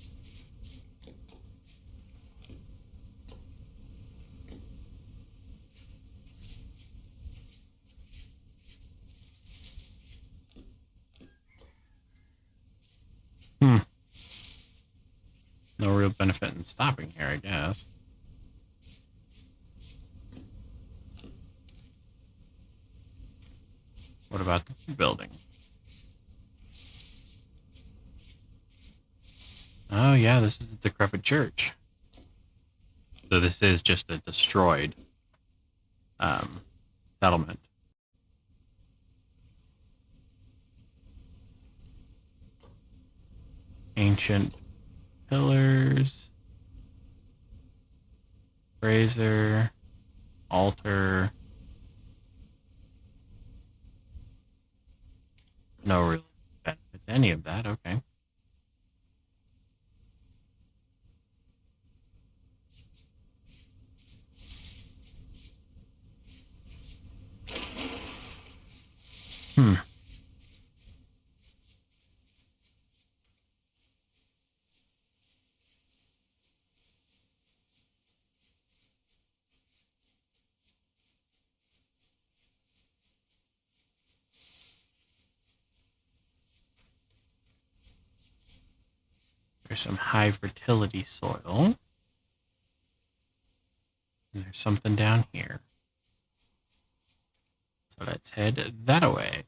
No real benefit in stopping here, I guess. What about the building? Oh yeah, this is a decrepit church. So this is just a destroyed settlement. Ancient pillars, brazier, altar. No real benefit to any of that. Okay. There's some high fertility soil. And there's something down here. So let's head that way.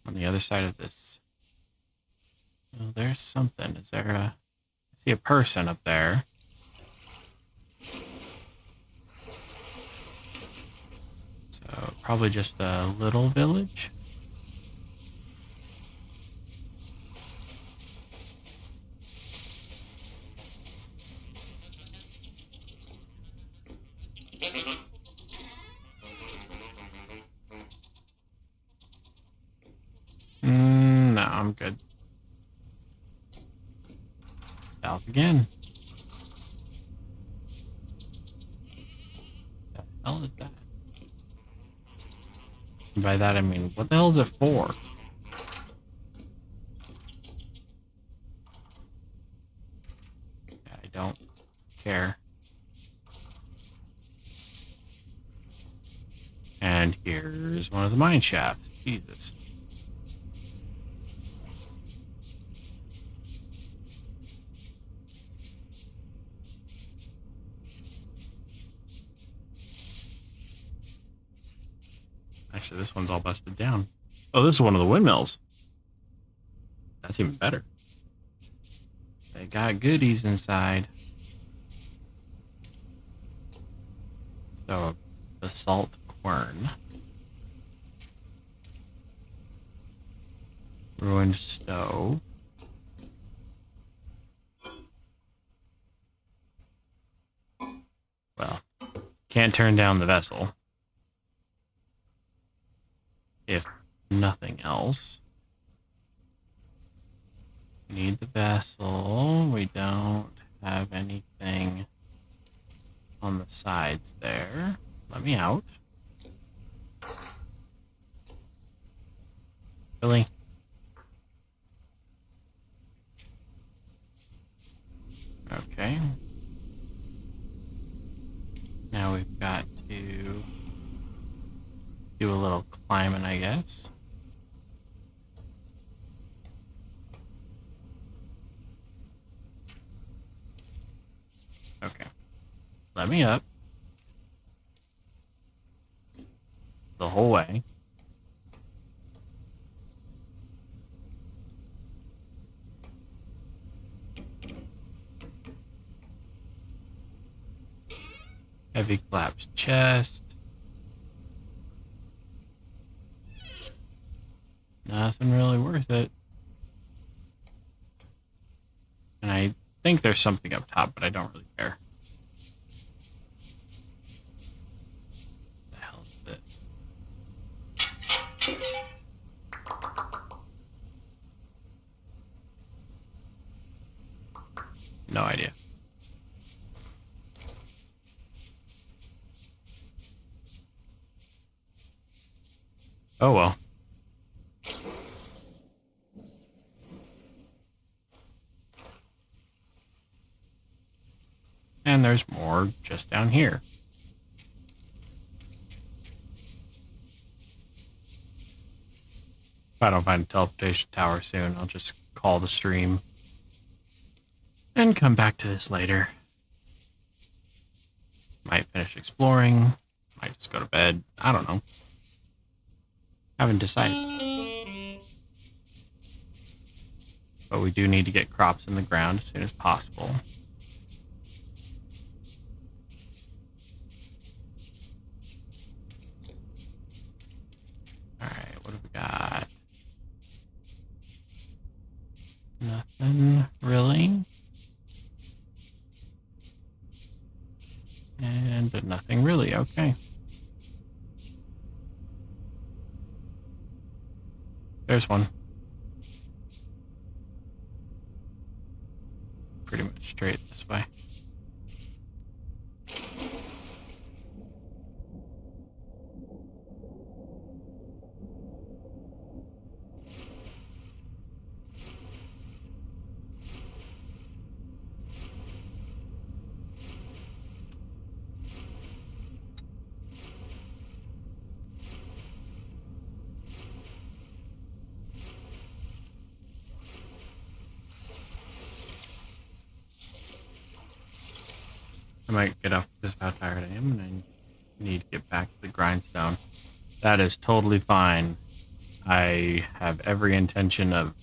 On the other side of this. Oh, there's something. Is there a... I see a person up there. So probably just a little village. No, I'm good. South again. What the hell is that? And by that I mean, what the hell is it for? I don't care. And here's one of the mine shafts. Jesus. Actually, this one's all busted down. Oh, this is one of the windmills. That's even better. They got goodies inside. So, the salt quern. Ruined stove. Well, can't turn down the vessel. If nothing else. We need the vessel. We don't have anything on the sides there. Let me out. Really? Okay. Now we've got to do a little climbing, I guess. Okay. Let me up. The whole way. Heavy collapsed chest. Nothing really worth it. And I think there's something up top, but I don't really care. What the hell is this? No idea. Oh well. And there's more just down here. If I don't find a teleportation tower soon, I'll just call the stream and come back to this later. Might finish exploring, might just go to bed. I don't know. Haven't decided. But we do need to get crops in the ground as soon as possible. Alright, what have we got? Nothing really. And nothing really, okay. There's one. Pretty much straight this way. I might get off because of how tired I am, and I need to get back to the grindstone. That is totally fine. I have every intention of...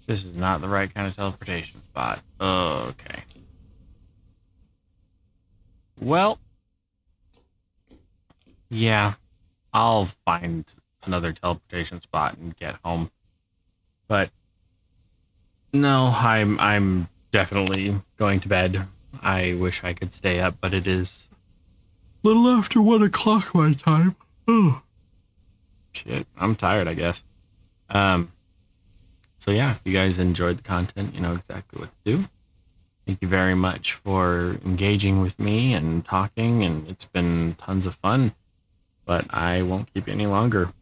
This is not the right kind of teleportation spot. Okay. Well. Yeah. I'll find another teleportation spot and get home. But... No, I'm definitely going to bed. I wish I could stay up, but it is a little after 1 o'clock my time. Oh. Shit, I'm tired, I guess. So yeah, if you guys enjoyed the content, you know exactly what to do. Thank you very much for engaging with me and talking, and it's been tons of fun, but I won't keep you any longer.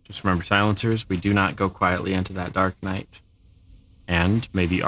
Just remember, silencers, we do not go quietly into that dark night. And maybe our